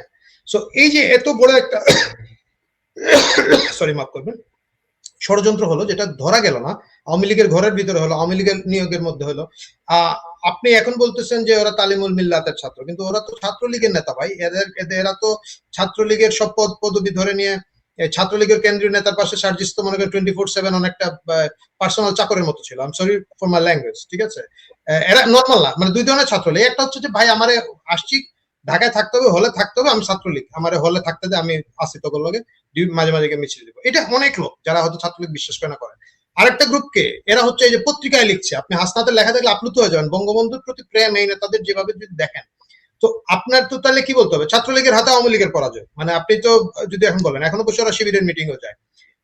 সো এই যে এত বড় একটা সরি মাফ করবেন, ষড়যন্ত্র হলো, যেটা ধরা গেল না, আওয়ামী লীগের ঘরের ভিতরে হলো, আওয়ামী লীগের নিয়োগের মধ্যে হলো। আপনি এখন বলতেছেন যে ওরা তালিমুল মিল্লাতের ছাত্র, কিন্তু ওরা তো ছাত্রলীগের নেতা ভাই। এরা তো ছাত্রলীগের সব পদবি ধরে নিয়ে ছাত্রলীগের কেন্দ্রীয় নেতার পাশে সার্জিস তো মনে করেন 24/7 অনেকটা পার্সোনাল চাকরের মতো ছিল। I am sorry for my language, ঠিক আছে? এরা নর্মাল না, মানে দুই ধরনের ছাত্রলীগ। একটা হচ্ছে যে ভাই আমারে আসছি ঢাকায় থাকতে হবে, হলে থাকতে হবে, আমি ছাত্রলীগ, আমার হলে থাকতে দেয়, আমি আসি তোর লগে, মাঝে মাঝে মিছিল দিব। এটা অনেক লোক যারা হয়তো ছাত্রলীগ বিশ্বাস করে না করে। আরেকটা গ্রুপকে এরা হচ্ছে এই যে পত্রিকায় লিখছে, আপনি হাসনাতের লেখা দেখলে আপ্লুত হয়ে যাবেন, বঙ্গবন্ধুর প্রতি প্রেম এই নেতাদের যেভাবে যদি দেখেন, তো আপনার তো তাহলে কি বলতে হবে, ছাত্রলীগের হাতে আওয়ামী লীগের পরাজয়। মানে আপনি তো যদি এখন বলেন, এখনো বসে ওরা শিবিরের মিটিংও যায়।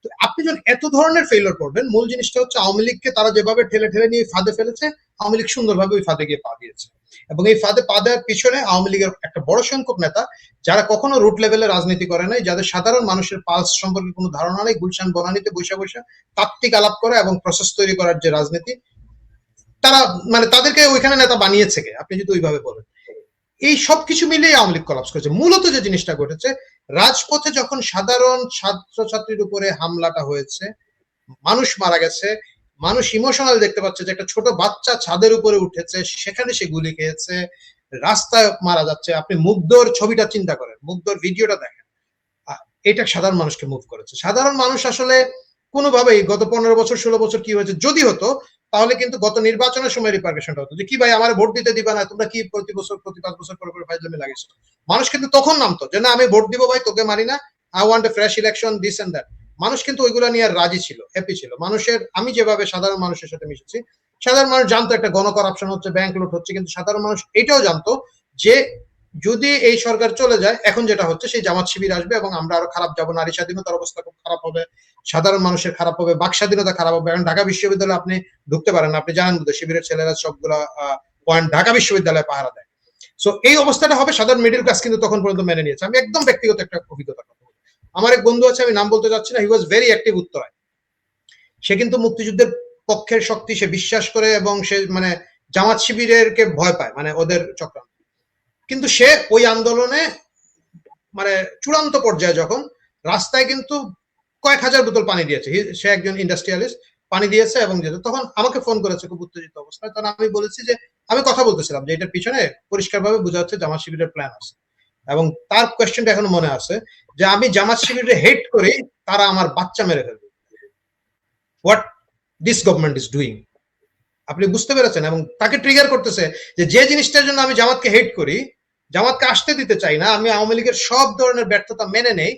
তো আপনি যখন এত ধরনের ফেইলিওর করবেন, মূল জিনিসটা হচ্ছে আওয়ামী লীগকে তারা যেভাবে ঠেলে ঠেলে নিয়ে ফাঁদে ফেলেছে, আওয়ামী লীগ সুন্দরভাবে ওই ফাঁদে গিয়ে পা দিয়েছে। এবং এই ফাঁদে পা দেওয়ার পিছনে আওয়ামী লীগের একটা বড় সংখ্যক নেতা, যারা কখনো রুট লেভেলে রাজনীতি করে নাই, যাদের সাধারণ মানুষের পালস সম্পর্কে কোনো ধারণা নেই, গুলশান বনানীতে বৈশা বৈশা তাত্ত্বিক আলাপ করা এবং প্রসেস তৈরি করার যে রাজনীতি, তারা মানে তাদেরকে ওইখানে নেতা বানিয়েছে কে, আপনি যদি ওইভাবে বলেন। এই সবকিছু মিলিয়ে আওয়ামী লীগ কলাপস করেছে। মূলত যে জিনিসটা ঘটেছে, রাজপথে যখন সাধারণ ছাত্রছাত্রীর উপরে হামলাটা হয়েছে, মানুষ মারা গেছে, মানুষ ইমোশনাল দেখতে পাচ্ছে যে একটা ছোট বাচ্চা ছাদের উপরে উঠেছে, সেখানে সে গুলি খেয়েছে, রাস্তায় মারা যাচ্ছে। আপনি মুগ্ধর ছবিটা চিন্তা করেন, মুগ্ধর ভিডিওটা দেখেন, এটা সাধারণ মানুষকে মুভ করেছে। সাধারণ মানুষ আসলে কোনোভাবেই গত 15 বছর 16 বছর কি হয়েছে যদি হতো, তাহলে কিন্তু গত নির্বাচনের সময় রিপার্কেশনটা হতো যে কি ভাই আমার ভোট দিতে দিবা না, তোমরা কি প্রতি বছর প্রতি 5 বছর করে ফাইজলামি লাগিয়েছো। মানুষ কিন্তু তখন নামতো যে না আমি ভোট দিব ভাই, তোকে মারি না, I want a fresh election, this and that. মানুষ কিন্তু ওইগুলো নিয়ে আর রাজি ছিল, হ্যাপি ছিল। মানুষের, আমি যেভাবে সাধারণ মানুষের সাথে মিশেছি, সাধারণ মানুষ জানতো একটা গণ করাপশন হচ্ছে, ব্যাংক লুট হচ্ছে, কিন্তু সাধারণ মানুষ এটাও জানতো যে যদি এই সরকার চলে যায়, এখন যেটা হচ্ছে সেই জামাত শিবির আসবে এবং আমরা আরো খারাপ যাবো, নারী স্বাধীনতার অবস্থা খুব খারাপ হবে, সাধারণ মানুষের খারাপ হবে, বাক স্বাধীনতা খারাপ হবে। এখন ঢাকা বিশ্ববিদ্যালয়ে আপনি ঢুকতে পারেন না, আপনি জানেন বোধহয় শিবিরের ছেলেরা সবগুলা পয়েন্ট ঢাকা বিশ্ববিদ্যালয়ে পাহারা দেয়। সো এই অবস্থাটা হবে, সাধারণ মিডিল ক্লাস কিন্তু তখন পর্যন্ত মেনে নিয়েছে। আমি একদম ব্যক্তিগত একটা অভিজ্ঞতা কথা বলি। আমার এক বন্ধু আছে, আমি নাম বলতে চাচ্ছি না, হি ওয়াজ ভেরি অ্যাক্টিভ উত্তরায়। সে কিন্তু মুক্তিযুদ্ধের পক্ষের শক্তি সে বিশ্বাস করে এবং সে মানে জামাত শিবিরের কে ভয় পায়, মানে ওদের চক্রান্ত। কিন্তু সে ওই আন্দোলনে মানে চূড়ান্ত পর্যায়ে যখন রাস্তায় কিন্তু কয়েক হাজার বোতল পানি দিয়েছে, সে একজন ইন্ডাস্ট্রিয়ালিস্ট, পানি দিয়েছে এবং যেত, তখন আমাকে ফোন করেছে খুব উত্তেজিত অবস্থায়। তখন আমি বলেছি যে আমি কথা বলতেছিলাম যে এটার পিছনে পরিষ্কারভাবে বোঝা যাচ্ছে জামাত শিবিরের প্ল্যান আছে। এবং তার কোয়েশ্চেনটা এখনো মনে আছে যে আমি জামাত শিবিরে হেট করি, তারা আমার বাচ্চা মেরে ফেলবে। What this government is doing, আপনি বুঝতে পেরেছেন? এবং তাকে ট্রিগার করতেছে যে যে জিনিসটার জন্য আমি জামাতকে হেট করি, জামাতকে আসতে দিতে চাই না, আমি আওয়ামী লীগের সব ধরনের ব্যর্থতা মেনে নেই,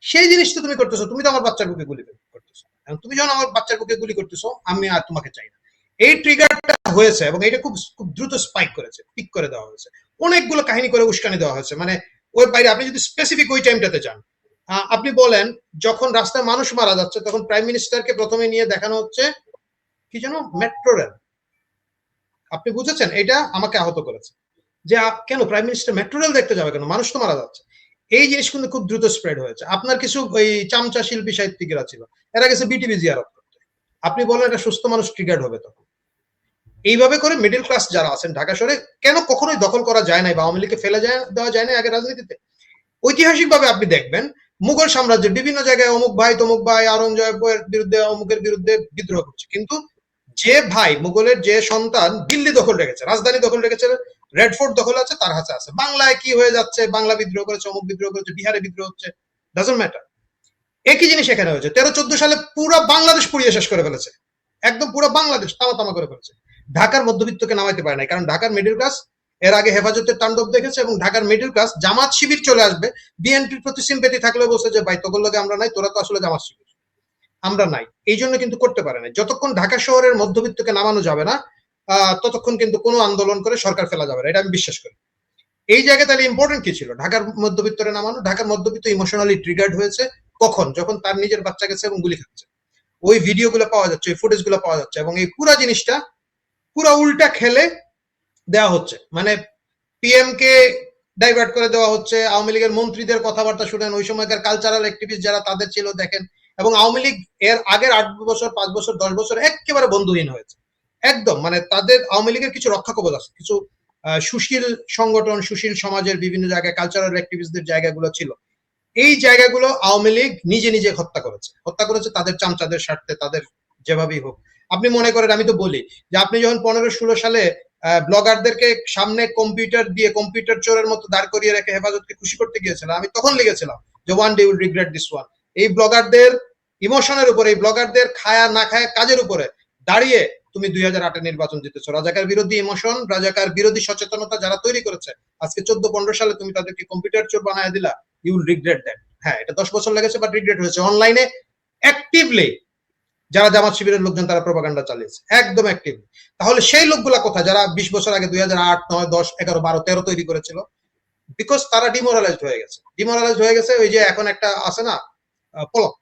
সেই জিনিসটা তুমি করতেছো। তুমি তো আমার বাচ্চার বুকে গুলি করতেছো, তুমি যখন আমার বাচ্চার বুকে গুলি করতেছো, আমি আর তোমাকে চাই না। এই ট্রিগারটা হয়েছে এবং এটা খুব খুব দ্রুত স্পাইক করেছে, পিক করে দেওয়া হয়েছে, অনেকগুলো কাহিনী করে উস্কানি দেওয়া হয়েছে। মানে ওর বাইরে আপনি যদি স্পেসিফিক ওই টাইমটাতে যান, আপনি বলেন যখন রাস্তায় মানুষ মারা যাচ্ছে, তখন প্রাইম মিনিস্টারকে প্রথমে নিয়ে দেখানো হচ্ছে কি যেন মেট্রো রেল। আপনি বুঝেছেন? এটা আমাকে আহত করেছে যে কেন প্রাইম মিনিস্টার মেট্রো রেল দেখতে যাবে কেন, মানুষ তো মারা যাচ্ছে। এই জিনিস কিন্তু খুব দ্রুত স্প্রেড হয়েছে। আপনার কিছু ওই চামচা শিল্পী সাহিত্যিকেরা ছিল, এরা গেছে বিটিভি জিয়ারত করতে। আপনি বলেন একটা সুস্থ মানুষ ট্রিগার্ড হবে তখন। এইভাবে করে মিডল ক্লাস যারা আছেন ঢাকা শহরে কেন কখনোই দখল করা যায় নাই বা আওয়ামী লীগকে ফেলে দেওয়া যায় না আগে রাজনীতিতে। ঐতিহাসিকভাবে আপনি দেখবেন মুঘল সাম্রাজ্যের বিভিন্ন জায়গায় অমুক ভাই তমুক ভাই আওরঙ্গজেবের বিরুদ্ধে অমুকের বিরুদ্ধে বিদ্রোহ করছে, কিন্তু যে ভাই মুঘলের যে সন্তান দিল্লি দখল রেখেছে, রাজধানী দখল রেখেছে, রেড ফোর্ট দখল আছে, তার হাতে আছে। বাংলায় কি হয়ে যাচ্ছে, বাংলা বিদ্রোহ করেছে, অমুক বিদ্রোহ করেছে, বিহারে বিদ্রোহ হচ্ছে, ডাজন্ট ম্যাটার। একই জিনিস এখানে হয়েছে। 13-14 সালে পুরো বাংলাদেশ পুড়িয়ে শেষ করে ফেলেছে, একদম পুরো বাংলাদেশ তামা তামা করে ফেলেছে। ঢাকার মধ্যবিত্তকে নামাইতে পারে নাই, কারণ ঢাকার মিডল ক্লাস এর আগে হেফাজতের তাণ্ডব দেখেছে এবং ঢাকার মিডল ক্লাস জামাত শিবির চলে আসবে, বিএনপির প্রতি সিম্পেথি থাকলেও বলছে যে ভাই তোর লগে আমরা নাই, তোরা তো আসলে জামাত শিবির, আমরা নাই। এই জন্য কিন্তু করতে পারে না। যতক্ষণ ঢাকা শহরের মধ্যবিত্তকে নামানো যাবে না, ততক্ষণ কিন্তু কোনো আন্দোলন করে সরকার ফেলা যাবে না, এটা আমি বিশ্বাস করি। এই জায়গায় তাহলে ইম্পর্টেন্ট কি ছিল ঢাকার মধ্যবিত্তরে নামানো? ঢাকার মধ্যবিত্ত ইমোশনালি ট্রিগার্ড হয়েছে কখন? যখন তার নিজের বাচ্চা গেছে এবং গুলি খাচ্ছে। ওই ভিডিও গুলো পাওয়া যাচ্ছে, ওই ফুটেজ গুলো পাওয়া যাচ্ছে, এবং এই পুরা জিনিসটা পুরা উল্টা খেলে দেওয়া হচ্ছে। মানে পিএম কে ডাইভার্ট করে দেওয়া হচ্ছে, আওয়ামী লীগের মন্ত্রীদের কথাবার্তা শুনেন, ওই সময়কার কালচারাল অ্যাক্টিভিস্ট যারা তাদের ছিল দেখেন, এবং আওয়ামী লীগ এর আগের 8 বছর 5 বছর 10 বছর একেবারে বন্ধুহীন হয়েছে একদম। মানে তাদের আওয়ামী লীগের কিছু রক্ষা কবচ আছে, কিছু সুশীল সংগঠন, সুশীল সমাজের বিভিন্ন জায়গায় কালচারাল অ্যাক্টিভিস্টদের জায়গাগুলো ছিল, এই জায়গাগুলো আওয়ামী লীগ নিজে নিজে হত্যা করেছে তাদের চামচাদের স্বার্থে, তাদের যেভাবেই হোক। আপনি মনে করেন, আমি তো বলি যে আপনি যখন 15-16 সালে ব্লগারদেরকে সামনে কম্পিউটার দিয়ে কম্পিউটার চোরের মতো দাঁড় করিয়ে রেখে হেফাজতকে খুশি করতে গিয়েছিলাম, আমি তখন লিখেছিলাম যে one day will regret this one. এই ব্লগারদের ইমোশনের উপরে, এই ব্লগারদের খায়া না খায়া কাজের উপরে দাঁড়িয়ে তুমি 2008-এ নির্বাচন জিতেছো। রাজাকার বিরোধী ইমোশন, রাজাকার বিরোধী সচেতনতা যারা তৈরি করেছে আজকে 14-15 সালে তুমি তাদেরকে কম্পিউটার চোর বানায় দিলা, ইউ উইল রিগ্রেট দ্যাট। হ্যাঁ, এটা 10 বছর লেগেছে, বাট রিগ্রেট হয়েছে। অনলাইনে অ্যাক্টিভলি যারা জামাত শিবিরের লোকজন তারা প্রপাগান্ডা চালিয়েছে, একদম অ্যাক্টিভলি। তাহলে সেই লোকগুলা কোথায় যারা 20 বছর আগে 2008, 9, 10, 11, 12, 13 তৈরি করেছিল? বিকজ তারা ডিমোরালাইজড হয়ে গেছে। ডিমোরালাইজড হয়ে গেছে ওই যে এখন একটা আছে না পলক,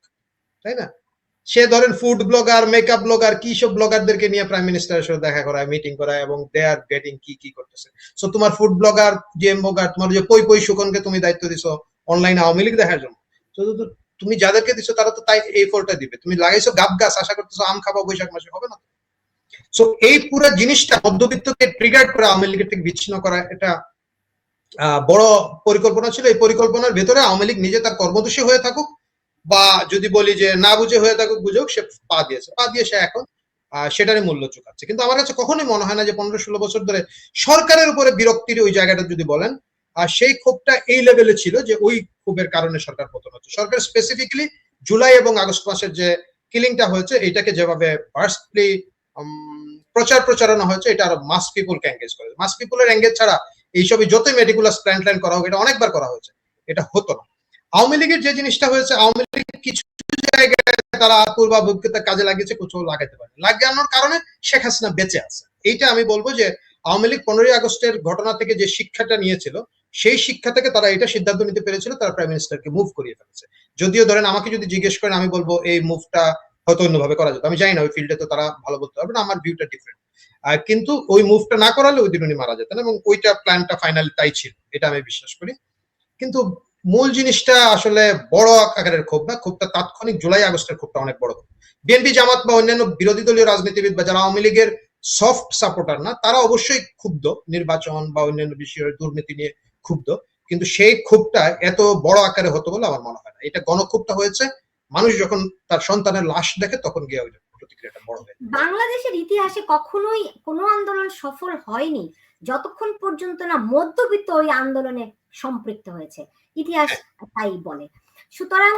তাই না? সে ধরেন ফুড ব্লগার, মেকআপ ব্লগার, কি সব ব্লগারদেরকে নিয়ে প্রাইম মিনিস্টারের সাথে দেখা করায়, মিটিং করায়, এবং দে আর গেটিং কি করতেছে। সো তোমার ফুড ব্লগার যে ব্লগার, তোমার যে পই সুকনকে তুমি দায়িত্ব দিছো অনলাইনে আওয়ামী লীগ দেখার জন্য, তুমি যাদেরকে দিছো তারা তো তাই এই ফলটা দিবে। তুমি লাগাইছো গাব গাছ, আশা করতেছো আম খাবা বৈশাখ মাসে, হবে না। সো এই পুরো জিনিসটা মধ্যবিত্তকে ট্রিগার করে আওয়ামী লীগের থেকে বিচ্ছিন্ন করা, এটা বড় পরিকল্পনা ছিল। এই পরিকল্পনার ভেতরে আওয়ামী লীগ নিজে তার কর্মদোষী হয়ে থাকুক, বা যদি বলি যে না বুঝে হয়ে থাকুক, বুঝুক, সে পা দিয়ে সে এখন সেটারই মূল্য চুকাচ্ছে। কিন্তু আমার কাছে কখনোই মনে হয় না যে 15-16 বছর ধরে সরকারের উপরে বিরক্তির ওই জায়গাটা যদি বলেন, সেই ক্ষোভটা এই লেভেলে ছিল যে ওই ক্ষোভের কারণে সরকার পতন হচ্ছে। সরকার স্পেসিফিকলি জুলাই এবং আগস্ট মাসের যে কিলিংটা হয়েছে, এটাকে যেভাবে ভার্সলি প্রচারণা হয়েছে, এটা আরো মাস পিপুলকে এঙ্গেজ করে। মাস পিপুলের এঙ্গেজ ছাড়া এইসবই যতই মেটিকুলাস প্ল্যান করা হোক, এটা অনেকবার করা হয়েছে, এটা হতো না। আওয়ামী লীগের যে জিনিসটা হয়েছে, আওয়ামী লীগ কিছু জায়গায় তারা পূর্বাভিজ্ঞতা কাজে লাগিয়েছে, কোথাও লাগাতে পারে। লাগানোর কারণে শেখ হাসিনা বেঁচে আছে। এইটা আমি বলবো যে আওয়ামী লীগ 15ই আগস্টের ঘটনা থেকে যে শিক্ষাটা নিয়েছিল, সেই শিক্ষা থেকে তারা এটা সিদ্ধান্ত নিতে পেরেছিল, তারা প্রাইম মিনিস্টারকে মুভ করিয়ে ফেলেছে। যদিও ধরেন আমাকে যদি জিজ্ঞেস করেন, আমি বলবো এই মুভটা হয়তো অন্যভাবে করা যেত। আমি জানি না, ওই ফিল্ডে তো তারা ভালো বলতে পারবে না, আমার ভিউটা ডিফারেন্ট। কিন্তু ওই মুভটা না করালে ওই দিন উনি মারা যেতেন, এবং ওইটা প্ল্যানটা ফাইনালি তাই ছিল, এটা আমি বিশ্বাস করি। কিন্তু মূল জিনিসটা আসলে বড় আকারের ক্ষোভ না, ক্ষোভটা তাৎক্ষণিক জুলাই আগস্টের ক্ষোভটা অনেক বড়। বিএনপি, জামাত বা অন্যান্য বিরোধী দলীয় রাজনীতিবিদ বা যারা আওয়ামী লীগের সফট সাপোর্টার না, তারা অবশ্যই ক্ষুব্ধ, নির্বাচন বা অন্যান্য বিষয়ের দুর্নীতি নিয়ে ক্ষুব্ধ। কিন্তু সেই ক্ষোভটা এত বড় আকারে হতো বলে আমার মনে হয় না। এটা গণক্ষোভটা হয়েছে মানুষ যখন তার সন্তানের লাশ দেখে, তখন গিয়ে ওই প্রতিক্রিয়াটা বড় হয়। বাংলাদেশের ইতিহাসে কখনোই কোনো আন্দোলন সফল হয়নি যতক্ষণ পর্যন্ত না মধ্যবিত্ত ওই আন্দোলনে সম্পৃক্ত হয়েছে, ইতিহাস তাই বলে। সুতরাং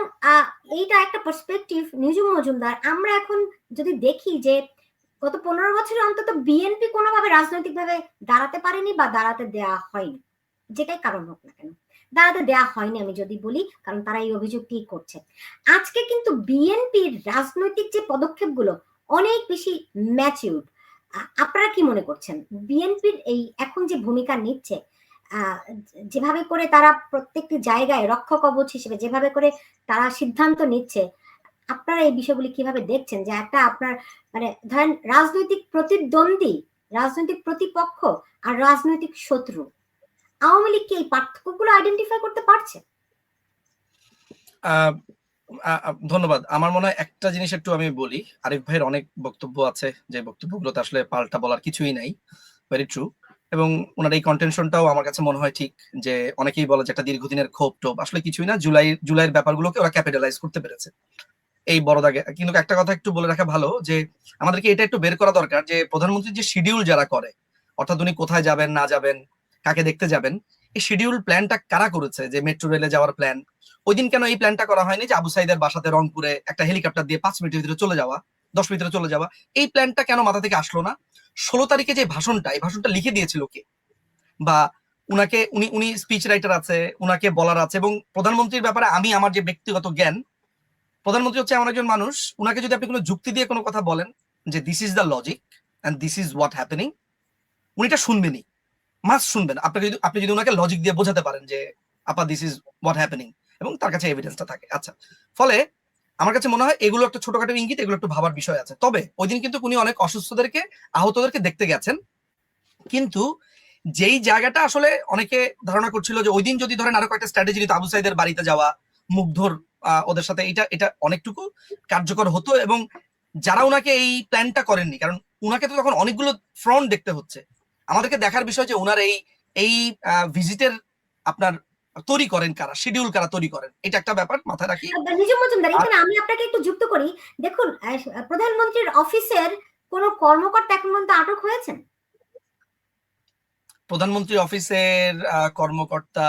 এইটা একটা পার্সপেক্টিভ। নিজুম মজুমদার, আমরা এখন যদি দেখি যে গত 15 বছরে অন্তত বিএনপি কোনোভাবে রাজনৈতিকভাবে দাঁড়াতে পারেনি বা দাঁড়াতে দেওয়া হয়নি, যেটাই কারণ হোক না কেন, দাঁড়াতে দেওয়া হয়নি আমি যদি বলি, কারণ তারা এই অভিযোগটি করছে। আজকে কিন্তু বিএনপির রাজনৈতিক যে পদক্ষেপগুলো অনেক বেশি ম্যাচিউরড। আপনারা কি মনে করছেন বিএনপির এই এখন যে ভূমিকা নিচ্ছে, যেভাবে করে তারা প্রত্যেকটি জায়গায় রক্ষা কবচ হিসেবে যেভাবে করে তারা সিদ্ধান্ত নিচ্ছে, আপনারা এই বিষয়গুলি কিভাবে দেখছেন? যে একটা আপনার মানে ধরেন রাজনৈতিক প্রতিদ্বন্দ্বী, রাজনৈতিক প্রতিপক্ষ আর রাজনৈতিক শত্রু, আওয়ামী লীগ কি এই পার্থক্যগুলো আইডেন্টিফাই করতে পারছে? ধন্যবাদ। আমার মনে হয় একটা জিনিস একটু আমি বলি, আরিফ ভাইয়ের অনেক বক্তব্য আছে, যে বক্তব্যগুলোতে আসলে পাল্টা বলার কিছুই নাই, ভেরি ট্রু। এবং ওনার এই কন্টেনশনটাও আমার কাছে মনে হয় ঠিক, যে অনেকেই বলে যে একটা দীর্ঘদিনের ক্ষোভ টোপ, আসলে কিছুই না। জুলাইয়ের ব্যাপারগুলোকে ওরা ক্যাপিটালাইজ করতে পেরেছে এই বড় দাগে। কিন্তু একটা কথা একটু বলে রাখা ভালো, যে আমাদেরকে এটা একটু বের করা দরকার যে প্রধানমন্ত্রীর যে শিডিউল যারা করে, অর্থাৎ উনি কোথায় যাবেন না যাবেন, কাকে দেখতে যাবেন, এই শিডিউল প্ল্যানটা কারা করেছে? যে মেট্রো রেলে যাওয়ার প্ল্যান, ওই দিন কেন এই প্ল্যানটা করা হয়নি যে আবু সাইদের বাসাতে রংপুরে একটা হেলিকপ্টার দিয়ে 5 মিনিটের ভিতরে চলে যাওয়া, 10 মিনিটের চলে যাওয়া? এই প্ল্যানটা কেন মাথা থেকে আসলো না? 16 তারিখে যে ভাষণটা, এই ভাষণটা লিখে দিয়েছিল কে? বা উনাকে উনি স্পিচ রাইটার আছে, উনাকে বলার আছে। এবং প্রধানমন্ত্রীর ব্যাপারে আমি আমার যে ব্যক্তিগত জ্ঞান, প্রধানমন্ত্রী হচ্ছে এমন একজন মানুষ, উনাকে যদি আপনি কোনো যুক্তি দিয়ে কোনো কথা বলেন যে this is the logic and this is what happening, উনি এটা শুনবেনই, মাস্ট শুনবেন। আপনি যদি ওনাকে লজিক দিয়ে বোঝাতে পারেন যে আপা দিস ইজ হোয়াট হ্যাপেনিং, এবং তার কাছে এভিডেন্সটা থাকে। আচ্ছা, ফলে আমার কাছে মনে হয় এগুলো একটা ছোটখাটো ইঙ্গিত, এগুলো একটু ভাবার বিষয় আছে। তবে ওই দিন কিন্তু উনি অনেক অসুস্থদেরকে, আহতদেরকে দেখতে গেছেন। কিন্তু যেই জায়গাটা আসলে অনেকে ধারণা করছিল যে ওই দিন যদি ধরেন আরো কয়েকটা স্ট্র্যাটেজি নিত, আবু সাইদের বাড়িতে যাওয়া, মুগ্ধর ওদের সাথে, এটা অনেকটুকু কার্যকর হতো। এবং যারা উনাকে এই প্ল্যানটা করেননি, কারণ উনাকে তো তখন অনেকগুলো ফ্রন্ট দেখতে হচ্ছে। আমাদেরকে দেখার বিষয় যে উনার এই ভিজিটের আপনার তৈরি করেন কারা, শিডিউল কারা তৈরি করেন, এটা একটা ব্যাপার মাথায় রাখি। নিজুম মজুমদার, এখানে আমি আপনাকে একটু যুক্ত করি। দেখুন, প্রধানমন্ত্রীর অফিসের কোন কর্মকর্তা এখন পর্যন্ত আটক হয়েছেন? প্রধানমন্ত্রী অফিসের কর্মকর্তা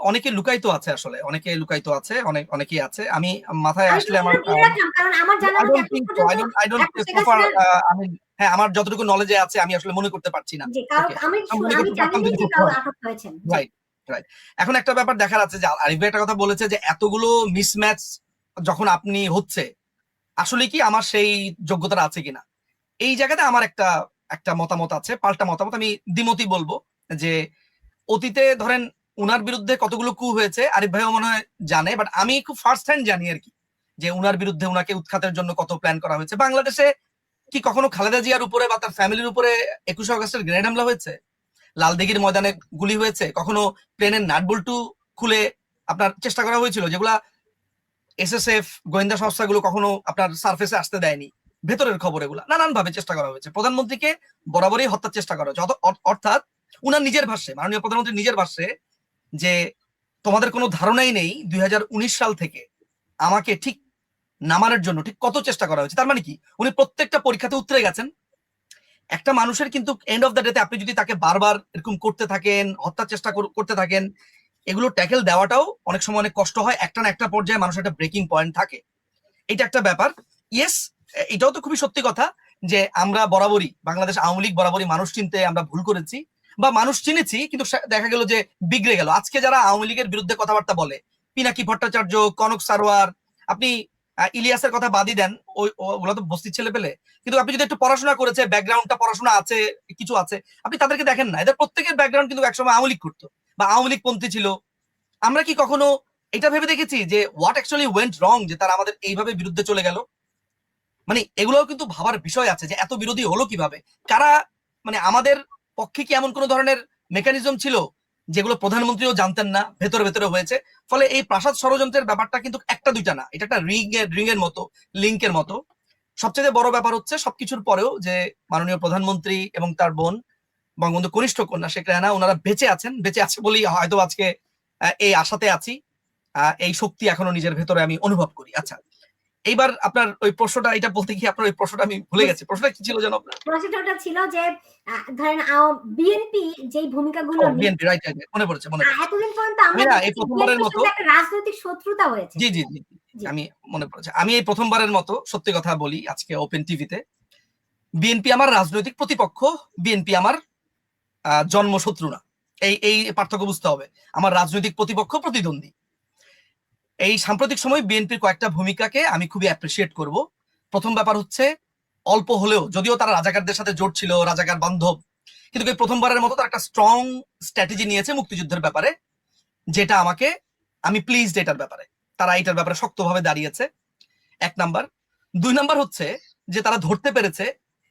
অনেকে লুকায়িত আছে, আসলে অনেকে লুকায়িত আছে, অনেকেই আছে। আমি মাথায় আমি আসলে আমার দিয়ে রাখলাম কারণ আমার জানা I মতে don't এখন think so. পর্যন্ত I don't এখন শেখ so far, হাসিনার আমি হ্যাঁ, আমার যতটুকু নলেজে আছে আমি আসলে মনে করতে পারছি না। যে কারো ওকে। আমি মনে আমি করতে জানি পারতাম না যদি যে খুব কারো সহজ। আটক হয়েছেন। জি। Right, right. এখন একটা ব্যাপার দেখার আছে যে আরিফ ভাই একটা কথা বলেছে যে এতগুলো মিসম্যাচ যখন আপনি হচ্ছে, আসলে কি আমার সেই যোগ্যতাটা আছে কিনা? এই জায়গাতে আমার একটা একটা মতামত আছে, পাল্টা মতামত। আমি দ্বিমতই বলবো যে অতীতে ধরেন উনার বিরুদ্ধে কতগুলো কু হয়েছে আরিফ ভাইও মনে হয় জানে, বাট আমি খুব ফার্স্ট হ্যান্ড জানি আর কি, যে উনার বিরুদ্ধে উনাকে উৎখাতের জন্য কত প্ল্যান করা হয়েছে। বাংলাদেশে কি কখনো খালেদা জিয়ার উপরে বা তার ফ্যামিলির উপরে 21 আগস্টের গ্রেনেড হামলা হয়েছে? লালদিঘির ময়দানে গুলি হয়েছে? কখনো প্লেনের নাটবল্টু খুলে আপনার চেষ্টা করা হয়েছিল, যেগুলা এসএসএফ গোয়েন্দা সংস্থাগুলো কখনো আপনার সার্ফেসে আসতে দেয়নি? ভেতরের খবর এগুলা নানান ভাবে চেষ্টা করা হয়েছে। প্রধানমন্ত্রীকে বরাবরই হত্যার চেষ্টা করা হয়েছে। অর্থাৎ উনার নিজের ভাষ্যে, মাননীয় প্রধানমন্ত্রী নিজের ভাষ্যে, যে তোমাদের কোনো ধারণাই নেই 2019 সাল থেকে আমাকে ঠিক নামানোর জন্য ঠিক কত চেষ্টা করা হয়েছে। তার মানে কি উনি প্রত্যেকটা পরীক্ষাতে উত্তরে গেছেন। একটা মানুষের কিন্তু এন্ড অফ দ্য ডেতে আপনি যদি তাকে বারবার এরকম করতে থাকেন, হত্যার চেষ্টা করতে থাকেন, এগুলো ট্যাকেল দেওয়াটাও অনেক সময় অনেক কষ্ট হয়। একটা না একটা পর্যায়ে মানুষের একটা ব্রেকিং পয়েন্ট থাকে। এটা একটা ব্যাপার। ইয়েস, এটাও তো খুবই সত্যি কথা যে আমরা বরাবরই, বাংলাদেশ আওয়ামী লীগ বরাবরই মানুষ চিনতে আমরা ভুল করেছি, বা মানুষ চিনেছি কিন্তু দেখা গেল যে বিগড়ে গেল। আজকে যারা আওয়ামী লীগের বিরুদ্ধে কথাবার্তা বলে, পিনাকি ভট্টাচার্য, কনক সারোয়ার, আপনি ইলিয়াসের কথা বাদই দেন, ওগুলো তো বস্তির ছেলে পেলে, কিন্তু আপনি যদি একটু পড়াশোনা করেছে, ব্যাকগ্রাউন্ডটা পড়াশোনা আছে, কিছু আছে, আপনি তাদেরকে দেখেন না। এদের প্রত্যেকের ব্যাকগ্রাউন্ড কিন্তু একসময় আওয়ামী লীগ করতো বা আওয়ামী লীগ পন্থী ছিল। আমরা কি কখনো এটা ভেবে দেখেছি যে হোয়াট অ্যাকচুয়ালি ওয়েন্ট রং, যে তারা আমাদের এইভাবে বিরুদ্ধে চলে গেল? মানে এগুলোও কিন্তু ভাবার বিষয় আছে যে এত বিরোধী হলো কিভাবে, কারা, মানে আমাদের পক্ষে কি এমন কোন ধরনের মেকানিজম ছিল যেগুলো প্রধানমন্ত্রীও জানতেন না, ভেতরে ভেতরে হয়েছে? ফলে এই প্রাসাদ ষড়যন্ত্রের ব্যাপারটা কিন্তু একটা দুইটা না, এটা একটা রিং এর মতো, লিঙ্কের মতো। সবচেয়ে বড় ব্যাপার হচ্ছে সবকিছুর পরেও যে মাননীয় প্রধানমন্ত্রী এবং তার বোন বঙ্গবন্ধু কনিষ্ঠ কন্যা শেখ রেহানা, ওনারা বেঁচে আছেন। বেঁচে আছে বলেই হয়তো আজকে এই আশাতে আছি, এই শক্তি এখনো নিজের ভেতরে আমি অনুভব করি। আচ্ছা, এইবার আপনার ওই প্রশ্নটা, এটা বলতে গিয়ে আপনার ওই প্রশ্নটা আমি ভুলে গেছি। প্রশ্নটা কি ছিল জানো আপনার? প্রশ্নটা ছিল যে ধরেন বিএনপি যেই ভূমিকাগুলো বিএনপি, রাইট রাইট, মনে পড়েছে। এতদিন পর্যন্ত আমি আমরা না এই দেখেছি প্রথমবারের বিএনপির মতো, সাথে একটা রাজনৈতিক শত্রুতা হয়েছে। জি জি জি, আমি মনে পড়েছে, আমি এই প্রথমবারের মতো সত্যি কথা বলি আজকে ওপেন টিভিতে, বিএনপি আমার রাজনৈতিক প্রতিপক্ষ, বিএনপি আমার জন্মশত্রু না। এই এই পার্থক্য বুঝতে হবে। আমার রাজনৈতিক প্রতিপক্ষ, প্রতিদ্বন্দ্বী। এই সাম্প্রতিক সময় বিএনপির কয়েকটা ভূমিকাকে আমি খুবই অ্যাপ্রিসিয়েট করব। প্রথম ব্যাপার হচ্ছে, অল্প হলেও, যদিও তারা রাজাকারদের সাথে জোট ছিল, রাজাকার বান্ধব, কিন্তু এই প্রথমবারের মতো তারা একটা স্ট্রং স্ট্র্যাটেজি নিয়েছে মুক্তিযুদ্ধের ব্যাপারে, যেটা আমাকে, আমি প্লিজড এটার ব্যাপারে। তারা এটার ব্যাপারে শক্তভাবে দাঁড়িয়েছে, এক নাম্বার। দুই নাম্বার হচ্ছে যে তারা ধরতে পেরেছে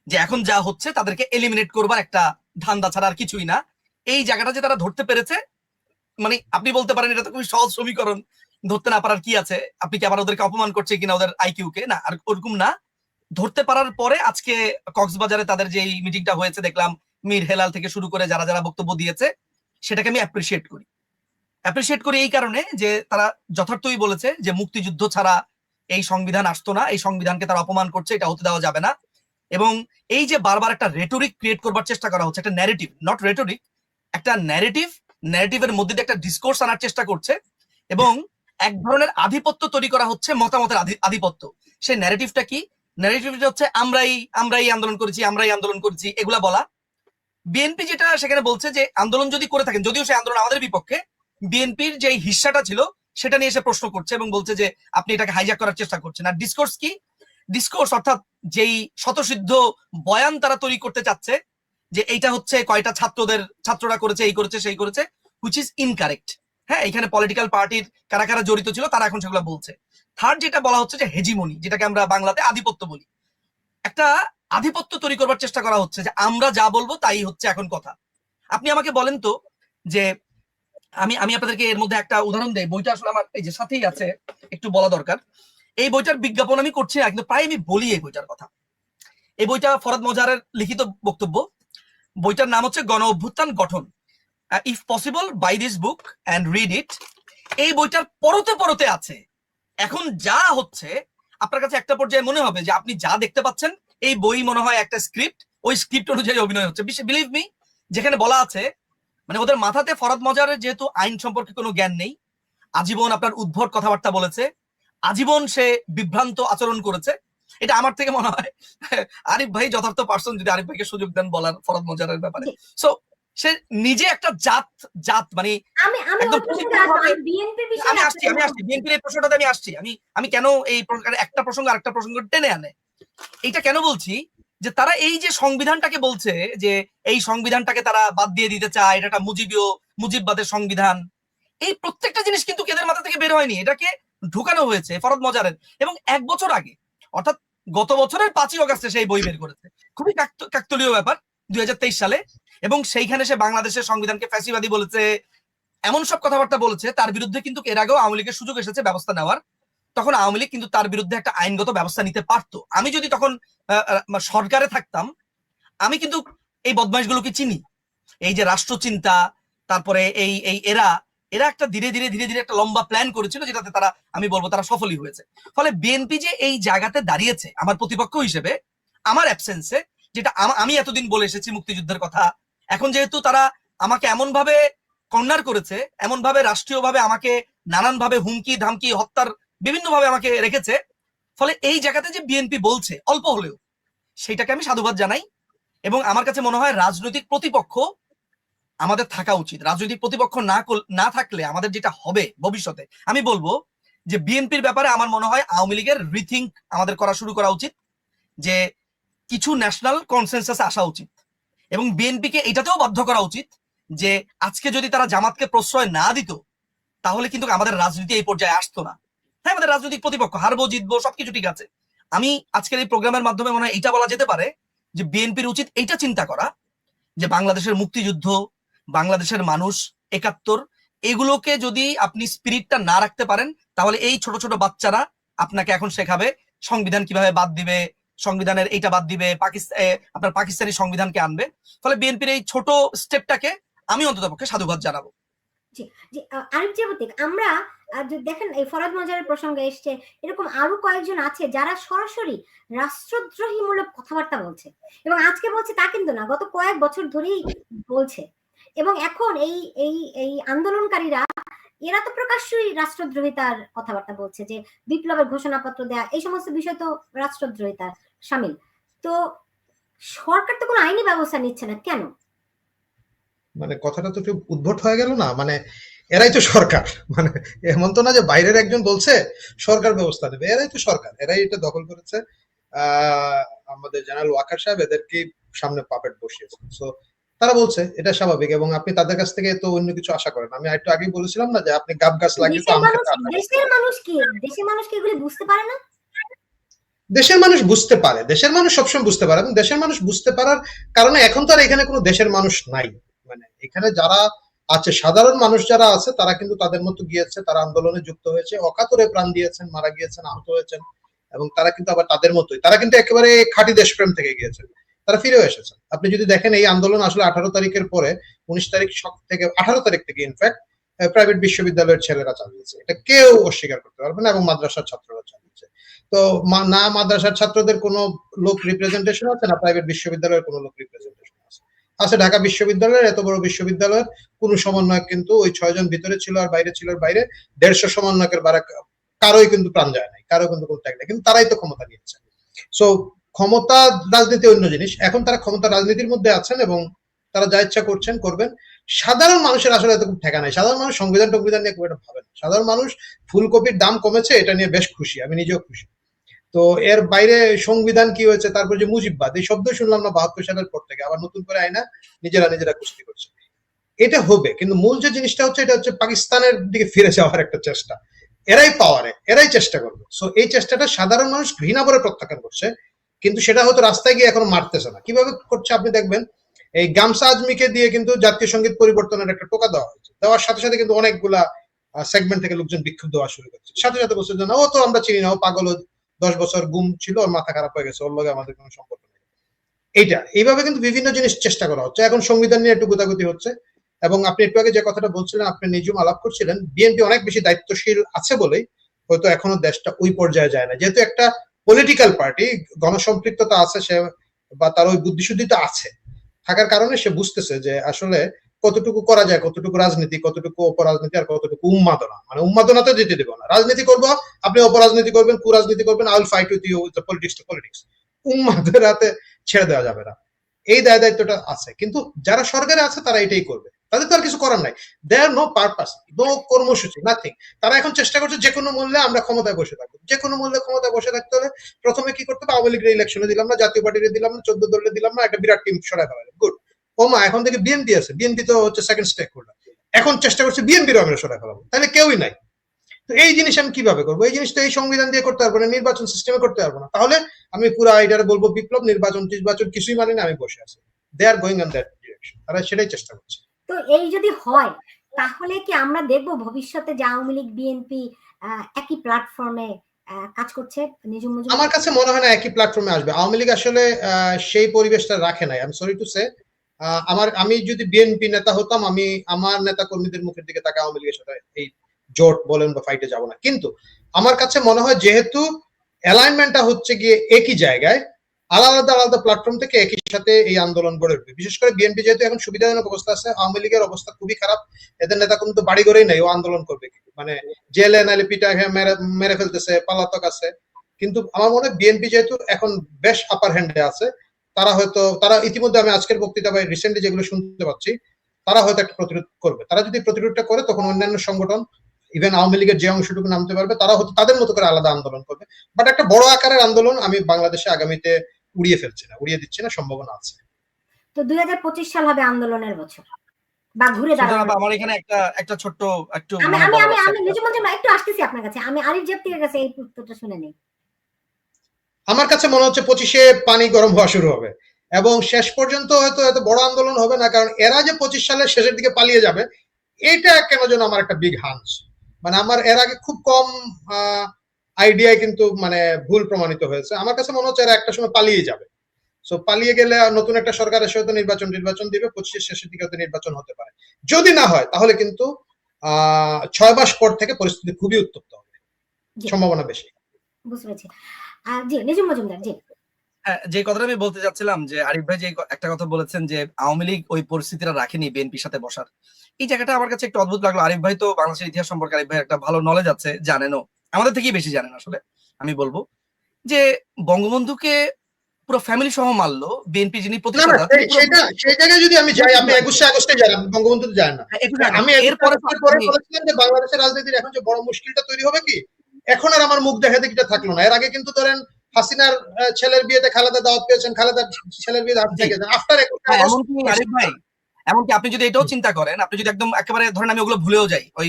যে এখন যা হচ্ছে তাদেরকে এলিমিনেট করবার একটা ধান্দা ছাড়া আর কিছুই না। এই জায়গাটা যে তারা ধরতে পেরেছে, মানে আপনি বলতে পারেন এটা তো খুবই সহজ সমীকরণ, ধরতে না পারার কি আছে, আপনি কি আবার ওদেরকে অপমান করছে কিনা ওদের আইকিউ কে, না আর ওরকম না। ধরতে পারার পরে আজকে কক্সবাজারে তাদের যে মিটিংটা হয়েছে দেখলাম, মীর হেলাল থেকে শুরু করে যারা যারা বক্তব্য দিয়েছে, সেটাকে আমি অ্যাপ্রিসিয়েট করি এই কারণে যে তারা যথার্থই বলেছে যে মুক্তিযুদ্ধ ছাড়া এই সংবিধান আসতো না, এই সংবিধানকে তারা অপমান করছে, এটা হতে দেওয়া যাবে না। এবং এই যে বারবার একটা রেটোরিক ক্রিয়েট করবার চেষ্টা করা হচ্ছে, একটা ন্যারেটিভ, নট রেটোরিক, একটা ন্যারেটিভের মধ্যে দিয়ে একটা ডিসকোর্স আনার চেষ্টা করছে, এবং এক ধরনের আধিপত্য তৈরি করা হচ্ছে, মতামতের আধিপত্য। সেই ন্যারেটিভটা কি? ন্যারেটিভটা হচ্ছে আমরাই আন্দোলন করেছি এগুলা বলা। বিএনপি যেটা সেখানে বলছে যে আন্দোলন যদি করে থাকেন, যদিও সেই আন্দোলন আমাদের বিপক্ষে, বিএনপির যে হিস্সাটা ছিল সেটা নিয়ে এসে প্রশ্ন করছে এবং বলছে যে আপনি এটাকে হাইজ্যাক করার চেষ্টা করছেন। আর ডিসকোর্স কি? ডিসকোর্স অর্থাৎ যেই শতসিদ্ধ বয়ান তারা তৈরি করতে চাচ্ছে যে এইটা হচ্ছে কয়টা ছাত্ররা করেছে, এই করেছে সেই করেছে, হুইচ ইজ ইনকারেক্ট। হ্যাঁ, এখানে পলিটিক্যাল পার্টির কারা কারা জড়িত ছিল তারা এখন সেগুলো বলছে। থার্ড যেটা বলা হচ্ছে যে হেজিমনি, যেটাকে আমরা বাংলাতে আধিপত্য বলি, একটা আধিপত্য তৈরি করবার চেষ্টা করা হচ্ছে যে আমরা যা বলবো তাই হচ্ছে এখন কথা। আপনি আমাকে বলেন তো যে আমি আপনাদেরকে এর মধ্যে একটা উদাহরণ দেই। বইটা আসলে আমার এই যে সাথেই আছে, একটু বলা দরকার। এই বইটার বিজ্ঞাপন আমি করছি না, কিন্তু প্রায় আমি বলি এই বইটার কথা। এই বইটা ফরাদ মজারের লিখিত বক্তব্য। বইটার নাম হচ্ছে গণ অভ্যুত্থান গঠন, if possible buy this book and read it. এই বইটার পরতে আছে এখন যা হচ্ছে, আপনার কাছে একটা পর্যায়ে মনে হবে যে আপনি যা দেখতে পাচ্ছেন এই বই মনে হয় একটা স্ক্রিপ্ট, ওই স্ক্রিপ্ট অনুযায়ী অভিনয় হচ্ছে। বিলিভ মি, যেখানে বলা আছে মানে ওদের মাথাতে ফরহাদ মজারের যেহেতু আইন সম্পর্কে কোনো জ্ঞান নেই, আজীবন আপনার উদ্ভট কথাবার্তা বলেছে, আজীবন সে বিভ্রান্ত আচরণ করেছে। এটা আমার থেকে মনে হয় আরিফ ভাই যথার্থ পার্সন, যদি আরিফ ভাইকে সুযোগ দেন বলার ফরহাদ মজারের ব্যাপারে। সো সে নিজে একটা জাত মানে একদম আমি আসছি বিএনপির এই প্রশ্নটাতে আমি আসছি। আমি কেন এই একটা প্রসঙ্গ আরেকটা প্রসঙ্গ টেনে আনে, এইটা কেন বলছি যে তারা এই যে সংবিধানটাকে বলছে যে এই সংবিধানটাকে তারা বাদ দিয়ে দিতে চায়, এটা একটা মুজিববাদের সংবিধান, এই প্রত্যেকটা জিনিস কিন্তু এদের মাথা থেকে বের হয়নি, এটাকে ঢুকানো হয়েছে ফরহাদ মজারের। এবং 1 বছর আগে, অর্থাৎ গত বছরের 5ই অগাস্টে সেই বই বের করেছে, খুবই কাকতালীয় ব্যাপার, 2023 সালে। এবং সেইখানে সে বাংলাদেশের সংবিধানকে ফ্যাসিবাদী বলেছে, এমন সব কথাবার্তা বলেছে। তার বিরুদ্ধে কিন্তু এর আগেও আওয়ামী লীগের সুযোগ এসেছে ব্যবস্থা নেওয়ার, তখন আওয়ামী লীগ কিন্তু তার বিরুদ্ধে একটা আইনগত ব্যবস্থা নিতে পারতো। আমি যদি তখন সরকারে থাকতাম, আমি কিন্তু এই বদমাইশগুলোকে চিনি, এই যে রাষ্ট্রচিন্তা, তারপরে এই এরা একটা ধীরে ধীরে একটা লম্বা প্ল্যান করেছিল, যেটাতে তারা, আমি বলবো তারা সফলই হয়েছে। ফলে বিএনপি যে এই জায়গাতে দাঁড়িয়েছে আমার প্রতিপক্ষ হিসেবে, আমার অ্যাবসেন্সে, যেটা আমি এতদিন বলে এসেছি মুক্তিযুদ্ধের কথা, এখন যেহেতু তারা আমাকে এমন ভাবে কর্নার করেছে, এমন ভাবে রাষ্ট্রীয়ভাবে আমাকে নানান ভাবে হুমকি ধামকি হত্যার বিভিন্ন ভাবে আমাকে রেখেছে, ফলে এই জায়গাতে যে বিএনপি বলছে অল্প হলেও, সেইটাকে আমি সাধুবাদ জানাই। এবং আমার কাছে মনে হয় রাজনৈতিক প্রতিপক্ষ আমাদের থাকা উচিত। রাজনৈতিক প্রতিপক্ষ না থাকলে আমাদের যেটা হবে ভবিষ্যতে, আমি বলবো যে বিএনপির ব্যাপারে আমার মনে হয় আওয়ামী লীগের রিথিঙ্ক আমাদের শুরু করা উচিত, যে কিছু ন্যাশনাল কনসেনসাস আসা উচিত, এবং বিএনপিকে এটাতেও বাধ্য করা উচিত যে আজকে যদি তারা জামাতকে প্রশ্রয় না দিত, তাহলে কিন্তু আমাদের রাজনীতি এই পর্যায়ে আসতো না। হ্যাঁ, আমাদের রাজনৈতিক প্রতিপক্ষ হারবো জিতবো সবকিছু ঠিক আছে, আমি আজকের এই প্রোগ্রামের মাধ্যমে মনে হয় এটা বলা যেতে পারে যে বিএনপির উচিত এইটা চিন্তা করা যে বাংলাদেশের মুক্তিযুদ্ধ, বাংলাদেশের মানুষ, 71, এগুলোকে যদি আপনি স্পিরিটটা না রাখতে পারেন, তাহলে এই ছোট ছোট বাচ্চারা আপনাকে এখন শেখাবে সংবিধান কিভাবে বাদ দিবে, সংবিধানের এইটা বাদ দিবে, আপনার পাকিস্তানি সংবিধানকে আনবে। ফলে বিএনপির এই ছোট স্টেপটাকে আমি অন্ততপক্ষে সাধুবাদ জানাবো। আরিফ জাবতিক, আমরা দেখেন এই ফরহাদ মজারের প্রসঙ্গে এসছে, এরকম আরো কয়েকজন আছে যারা সরাসরি রাষ্ট্রদ্রোহীমূলক কথাবার্তা বলছে, এবং আজকে বলছে তা কিন্তু না, গত কয়েক বছর ধরেই বলছে। এবং এখন এই আন্দোলনকারীরা, এরা তো প্রকাশ্যই রাষ্ট্রদ্রোহিতার কথাবার্তা বলছে, যে বিপ্লবের ঘোষণাপত্র দেয়া, এই সমস্ত বিষয় তো রাষ্ট্রদ্রোহিতার সামিল। তো সরকার তো কোনো আইনি ব্যবস্থা নিচ্ছে না কেন? মানে কথাটা তো একটু উদ্ভট হয়ে গেল না? মানে এরাই তো সরকার, মানে এমন তো না যে বাইরের একজন বলছে সরকার ব্যবস্থা নেবে, এরাই তো সরকার, এরাই এটা দখল করেছে। আমাদের জেনারেল ওয়াকার সাহেব এদেরকে সামনে পাপেট বসিয়েছে, সো তারা বলছে এটা স্বাভাবিক, এবং আপনি তাদের কাছ থেকে তো অন্য কিছু আশা করেন। আমি একটু আগেই বলেছিলাম না যে আপনি গাব গাছ লাগিয়ে তো আমাকে, দেশের মানুষ কি এগুলি বুঝতে পারে না? দেশের মানুষ বুঝতে পারে, দেশের মানুষ সবসময় বুঝতে পারে, এবং দেশের মানুষ বুঝতে পারার কারণে এখন তো আর এখানে কোনো দেশের মানুষ নাই। মানে এখানে যারা আছে, সাধারণ মানুষ যারা আছে, তারা কিন্তু তাদের মতো গিয়েছে, তারা আন্দোলনে যুক্ত হয়েছে, অকাতরে প্রাণ দিয়েছেন, মারা গিয়েছেন, আহত হয়েছেন, এবং তারা কিন্তু আবার তাদের মতোই, তারা কিন্তু একেবারে খাঁটি দেশপ্রেম থেকে গিয়েছেন, তারা ফিরেও এসেছেন। আপনি যদি দেখেন এই আন্দোলন আসলে 18 তারিখের পরে 19 তারিখ থেকে 18 তারিখ থেকে ইনফ্যাক্ট প্রাইভেট বিশ্ববিদ্যালয়ের ছেলেরা চালিয়েছে, এটা কেউ অস্বীকার করতে পারবে না, এবং মাদ্রাসার ছাত্ররা চালিয়েছে। তো না মাদ্রাসার ছাত্রদের কোনো লোক রিপ্রেজেন্টেশন আছে, না প্রাইভেট বিশ্ববিদ্যালয়ের কোনো লোক রিপ্রেজেন্টেশন আছে। ঢাকা বিশ্ববিদ্যালয়ের, এত বড় বিশ্ববিদ্যালয়ের কোন সমন্বয়ক কিন্তু ওই 6 জন ভিতরে ছিল আর বাইরে ছিল, বাইরে 150 সমন্বয়কের কারোই কিন্তু প্রাণ যায় নাই, কারো কিন্তু কোনো ত্যাগ নেই, কিন্তু তারাই তো ক্ষমতা নিয়েছে। সো ক্ষমতা রাজনীতি অন্য জিনিস, এখন তারা ক্ষমতা রাজনীতির মধ্যে আছেন এবং তারা যা ইচ্ছা করছেন করবেন। সাধারণ মানুষের আসলে এত ঠেকা নাই, সাধারণ মানুষ সংবিধান নিয়ে খুব একটা ভাবে না। সাধারণ মানুষ ফুলকপির দাম কমেছে এটা নিয়ে বেশ খুশি, আমি নিজেও খুশি। তো এর বাইরে সংবিধান কি হয়েছে, তারপর যে মুজিববাদ, এই শব্দ শুনলাম না 72 সালের পর থেকে, আবার নতুন করে আইনা নিজেরা কুস্তি করছে। এটা হবে, কিন্তু মূল যে জিনিসটা হচ্ছে, এটা হচ্ছে পাকিস্তানের দিকে ফিরে যাওয়ার একটা চেষ্টা। এরাই পাওয়ারে, এরাই চেষ্টা করবে। সো এই চেষ্টাটা সাধারণ মানুষ ঘৃণা করে প্রত্যাখ্যান করছে, কিন্তু সেটা হয়তো রাস্তায় গিয়ে এখনো মারতেছে না। কিভাবে করছে আপনি দেখবেন, এই গামসা আজমিকে দিয়ে কিন্তু জাতীয় সঙ্গীত পরিবর্তনের একটা টোকা দেওয়া হয়েছে, দেওয়ার সাথে সাথে কিন্তু অনেকগুলা সেগমেন্ট থেকে লোকজন বিক্ষুব্ধ হওয়া শুরু করছে, সাথে সাথে বলছে যে না, ও তো আমরা চিনি না, ও পাগল, 10 বছর গুম ছিল, ওর মাথা খারাপ হয়ে গেছে, ওর লগে আমাদের কোনো সম্পর্ক নেই। এইভাবে কিন্তু বিভিন্ন জিনিস চেষ্টা করা হচ্ছে। এখন সংবিধান নিয়ে একটু গোতাগুতি হচ্ছে, এবং আপনি একটু আগে যে কথাটা বলছিলেন, আপনি নিজেও আলাপ করছিলেন, বিএনপি অনেক বেশি দায়িত্বশীল আছে বলেই হয়তো এখনো দেশটা ওই পর্যায়ে যায় না। যেহেতু একটা পলিটিক্যাল পার্টি, গণসম্পৃক্ততা আছে, সে বা তার ওই বুদ্ধিশুদ্ধিটা আছে, থাকার কারণে সে বুঝতেছে যে আসলে কতটুকু করা যায়, কতটুকু রাজনীতি, কতটুকু অপরাজনীতি, আর কতটুকু উন্মাদনা। মানে উন্মাদনা তো যেতে দেবো না, রাজনীতি করবো, আপনি অপরাজনীতি করবেন, কুরাজনীতি করবেন, I will fight with you, politics to politics. উন্মাদনাতে ছেড়ে দেওয়া যাবে না, এই দায়িত্বটা আছে। কিন্তু যারা সরকারে আছে তারা এটাই করবে, তাদের তো আর কিছু করার নাই। দেয়ার নো পারপাস, নো কর্মসূচি, নাথিং। তারা এখন চেষ্টা করছে যে কোনো মূল্যে আমরা ক্ষমতায় বসে থাকবো। যে কোনো মূল্যে ক্ষমতায় বসে থাকতে হলে প্রথমে কি করতে হবে, আওয়ামী লীগের ইলেকশনে দিলাম না, জাতীয় পার্টিতে দিলাম না, 14 দলে দিলাম না, একটা বিরাট টিম সরাই ফেলাম, গুড। ওমা এখন থেকে বিএনপি আছে, বিএনপি তো হচ্ছে সেকেন্ড স্টেক হোল্ডার, এখন চেষ্টা করছে বিএনপির আমরা সরাই ফেলাবো, তাহলে কেউই নাই। তো এই জিনিস আমি কিভাবে করবো? এই জিনিসটা এই সংবিধান দিয়ে করতে পারবো না, নির্বাচন সিস্টেমে করতে পারবো না। তাহলে আমি পুরো আইডিয়ারে বলবো বিপ্লব, নির্বাচন কিছুই মানে না, আমি বসে আছি। They are going on that direction, তারা সেটাই চেষ্টা করছে। তো এই যদি হয় তাহলে কি আমরা দেখবো ভবিষ্যতে যে আওয়ামী লীগ বিএনপি একই প্ল্যাটফর্মে কাজ করছে? নিজুম মজুমদার, আমার কাছে মনে হয় না একই প্ল্যাটফর্মে আসবে। আওয়ামী লীগ আসলে সেই পরিবেশটা রাখে নাই, I am sorry to say. আমি যদি বিএনপি নেতা হতাম, আমি আমার নেতা কর্মীদের মুখের দিকে তাকে আওয়ামী লীগের সাথে এই জোট বলেন বা ফাইটে যাব না। কিন্তু আমার কাছে মনে হয় যেহেতু অ্যালাইনমেন্টটা হচ্ছে গিয়ে একই জায়গায়, আলাদা আলাদা প্ল্যাটফর্ম থেকে একই সাথে এই আন্দোলন গড়ে উঠবে। বিশেষ করে বিএনপি যেহেতু এখন সুবিধাজনক অবস্থা আছে, আওয়ামী লীগের অবস্থা খুবই খারাপ, এদের নেতা কর্মী তো বাড়ি ঘরেই নাই, ও আন্দোলন করবে কি? মানে জেলে নাইলে পিটা মেরে ফেলতেছে, পালাতক আছে। কিন্তু আমার মনে হয় বিএনপি যেহেতু এখন বেশ আপার হ্যান্ডে আছে, তারা ইতিমধ্যে আমি আজকের বক্তৃতা বা রিসেন্টলি যেগুলো শুনতে পাচ্ছি, তারা হয়তো একটা প্রতিরোধ করবে। তারা যদি প্রতিরোধটা করে, তখন অন্যান্য সংগঠন, ইভেন আওয়ামী লীগের যে অংশটুকু নামতে পারবে, তারা হয়তো তাদের মতো করে আলাদা আন্দোলন করবে। বাট একটা বড় আকারের আন্দোলন আমি বাংলাদেশে আগামীতে উড়িয়ে দিচ্ছি না, সম্ভাবনা আছে। তো 2025 সাল হবে আন্দোলনের বছর বা ঘুরে দাঁড়ানো। আমার এখানে একটা ছোট্ট একটু আমি নিজুম মজুমদার একটু আসতেছি আপনার কাছে, আমি আরিফ জেপ্তির কাছে এই উত্তরটা শুনে নেই। আমার কাছে মনে হচ্ছে 25-এ পানি গরম হওয়া শুরু হবে, এবং শেষ পর্যন্ত হয়তো এত বড় আন্দোলন হবে না, কারণ এরা যে 25 সালের শেষের দিকে পালিয়ে যাবে, এটা কেন যেন আমার একটা বিগ হান্স। মানে আমার এর আগে খুব কম আইডিয়ায় কিন্তু মানে ভুল প্রমাণিত হয়েছে। আমার কাছে মনে হচ্ছে এরা একটা সময় পালিয়ে যাবে। সো পালিয়ে গেলে নতুন একটা সরকার এসে হয়তো নির্বাচন দিবে, 25-এর শেষের দিকে হয়তো নির্বাচন হতে পারে। যদি না হয় তাহলে কিন্তু 6 মাস পর থেকে পরিস্থিতি খুবই উত্তপ্ত হবে, সম্ভাবনা বেশি। বুঝতে পেরেছি। জি নিজুম মজুমদার, জি। যে কথাটা আমি বলতে চাচ্ছিলাম, যে আরিফ ভাই যে একটা কথা বলেছেন যে আওয়ামী লীগ ওই পরিস্থিতিটা রাখেনি বিএনপির সাথে বসার, এই জায়গাটা আমার কাছে একটু অদ্ভুত লাগলো। আরিফ ভাই তো বাংলাদেশের ইতিহাস সম্পর্কে আরিফ ভাই একটা ভালো নলেজ আছে, জানেনও, আমাদের থেকেই বেশি জানেন আসলে। আমি বলবো যে বঙ্গবন্ধুকে পুরো ফ্যামিলি সহ মারলো বিএনপি যিনি প্রতিষ্ঠাতা। সেই জায়গায় যদি আমি যাই, আপনি 21 আগস্টে যান, বঙ্গবন্ধু যান না। আমি এরপরে বলেছিলাম যে বাংলাদেশের রাজনীতির এখন যে বড় মুশকিলটা তৈরি হবে কি, এখন আর আমার মুখ দেখা দেখিটা থাকলো না। এর আগে কিন্তু ধরেন হাসিনার ছেলের বিয়েতে খালেদা দাওয়াত পেয়েছেন, খালেদার ছেলের বিয়েতে আপনি গেছেন, আফটার আরিফ ভাই এমনকি আপনি যদি এটাও চিন্তা করেন, আপনি যদি একদম একেবারে ধরেন আমি ওগুলো ভুলেও যাই, ওই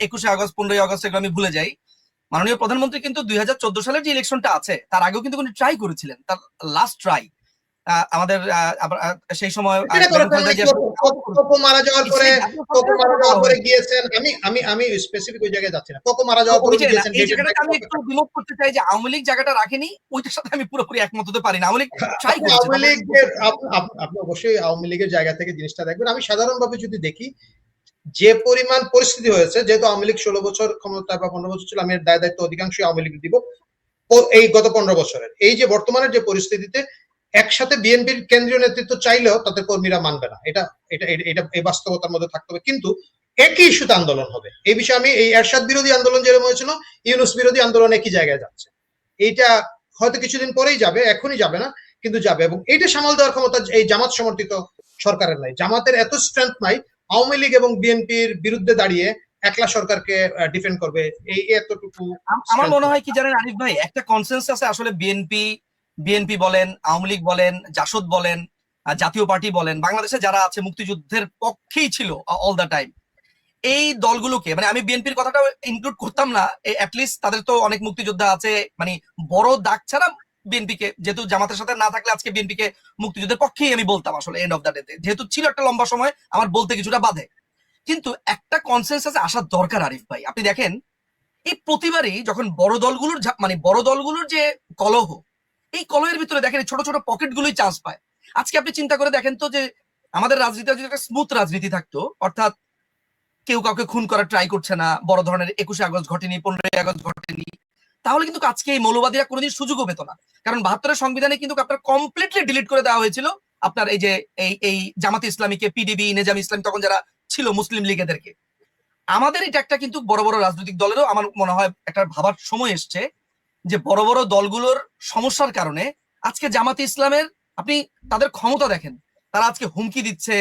21 আগস্ট 15 আগস্ট এগুলো আমি ভুলে যাই, মাননীয় প্রধানমন্ত্রী কিন্তু 2014 সালের যে ইলেকশনটা আছে তার আগেও কিন্তু ট্রাই করেছিলেন, তার লাস্ট ট্রাই আমাদের সেই সময় কোকো মারা যাওয়ার পরে গিয়েছেন। আমি স্পেসিফিক ওই জায়গায় যাচ্ছি না, কোকো মারা যাওয়ার পরে গিয়েছেন। এই জায়গাটা আমি একটু বিমুখ করতে চাই যে আওয়ামী লীগ জায়গাটা রাখেনি, ওইটার সাথে আমি পুরোপুরি একমত হতে পারি না। আওয়ামী লীগ ট্রাই করেছে। আওয়ামী লীগের আপনি অবশ্যই আওয়ামী লীগের জায়গা থেকে জিনিসটা দেখবেন। আমি সাধারণভাবে যদি দেখি যে পরিমাণ পরিস্থিতি হয়েছে, যেহেতু আওয়ামী লীগ 16 বছর ক্ষমতা বা 15 বছর ছিল, আমি এর দায়িত্ব অধিকাংশই আওয়ামী লীগ দিব। এই গত 15 বছরের এই যে বর্তমানের যে পরিস্থিতিতে একসাথে বিএনপির কেন্দ্রীয় নেতৃত্ব চাইলেও তাদের কর্মীরা মানবে না, এটা এই বাস্তবতার মধ্যে থাকতে হবে। কিন্তু একই ইস্যুতে আন্দোলন হবে। এই বিষয়ে আমি এই এরশাদ বিরোধী আন্দোলন যেরকম হয়েছিল, ইউনূস বিরোধী আন্দোলন একই জায়গায় যাচ্ছে। এইটা হয়তো কিছুদিন পরেই যাবে, এখনই যাবে না, কিন্তু যাবে। এবং এইটা সামাল দেওয়ার ক্ষমতা এই জামাত সমর্থিত সরকারের নাই। জামাতের এত স্ট্রেংথ নাই আওয়ামী লীগ এবং বিএনপির বিরুদ্ধে দাঁড়িয়ে একলা সরকারকে ডিফেন্ড করবে, এই এতটুকু। আমার মনে হয় কি জানেন আরিফ ভাই, একটা কনসেনসাস আছে আসলে, বিএনপি বলেন, আওয়ামী লীগ বলেন, জাসদ বলেন, জাতীয় পার্টি বলেন, বাংলাদেশে যারা আছে মুক্তিযুদ্ধের পক্ষেই ছিল অল দ্য টাইম, এই দলগুলোকে, মানে আমি বিএনপির কথাটা ইনক্লুড করতাম না, অ্যাটলিস্ট তাদের তো অনেক মুক্তিযোদ্ধা আছে, মানে বড় দাগ ছাড়া বিএনপিকে, যেহেতু জামাতের সাথে না থাকলে আজকে বিএনপিকে মুক্তিযুদ্ধের পক্ষেই আমি বলতাম আসলে এন্ড অফ দ্য ডে, যেহেতু ছিল একটা লম্বা সময় আমার বলতে কিছুটা বাধে। কিন্তু একটা কনসেনসাসে আসার দরকার আরিফ ভাই। আপনি দেখেন এই প্রতিবারই যখন বড় দলগুলোর যে কলহ, এই কলহের ভিতরে দেখেন ছোট ছোট পকেট গুলোই চান্স পায়। আজকে আপনি চিন্তা করে দেখেন তো, যে আমাদের রাজনীতিটা যদি একটা স্মুথ রাজনীতি থাকতো, অর্থাৎ কেউ কাউকে খুন করার ট্রাই করছে না, বড় ধরনের 21 আগস্ট ঘটেনি, 15 আগস্ট ঘটেনি, তাহলে কিন্তু আজকে এই মৌলবাদীরা কোনোদিন সুযোগও পেত না। কারণ 72-এর সংবিধানে কিন্তু আপনার কমপ্লিটলি ডিলিট করে দেওয়া হয়েছিল আপনার এই যে এই জামাতে ইসলামীকে, পিডিবি, নেজাম ইসলামী তখন যারা ছিল মুসলিম লীগ, এদেরকে, আমাদের এটা একটা কিন্তু বড় বড় রাজনৈতিক দলেরও আমার মনে হয় একটা ভাবার সময় এসছে যে বড় বড় দলগুলোর সমস্যার কারণে আজকে জামাতে ইসলামের আপনি তাদের ক্ষমতা দেখেন, তারা আজকে হুমকি দিচ্ছে।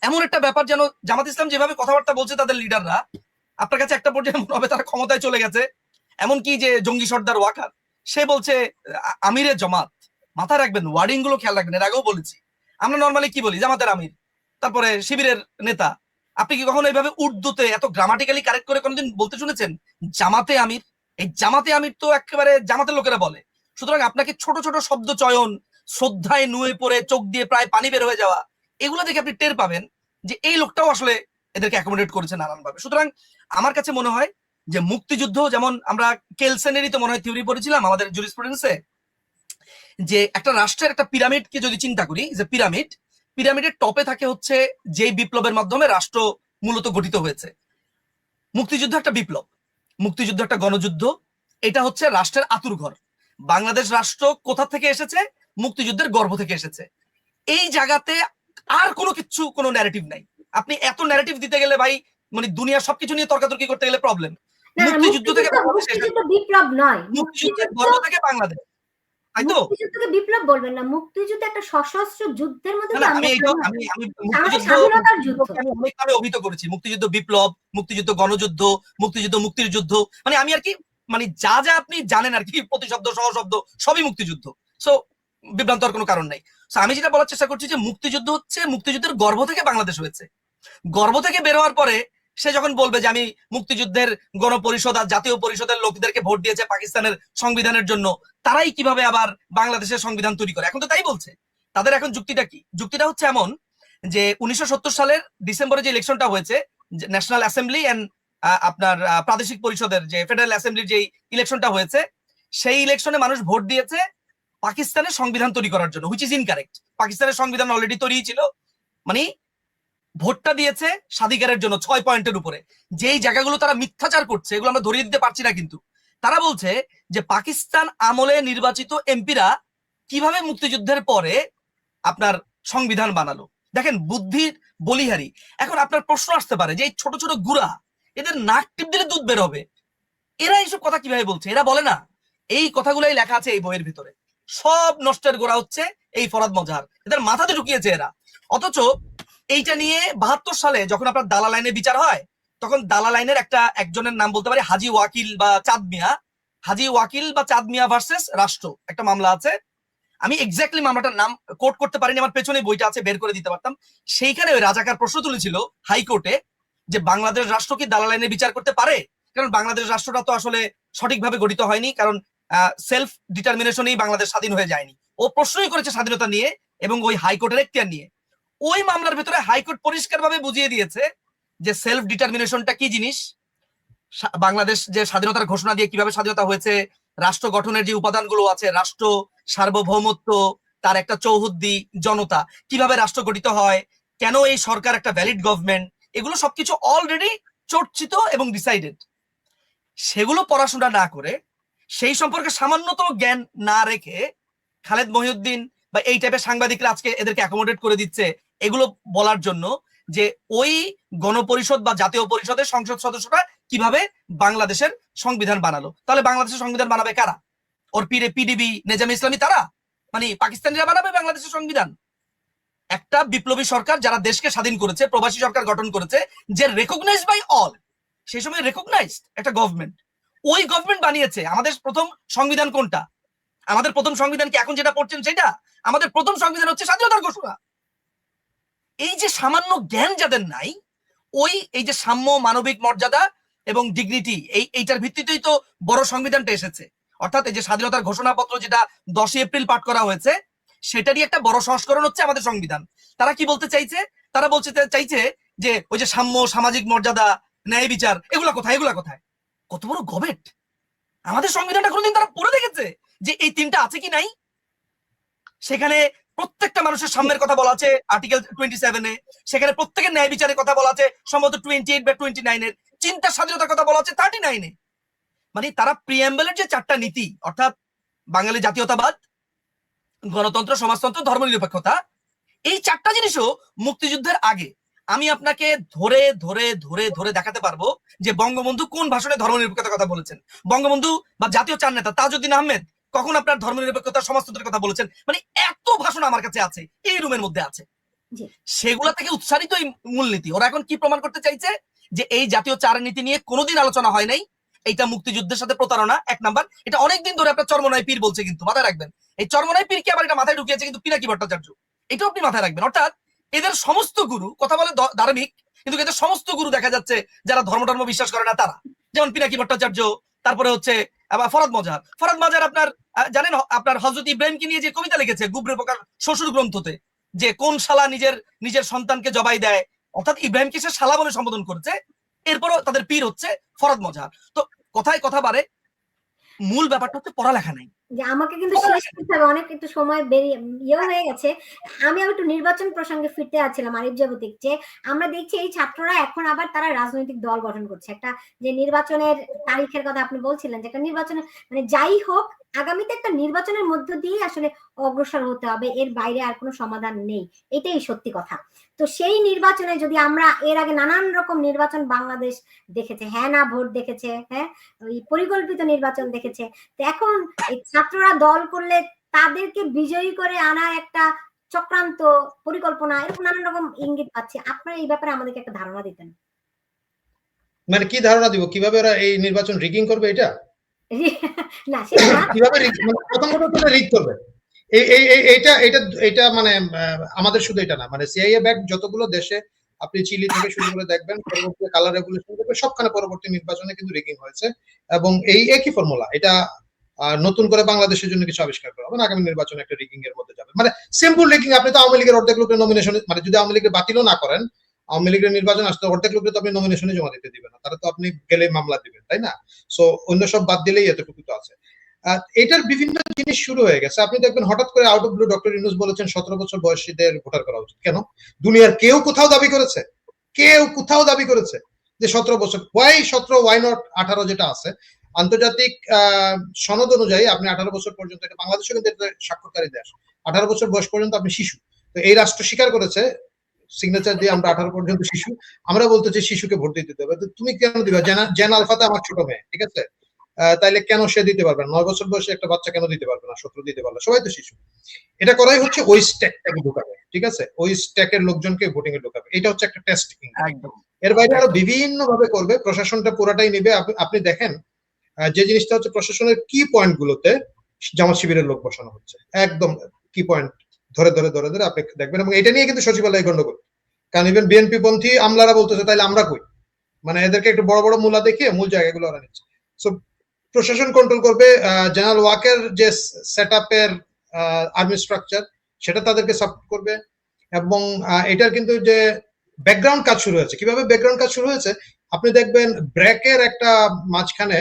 এমন একটা ব্যাপার যেন জামাত ইসলাম যেভাবে কথাবার্তা বলছে তাদের লিডাররা, আপনার কাছে একটা পর্যায়ে মনে হবে তারা ক্ষমতায় চলে গেছে। এমনকি যে জঙ্গি সর্দার ওয়াকার, সে বলছে আমিরে জামাত। মাথায় রাখবেন, ওয়ার্ডিং গুলো খেয়াল রাখবেন। এর আগেও বলেছি, আমরা নর্মালি কি বলি, জামাতের আমির, তারপরে শিবিরের নেতা। আপনি কি কখনো এইভাবে উর্দুতে এত গ্রামাটিক্যালি কারেক্ট করে কোনোদিন বলতে শুনেছেন জামাতে আমির? এই জামাতে আমির তো একেবারে জামাতের লোকেরা বলে। সুতরাং আপনাকে ছোট ছোট শব্দ চয়ন, শ্রদ্ধায় নুয়ে পড়ে চোখ দিয়ে প্রায় পানি বের হয়ে যাওয়া, এগুলো দেখে আপনি টের পাবেন যে এই লোকটাও আসলে এদেরকে অ্যাকোমোডেট করেছে নানানভাবে। সুতরাং আমার কাছে মনে হয় যে মুক্তিযুদ্ধ, যেমন আমরা কেলসেনেরই তো মনে হয় থিওরি পড়েছিলাম আমাদের জুরিসপ্রুডেন্সে, যে একটা রাষ্ট্রের একটা পিরামিডকে যদি চিন্তা করি, যে পিরামিডের টপে থাকে হচ্ছে যেই বিপ্লবের মাধ্যমে রাষ্ট্র মূলত গঠিত হয়েছে। মুক্তিযুদ্ধ একটা বিপ্লব, মুক্তিযুদ্ধ একটা গণযুদ্ধ, এটা হচ্ছে রাষ্ট্রের আতুরঘর। বাংলাদেশ রাষ্ট্র কোথা থেকে এসেছে? মুক্তিযুদ্ধের গর্ভ থেকে এসেছে। এই জায়গাতে আর কোনো কিছু, কোনো ন্যারেটিভ নাই। আপনি এত ন্যারেটিভ দিতে গেলে ভাই, মানে দুনিয়ার সবকিছু নিয়ে তর্কাতর্কি করতে গেলে প্রবলেম। মুক্তিযুদ্ধ থেকে বিপ্লব নয়, মুক্তিযুদ্ধের গর্ভ থেকে বাংলাদেশ, তাই তো? মুক্তিযুদ্ধকে বিপ্লব বলবেন না, মুক্তিযুদ্ধ একটা সশস্ত্র যুদ্ধের মধ্যে অনেকভাবে অভিহিত করেছি। মুক্তিযুদ্ধ বিপ্লব, মুক্তিযুদ্ধ গণযুদ্ধ, মুক্তিযুদ্ধ মুক্তির যুদ্ধ, মানে আমি আর কি, মানে যা যা আপনি জানেন আর কি, প্রতিশব্দ সহশব্দ সবই মুক্তিযুদ্ধ। সো বিভ্রান্ত হওয়ার কোনো কারণ নাই। আমি যেটা বলার চেষ্টা করছি যে মুক্তিযুদ্ধ হচ্ছে মুক্তিযুদ্ধের গর্ভ থেকে বাংলাদেশ হয়েছে। গর্ভ থেকে বের হওয়ার পরে সে যখন বলবে যে আমি মুক্তিযুদ্ধের গণপরিষদ আর জাতীয় পরিষদের লোকদেরকে ভোট দিয়েছে পাকিস্তানের সংবিধানের জন্য, তারাই কিভাবে আবার বাংলাদেশের সংবিধান তৈরি করে, এখন তো তাই বলছে। তাদের এখন যুক্তিটা কি? যুক্তিটা হচ্ছে এমন যে 1970 সালের ডিসেম্বরে যে ইলেকশনটা হয়েছে, ন্যাশনাল অ্যাসেম্বলি এন্ড আপনার প্রাদেশিক পরিষদের যে ফেডারেল অ্যাসেম্বলির যে ইলেকশনটা হয়েছে, সেই ইলেকশনে মানুষ ভোট দিয়েছে পাকিস্তানের সংবিধান তৈরি করার জন্য, হুইচ ইজ ইনকারেক্ট। পাকিস্তানের সংবিধান অলরেডি তৈরি ছিল, মানে ভোটটা দিয়েছে স্বাধিকারের জন্য 6 পয়েন্টের উপরে। যেই জায়গাগুলো তারা মিথ্যাচার করছে, এগুলো আমরা ধরিয়ে দিতে পারছি না, কিন্তু তারা বলছে যে পাকিস্তান আমলে নির্বাচিত এমপিরা কিভাবে মুক্তিযুদ্ধের পরে আপনার সংবিধান বানালো। দেখেন বুদ্ধির বলিহারি। এখন আপনার প্রশ্ন আসতে পারে যে এই ছোট ছোট গুড়া, এদের নাক টিপ দিলে দুধ বের হবে, এরা এইসব কথা কিভাবে বলছে? এরা বলে না এই কথাগুলাই লেখা আছে এই বইয়ের ভিতরে। সব নষ্টের গোড়া হচ্ছে এই ফরাদ মজাহার, এদের মাথাতে ঢুকিয়েছে এরা। অথচ এইটা নিয়ে 72 সালে যখন আপনার দালাল আইনে বিচার হয়, তখন দালাল আইনের একজনের নাম বলতে পারি হাজি ওয়াকিল বা চাঁদ মিয়া, হাজি ওয়াকিল বা চাঁদ মিয়া ভার্সেস রাষ্ট্র একটা মামলা আছে। আমি এক্স্যাক্টলি মামলাটার নাম কোট করতে পারিনি, আমার পেছনে বইটা আছে, বের করে দিতে পারতাম। সেইখানে ওই রাজাকার প্রশ্ন তুলেছিল হাইকোর্টে যে বাংলাদেশ রাষ্ট্র কি দালাল আইনে বিচার করতে পারে? কারণ বাংলাদেশ রাষ্ট্রটা তো আসলে সঠিকভাবে গঠিত হয়নি, কারণ সেলফ ডিটারমিনেশনেই বাংলাদেশ স্বাধীন হয়ে যায়নি। ও প্রশ্নই করেছে স্বাধীনতা নিয়ে এবং ওই হাইকোর্টের এখতিয়ার নিয়ে। ওই মামলার ভিতরে হাইকোর্ট পরিষ্কারভাবে বুঝিয়ে দিয়েছে যে সেলফ ডিটারমিনেশনটা কি জিনিস, বাংলাদেশ যে স্বাধীনতার ঘোষণা দিয়ে কিভাবে স্বাধীনতা হয়েছে, রাষ্ট্র গঠনের যে উপাদানগুলো আছে, রাষ্ট্র সার্বভৌমত্ব, তার একটা চৌহদ্দি, জনতা, কিভাবে রাষ্ট্র গঠিত হয়, কেন এই সরকার একটা ভ্যালিড গভর্নমেন্ট, এগুলো সবকিছু অলরেডি চর্চিত এবং ডিসাইডেড। সেগুলো পড়াশোনা না করে, সেই সম্পর্কে সামান্যতম জ্ঞান না রেখে খালেদ মহিউদ্দিন বা এই টাইপের সাংবাদিকরা আজকে এদেরকে অ্যাকোমোডেট করে দিচ্ছে এগুলো বলার জন্য যে ওই গণপরিষদ বা জাতীয় পরিষদের সংসদ সদস্যরা কিভাবে বাংলাদেশের সংবিধান বানালো। তাহলে বাংলাদেশের সংবিধান বানাবে কারা? ওর পিডিবি, নেজাম ইসলামী, তারা? মানে পাকিস্তানিরা বানাবে বাংলাদেশের সংবিধান? একটা বিপ্লবী সরকার যারা দেশকে স্বাধীন করেছে, প্রবাসী সরকার গঠন করেছে, যে রেকগনাইজড বাই অল, সেই সময় রেকগনাইজড একটা গভর্নমেন্ট, ওই গভর্নমেন্ট বানিয়েছে। আমাদের প্রথম সংবিধান কোনটা? আমাদের প্রথম সংবিধান কি এখন যেটা পড়ছেন সেটা? আমাদের প্রথম সংবিধান হচ্ছে স্বাধীনতার ঘোষণা। এই যে সামান্য জ্ঞান যাদের নাই, এই যে সাম্য, মানবিক মর্যাদা এবং ডিগনিটি, এইটার ভিত্তিতেই তো বড় সংবিধানটা এসেছে। অর্থাৎ এই যে স্বাধীনতার ঘোষণাপত্র যেটা 10 এপ্রিল পাঠ করা হয়েছে, সেটারই একটা বড় সংস্করণ হচ্ছে আমাদের সংবিধান। তারা কি বলতে চাইছে? তারা বলতে চাইছে যে ওই যে সাম্য, সামাজিক মর্যাদা, ন্যায় বিচার, এগুলা কোথায়? এগুলা কোথায়? কত বড় গবেট! আমাদের সংবিধানটা কোনোদিন তারা পড়ে দেখেছে যে এই তিনটা আছে কি নাই? সেখানে প্রত্যেকটা মানুষের সাম্যের কথা বলা আছে আর্টিকেল 27-এ, সেখানে প্রত্যেকের ন্যায় বিচারের কথা বলা আছে সম্ভবত 28 বা 29-এর, চিন্তার স্বাধীনতার কথা বলা আছে 39-এ। মানে তারা প্রিএম্বলের যে 4টা নীতি, অর্থাৎ বাঙালি জাতীয়তাবাদ, গণতন্ত্র, সমাজতন্ত্র, ধর্মনিরপেক্ষতা, এই চারটা জিনিসও মুক্তিযুদ্ধের আগে আমি আপনাকে ধরে ধরে ধরে ধরে দেখাতে পারবো যে বঙ্গবন্ধু কোন ভাষণে ধর্মনিরপেক্ষতার কথা বলেছেন, বঙ্গবন্ধু বা জাতীয় চার নেতা তাজউদ্দিন আহমেদ কখন আপনার ধর্মনিরপেক্ষতা সমাজতন্ত্রের কথা বলেছেন। মানে এত ভাষণ আমার কাছে আছে, এই রুমের মধ্যে আছে। সেগুলা থেকে উৎসারিত এই মূলনীতি। ওরা এখন কি প্রমাণ করতে চাইছে? যে এই জাতীয় চার নীতি নিয়ে কোনোদিন আলোচনা হয় নাই, এইটা মুক্তিযুদ্ধের সাথে প্রতারণা, এক নাম্বার। এটা অনেকদিন ধরে আপনার চরমনাই পীর বলছে, কিন্তু মাথায় রাখবেন এই চরমনাই পীর কি আবার এটা মাথায় ঢুকিয়েছে কিন্তু পিনাকি ভট্টাচার্য, এটাও আপনি মাথায় রাখবেন। অর্থাৎ এদের সমস্ত গুরু কথা বলে ধার্মিক, কিন্তু এদের সমস্ত গুরু দেখা যাচ্ছে যারা ধর্ম বিশ্বাস করে না তারা, যেমন পিনাকি ভট্টাচার্য, তারপরে হচ্ছে আবার ফরহাদ মজার আপনার জানেন আপনার হযরত ইব্রাহিমকে নিয়ে যে কবিতা লিখেছে গুবরে পোকার শ্বশুর গ্রন্থতে, যে কোন শালা নিজের সন্তানকে জবাই দেয়, অর্থাৎ ইব্রাহিমকে সে শালা বলে সম্বোধন করছে। এরপরও তাদের পীর হচ্ছে ফরহাদ মজার। তো কথায় কথা বাড়ে, মূল ব্যাপারটা হচ্ছে পড়ালেখা নাই। যে আমাকে কিন্তু শেষ করতে হবে, অনেক একটু সময় বেরিয়ে হয়ে গেছে। আমি একটু নির্বাচন প্রসঙ্গে ফিরতে যাচ্ছিলাম আরিফ জাগতিক, যে আমরা দেখছি এই ছাত্ররা এখন আবার তারা রাজনৈতিক দল গঠন করছে। একটা যে নির্বাচনের তারিখের কথা আপনি বলছিলেন, যে একটা নির্বাচনের মানে যাই হোক আগামীতে একটা নির্বাচনের মধ্য দিয়ে আসলে অগ্রসর হতে হবে, এর বাইরে আর কোনো সমাধান নেই, এটাই সত্যি কথা। তো সেই নির্বাচনে যদি আমরা এর আগে নানান রকম নির্বাচন বাংলাদেশ দেখেছে, হ্যাঁ না ভোট দেখেছে, হ্যাঁ ওই পরিকল্পিত নির্বাচন দেখেছে, তো এখন এই ছাত্ররা দল করলে তাদেরকে বিজয়ী করে আনার একটা চক্রান্ত পরিকল্পনা, এরকম নানান রকম ইঙ্গিত পাচ্ছি। আপনারা এই ব্যাপারে আমাদেরকে একটা ধারণা দিতেন। মানে কি ধারণা দিব, কিভাবে ওরা এই নির্বাচন রিগিং করবে? এটা না সেটা কিভাবে প্রথম কথা রিগ করবে এটা মানে আমাদের শুধু এটা না, মানে সিআইএ ব্যাক যতগুলো দেশে আপনি চিলি থেকে শুরু করে দেখবেন, পরবর্তী কালার রেগুলেশন দেখবেন, সবখানে পরবর্তী নির্বাচনে কিন্তু রিগিং হয়েছে। এবং এই একই ফর্মুলা, এটা নতুন করে বাংলাদেশের জন্য কিছু আবিষ্কার করা হবে না, আগামী নির্বাচনে একটা রিগিং এর মধ্যে যাবে। মানে সিম্পল রিগিং। আপনি তো আওয়ামী লীগের অর্ধেক লোকের নমিনেশন, মানে যদি আওয়ামী লীগের বাতিলও না করেন, আওয়ামী লীগের নির্বাচন আসতে অর্ধেক লোকের তো আপনি নমিনেশনে জমা দিতে দিবেন না, তারা তো আপনি গেলে মামলা দিবেন, তাই না? সো অন্য সব বাদ দিলেই এতটুকু তো আছে। এটার বিভিন্ন জিনিস শুরু হয়ে গেছে। আপনি দেখবেন হঠাৎ করে out of blue doctor Yunus বলেছেন 17 বছর বয়সীদের ভোটার করা উচিত। কেন? দুনিয়ার কেউ কোথাও দাবি করেছে? কেউ কোথাও দাবি করেছে যে 17 বছর? ওয়াই 17, ওয়াই নট 18 যেটা আছে আন্তর্জাতিক সনদ অনুযায়ী আপনি 18 বছর পর্যন্ত, এটা বাংলাদেশও কিন্তু স্বাক্ষরকারী দেশ, 18 বছর বয়স পর্যন্ত আপনি শিশু। তো এই রাষ্ট্র স্বীকার করেছে সিগনেচার দিয়ে আমরা 18 পর্যন্ত শিশু। আমরা বলতে চাই শিশুকে ভোট দিতে হবে। তুমি কেন দিবা? জেন আলফাতে আমার ছোট মেয়ে, ঠিক আছে, তাইলে কেন সে দিতে পারবে না? 9 বছর বয়সে একটা বাচ্চা কেন দিতে পারবে না? 17 দিতে পারবে, সবাই তো শিশু। এটা করাই হচ্ছে ওই স্ট্যাকটাকে ঢোকাবে, ঠিক আছে, ওই স্ট্যাকের লোকজনকে ভোটিং এ ঢোকাবে। এটা হচ্ছে একটা টেস্টিং। এর বাইরে আরো বিভিন্ন ভাবে করবে, প্রশাসনটা পুরাটাই নেবে। আপনি দেখেন যে জিনিসটা হচ্ছে প্রশাসনের কি পয়েন্ট গুলোতে জামাত শিবিরের লোক বসানো হচ্ছে, একদম কি পয়েন্ট ধরে ধরে ধরে ধরে আপনি দেখবেন। এবং এটা নিয়ে কিন্তু সচিবালয় গন্ডগোল, কারণ ইভেন বিএনপি পন্থী আমলারা বলতেছে তাইলে আমরা কই, মানে এদেরকে একটু বড় বড় মূলা দেখিয়ে মূল জায়গাগুলো ওরা নিচ্ছে। সো প্রশাসন কন্ট্রোল করবে। জেনারেল ওয়াকের যে সেট আপের আর্মি স্ট্রাকচার, সেটা তাদেরকে সাপোর্ট করবে। এবং এটার কিন্তু যে ব্যাকগ্রাউন্ড কাজ শুরু হয়েছে, কিভাবে ব্যাকগ্রাউন্ড কাজ শুরু হয়েছে আপনি দেখবেন। ব্র্যাকের একটা মাঝখানে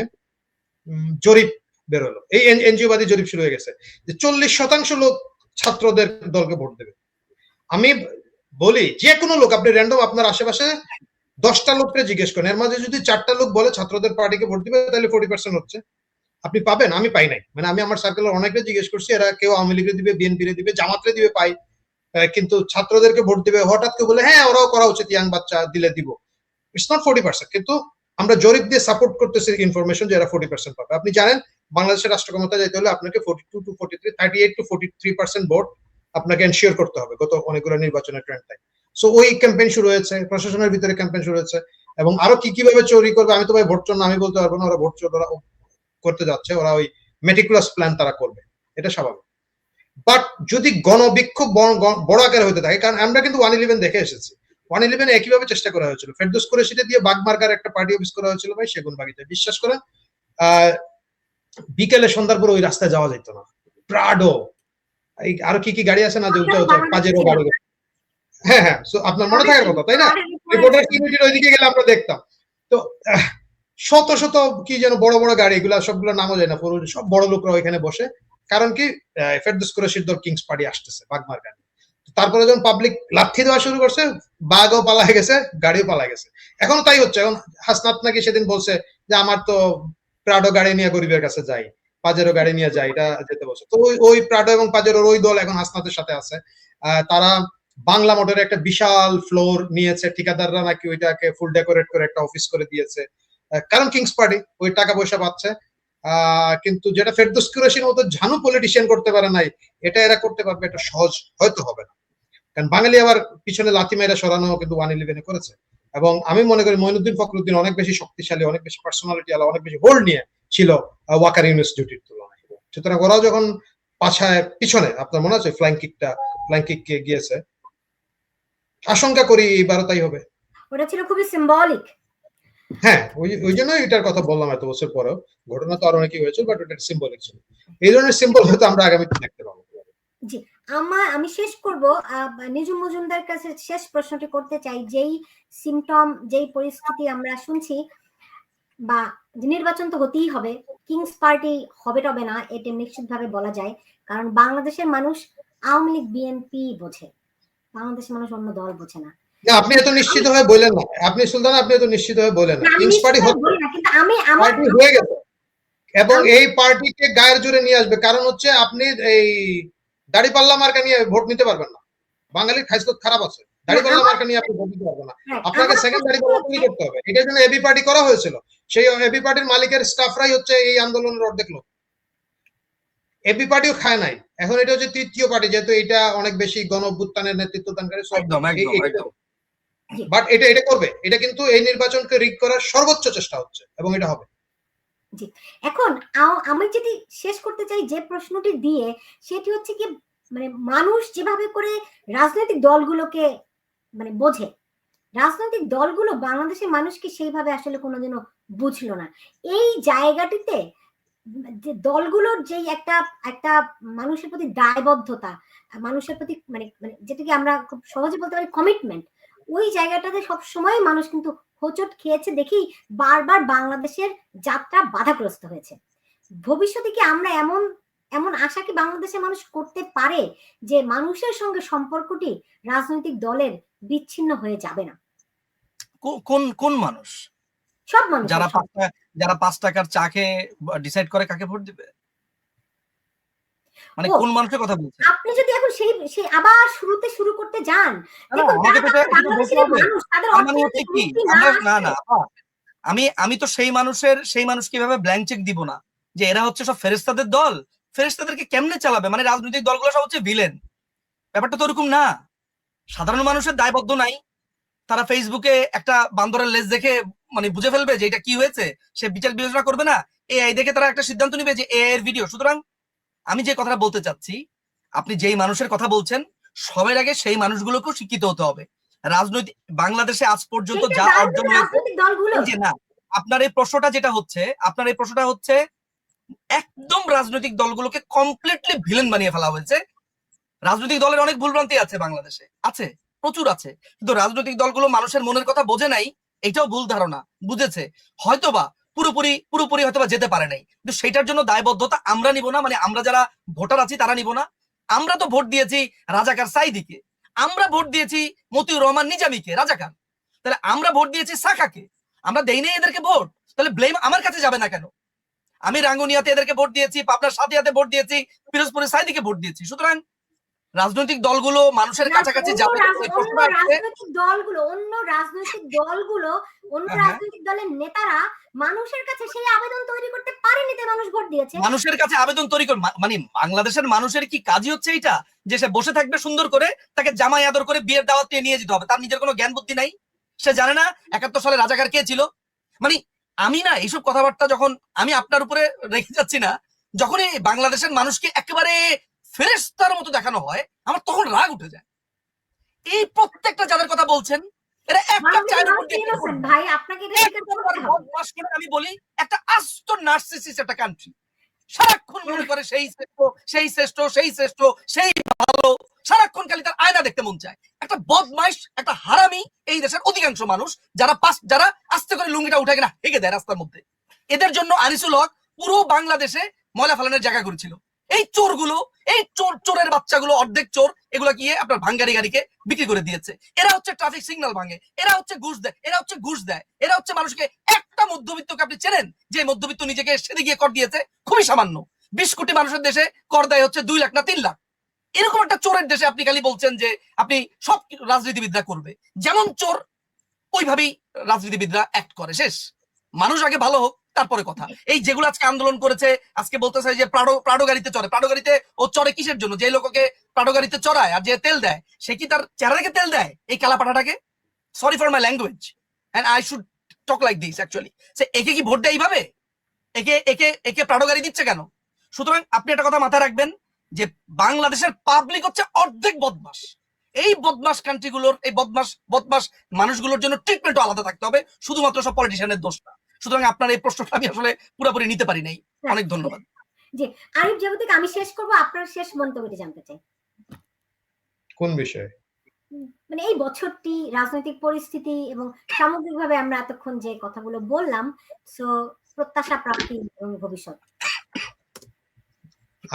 জরিপ বেরোলো, এই এনজিওবাদী জরিপ শুরু হয়ে গেছে যে 40% লোক ছাত্রদের দলকে ভোট দেবে। আমি বলি যে কোনো লোক, আপনি র্যান্ডম আপনার আশেপাশে 10টা লোককে জিজ্ঞেস করেন, এর মাঝে যদি 4টা লোক বলে ছাত্রদের পার্টিকে ভোট দিবে, তাহলে 40% হচ্ছে। আপনি পাবেন, আমি পাই নাই। মানে আমি আমার সার্কেলের অনেকে জিজ্ঞেস করছি, এরা কেউ আওয়ামী লীগে দিবে, বিএনপি দিবে, জামাতে দিবে, পাই, কিন্তু ছাত্রদেরকে ভোট দিবে হঠাৎ করে বলে হ্যাঁ ওরাও করা উচিত, ইয়াং বাচ্চা দিলে দিব। ইটস নট 40%, কিন্তু আমরা জরিপ দিয়ে সাপোর্ট করতেছি ইনফরমেশন যে এরা 40% পাবে। আপনি জানেন বাংলাদেশের রাষ্ট্র ক্ষমতা যাইতে হলে আপনাকে 42 to 43, 38 to 43% ভোট আপনাকে এনশিওর করতে হবে গত অনেকগুলো নির্বাচনের ট্রেন্ডটাই। সো ওই ক্যাম্পেইন শুরু হয়েছে, প্রশাসনের ভিতরে ক্যাম্পেইন শুরু হয়েছে। এবং আরো কি কিভাবে চুরি করবে আমি তো ভাই ভোট চোর না আমি বলতে পারবো না, ওরা ভোট চোর ওরা করতে যাচ্ছে, ওরা ওই মেটিকুলাস প্ল্যান তারা করবে, এটা স্বাভাবিক। বাট যদি গণবিক্ষোভ বড় আকারে হতে থাকে, কারণ আমরা কিন্তু 111 দেখে এসেছি, 111 একইভাবে চেষ্টা করা হয়েছিল, ফেরদৌস কুরেশিতে দিয়ে বাগমার্কার একটা পার্টি অফিস করা হয়েছিল ভাই সেগুনবাগিতে। বিশ্বাস করেন বিকেলে সন্ধ্যার পর ওই রাস্তায় যাওয়া যেত না। প্রাডো, আরো কি কি গাড়ি আছে না, যে পাজেরো গাড়ি, হ্যাঁ হ্যাঁ, আপনার মনে থাকার কথা, তাই না? রিপোর্টার কমিটির ওইদিকে গেলে আমরা দেখতাম তো শত শত কি যেন বড় বড় গাড়ি, এগুলা সবগুলো নামও যায় না, সব বড় লোকরা ওইখানে বসে। কারণ কি ফেরদৌস কুরেশির দল কিংস পার্টি আসতেছে বাগমার্কা। তারপরে যখন পাবলিক লাথি দেওয়া শুরু করছে, বাঘও পালা গেছে, গাড়িও পালা গেছে। এখনো তাই হচ্ছে। এখন হাসনাত নাকি সেদিন বলছে যে আমার তো প্রাডো গাড়ি নিয়ে গরিবের কাছে যাই, পাজেরো গাড়ি নিয়ে যাই, এটা যেতে বলছে। তো ওই প্রাডো এবং পাজেরোর ওই দল এখন হাসনাতের সাথে আছে। তারা বাংলা মোটরে একটা বিশাল ফ্লোর নিয়েছে, ঠিকাদাররা নাকি ওইটাকে ফুল ডেকোরেট করে একটা অফিস করে দিয়েছে, কারণ কিংস পার্টি ওই টাকা পয়সা পাচ্ছে। কিন্তু যেটা ফেরদৌস কুরেশির মতো ঝানু পলিটিশিয়ান করতে পারে নাই, এটা এরা করতে পারবে, এটা সহজ হয়তো হবে না। কারণ বাঙালি আবার পিছনে লাথি মেরে সরানো কিন্তু 111 করেছে। এবং আমি মনে করি মঈনুদ্দিন ফখরুদ্দিন অনেক বেশি শক্তিশালী, অনেক বেশি পার্সোনালিটি আলা, অনেক বেশি হোল্ড নিয়ে ছিল ওয়াকার ইউনুস জুটির তুলনায়। সুতরাং ওরাও যখন পাছায় পিছনে, আপনার মনে আছে ফ্ল্যাঙ্ক কিক গিয়েছে, আশঙ্কা করি এবারও তাই হবে। ওটা ছিল খুবই সিম্বলিক। হ্যাঁ, ওই জন্যই এটার কথা বললাম এত বছর পরেও। ঘটনা তো আরো অনেকই হয়েছে, বাট ওটা সিম্বলিক ছিল। এই ধরনের সিম্বল হয়তো আমরা আগামীতে দেখতে পাবো। জি, আমি শেষ করব নিজুম মজুমদার কাছে শেষ প্রশ্নটি করতে চাই। যেই সিমটম, যেই পরিস্থিতি আমরা শুনছি, বা নির্বাচন তো হতেই হবে, কিংস পার্টি হবে টবে না এটা নিশ্চিতভাবে বলা যায়। কারণ বাংলাদেশের মানুষ আওয়ামী লীগ বিএনপি বোঝে, বাংলাদেশের মানুষ অন্য দল বোঝে না। আপনি এত নিশ্চিত হয়ে বলেন না, আপনি সুলতান, আপনি এত নিশ্চিত হয়ে বলেন না। কিংস পার্টি কিন্তু আমি আমার হয়ে গেছে, এবং এই পার্টিকে গায়ের জোরে নিয়ে আসবে। কারণ হচ্ছে আপনি এই দাড়িপাল্লা মার্কা নিয়ে ভোট নিতে পারবেন না। বাঙালির খাইসলত খারাপ আছে, দাড়িপাল্লা মার্কা নিয়ে আপনি ভোট দিতে পারবেন না। আপনাকে সেকেন্ড দাড়িপাল্লা তৈরি করতে হবে। এটার জন্য এবি পার্টি করা হয়েছিল। সেই এবি পার্টির মালিকের স্টাফরাই হচ্ছে এই আন্দোলনের অর্ধেক লোক। এবি পার্টিও খায় নাই, এখন এটা হচ্ছে তৃতীয় পার্টি, যেহেতু এটা অনেক বেশি গণ অভ্যুত্থানের নেতৃত্ব দানকারী। বাট এটা করবে, এটা কিন্তু এই নির্বাচনকে রিগ করার সর্বোচ্চ চেষ্টা হচ্ছে, এবং এটা হবে। জি, এখন আমি যদি শেষ করতে চাই যে প্রশ্নটি দিয়ে, সেটি হচ্ছে কি, মানে মানুষ যেভাবে করে রাজনৈতিক দলগুলোকে মানে বোঝে, রাজনৈতিক দলগুলো বাংলাদেশের মানুষকে সেইভাবে আসলে কোনোদিনও বুঝলো না। এই জায়গাটিতে যে দলগুলোর যেই একটা মানুষের প্রতি দায়বদ্ধতা, মানুষের প্রতি মানে যেটাকে আমরা খুব সহজে বলতে পারি কমিটমেন্ট, ওই জায়গাটাতে সব সময় মানুষ কিন্তু হোঁচট খেয়েছে দেখি বারবার বাংলাদেশের যাত্রা বাধাগ্রস্ত হয়েছে। ভবিষ্যতে কি আমরা এমন আশা কি বাংলাদেশের মানুষ করতে পারে যে মানুষের সঙ্গে সম্পর্কটি রাজনৈতিক দলের বিচ্ছিন্ন হয়ে যাবে না? কোন মানুষ? সব মানুষ, যারা 5 টাকার চা খেয়ে ডিসাইড করে কাকে ভোট দিবে, মানে কোন মানুষের কথা বলছেন আপনি? যদি এখন সেই আবার শুরুতে শুরু করতে যান, দেখুন আমি তো সেই মানুষ কিভাবে ব্ল্যাঙ্ক চেক দিব না যে এরা হচ্ছে সব ফেরেশতাদের দল, ফেরেশতাদেরকে কেমনে চালাবে, মানে রাজনৈতিক দলগুলো সব হচ্ছে ভিলেন। ব্যাপারটা তো ওরকম না। সাধারণ মানুষের দায়বদ্ধ নাই, তারা ফেসবুকে একটা বান্দরের লেজ দেখে মানে বুঝে ফেলবে যে এটা কি হয়েছে, সে বিচার বিবেচনা করবে না। এআই দেখে তারা একটা সিদ্ধান্ত নিবে যে এআই এর ভিডিও। সুতরাং আমি যে কথাটা বলতে চাচ্ছি, আপনি যেই মানুষের কথা বলছেন সবার আগে সেই মানুষগুলোকেও শিক্ষিত হতে হবে। রাজনৈতিক বাংলাদেশে আজ পর্যন্ত যা অর্জন হয়েছে, না আপনার এই প্রশ্নটা হচ্ছে একদম রাজনৈতিক দলগুলোকে কমপ্লিটলি ভিলেন বানিয়ে ফেলা হয়েছে। রাজনৈতিক দলের অনেক ভুলভ্রান্তি আছে বাংলাদেশে, আছে, প্রচুর আছে, কিন্তু রাজনৈতিক দলগুলো মানুষের মনের কথা বোঝে নাই, এটাও ভুল ধারণা। বুঝেছে হয়তোবা, পুরোপুরি হয়তোবা যেতে পারে নাই, কিন্তু সেটার জন্য দায়বদ্ধতা আমরা নিব না। মানে আমরা যারা ভোটার আছি তারা নিব না। আমরা তো ভোট দিয়েছি রাজাকার সাইদিকে, আমরা ভোট দিয়েছি মতিউর রহমান নিজামীকে রাজাকার, তাহলে আমরা ভোট দিয়েছি সাকাকে, আমরা দেই নাই এদেরকে ভোট, তাহলে ব্লেম আমার কাছে যাবে না কেন? আমি রাঙ্গুনিয়াতে এদেরকে ভোট দিয়েছি, পাবনার সাদিয়াতে ভোট দিয়েছি, পিরোজপুরে সাইদিকে ভোট দিয়েছি। সুতরাং রাজনৈতিক দলগুলো মানুষের কাছাকাছি যাবে। অন্য রাজনৈতিক দলের নেতারা মানুষের কাছে সেই আবেদন তৈরি করতে পারেনি, তাই মানুষ ভোট দিয়েছে। মানুষের কাছে আবেদন তৈরি করে মানে বাংলাদেশের মানুষের কি কাজই হচ্ছে এইটা যে সে বসে থাকবে সুন্দর করে, তাকে জামাই আদর করে বিয়ের দাওয়াত নিয়ে যেতে হবে? তার নিজের কোনো জ্ঞান বুদ্ধি নাই, সে জানে না 71 সালে রাজাকার কে ছিল। মানে আমি না এইসব কথাবার্তা যখন আমি আপনার উপরে রেখে যাচ্ছি না, যখন এই বাংলাদেশের মানুষকে একেবারে ফেরেশতার মতো দেখানো হয়, আমার তখন রাগ উঠে যায়। এই প্রত্যেকটা যাদের কথা বলছেন এরা একটা ভাই, আপনাকে আমি বলি একটা আস্ত নার্সিসিস্ট একটা কান্ট্রি, সারাক্ষণ মনে করে সেই শ্রেষ্ঠ সেই ভালো, সারাক্ষণ খালি তার আয়না দেখতে মন চায়। একটা বদমাইশ, একটা হারামি এই দেশের অধিকাংশ মানুষ, যারা আস্তে করে লুঙ্গিটা উঠে কিনা হেগে দেয় রাস্তার মধ্যে। এদের জন্য আনিসুল হক পুরো বাংলাদেশে ময়লা ফেলানোর জায়গা করেছিল। এই চোরগুলো, এই চোরের বাচ্চাগুলো, অর্ধেক চোর, এগুলো গিয়ে আপনার ভাঙ্গারি গাড়িকে বিক্রি করে দিয়েছে। এরা হচ্ছে ট্রাফিক সিগন্যাল ভাঙে, এরা হচ্ছে ঘুষ দেয়, এরা হচ্ছে মানুষকে, একটা মধ্যবিত্তকে আপনি চেনেন যে মধ্যবিত্ত নিজেকে সেদিকে গিয়ে কর দিয়েছে খুবই সামান্য? 20 কোটি মানুষের দেশে কর দেয় হচ্ছে 2 লাখ না 3 লাখ। এরকম একটা চোরের দেশে আপনি খালি বলছেন যে আপনি সব রাজনীতিবিদরা করবে, যেমন চোর ওইভাবেই রাজনীতিবিদরা অ্যাক্ট করে, শেষ। মানুষ আগে ভালো হোক তারপরে কথা। এই যেগুলো আজকে আন্দোলন করেছে, আজকে বলতেছে যে প্রাডো গাড়িতে চড়ে, প্রাডো গাড়িতে ও চড়ে কিসের জন্য? যে লোককে প্রাডো গাড়িতে চড়ায় আর যে তেল দেয়, সে কি তার চেহারা রেখে তেল দেয় এই কালাপাঠাটাকে? Sorry for my language, and I should talk like this actually. সে একে কি ভোট দেয় এইভাবে? একে একে একে প্রাডো গাড়ি দিচ্ছে কেন? সুতরাং আপনি একটা কথা মাথায় রাখবেন যে বাংলাদেশের পাবলিক হচ্ছে অর্ধেক বদমাস। এই বদমাস কান্ট্রিগুলোর, এই বদমাস মানুষগুলোর জন্য ট্রিটমেন্টও আলাদা থাকতে হবে, শুধুমাত্র সব পলিটিশিয়ানের দোষ না। সুতরাং আপনার এই প্রশ্নটা আমি আসলে পুরোপুরি নিতে পারি নাই। অনেক ধন্যবাদ। জি, আরিফ জাগতিক, আমি শেষ করব, আপনার শেষ মন্তব্যটি জানতে চাই। কোন বিষয়ে? মানে এই বছরটি, রাজনৈতিক পরিস্থিতি এবং সামগ্রিকভাবে আমরা এতক্ষণ যে কথাগুলো বললাম, সো প্রত্যাশা, প্রাপ্তি এবং ভবিষ্যৎ।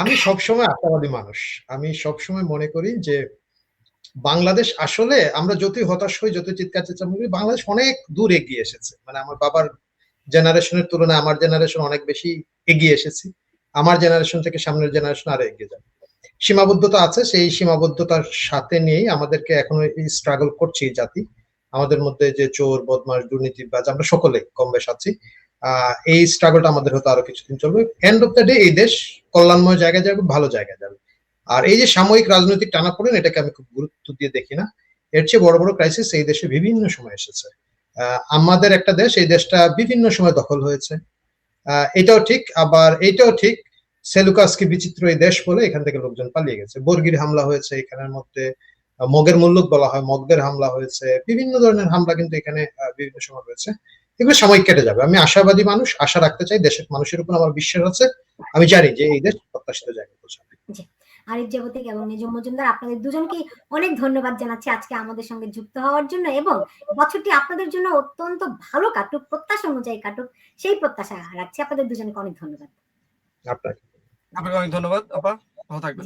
আমি সবসময় আশাবাদী মানুষ। আমি সবসময় মনে করি যে বাংলাদেশ আসলে, আমরা যতই হতাশ হই, যতই চিৎকার চেঁচামেচি করি, বাংলাদেশ অনেক দূর এগিয়ে এসেছে। মানে আমার বাবার জেনারেশনের তুলনায় আমার জেনারেশন অনেক বেশি এগিয়ে এসেছি। আমার জেনারেশন থেকে সামনের জেনারেশন আরো এগিয়ে যাবে। সীমাবদ্ধতা আছে, সেই সীমাবদ্ধতার সাথে নিয়েই আমাদেরকে এখনো এই স্ট্রাগল করছি এই জাতি। আমাদের মধ্যে যে চোর, বদমাশ, দুর্নীতিবাজ, আমরা সকলেই কম বেশ আছি। এই স্ট্রাগলটা আমাদের হয়তো আরো কিছুদিন চলবে। এন্ড অফ দ্য ডে এই দেশ কল্যাণময় জায়গায় যাবে, ভালো জায়গায় যাবে। আর এই যে সাময়িক রাজনৈতিক টানাপোড়েন, এটাকে আমি খুব গুরুত্ব দিয়ে দেখি না। এর চেয়ে বড় বড় ক্রাইসিস এই দেশে বিভিন্ন সময় এসেছে। আমাদের একটা দেশ, এই দেশটা বিভিন্ন সময় দখল হয়েছে, এটাও ঠিক। আবার এইটাও ঠিক, সেলুকাসকে বিচিত্র এই দেশ বলে এখান থেকে লোকজন পালিয়ে গেছে। বর্গির হামলা হয়েছে এখানের মধ্যে, মগের মুল্লুক বলা হয়, মগদের হামলা হয়েছে, বিভিন্ন ধরনের হামলা কিন্তু এখানে বিভিন্ন সময় হয়েছে। এগুলো সাময়িক কেটে যাবে। আমি আশাবাদী মানুষ, আশা রাখতে চাই, দেশের মানুষের উপর আমার বিশ্বাস আছে। আমি জানি যে এই দেশ প্রত্যাশিত জায়গায় পৌঁছাবে। আরিফ জাগতিক এবং নিজুম মজুমদার, আপনাদের দুজনকে অনেক ধন্যবাদ জানাচ্ছি আজকে আমাদের সঙ্গে যুক্ত হওয়ার জন্য, এবং বছরটি আপনাদের জন্য অত্যন্ত ভালো কাটুক, প্রত্যাশা অনুযায়ী কাটুক, সেই প্রত্যাশা রাখছি। আপনাদের দুজনকে অনেক ধন্যবাদ। আপনাকে আপনাকে অনেক ধন্যবাদ আপা, ভালো থাকবেন।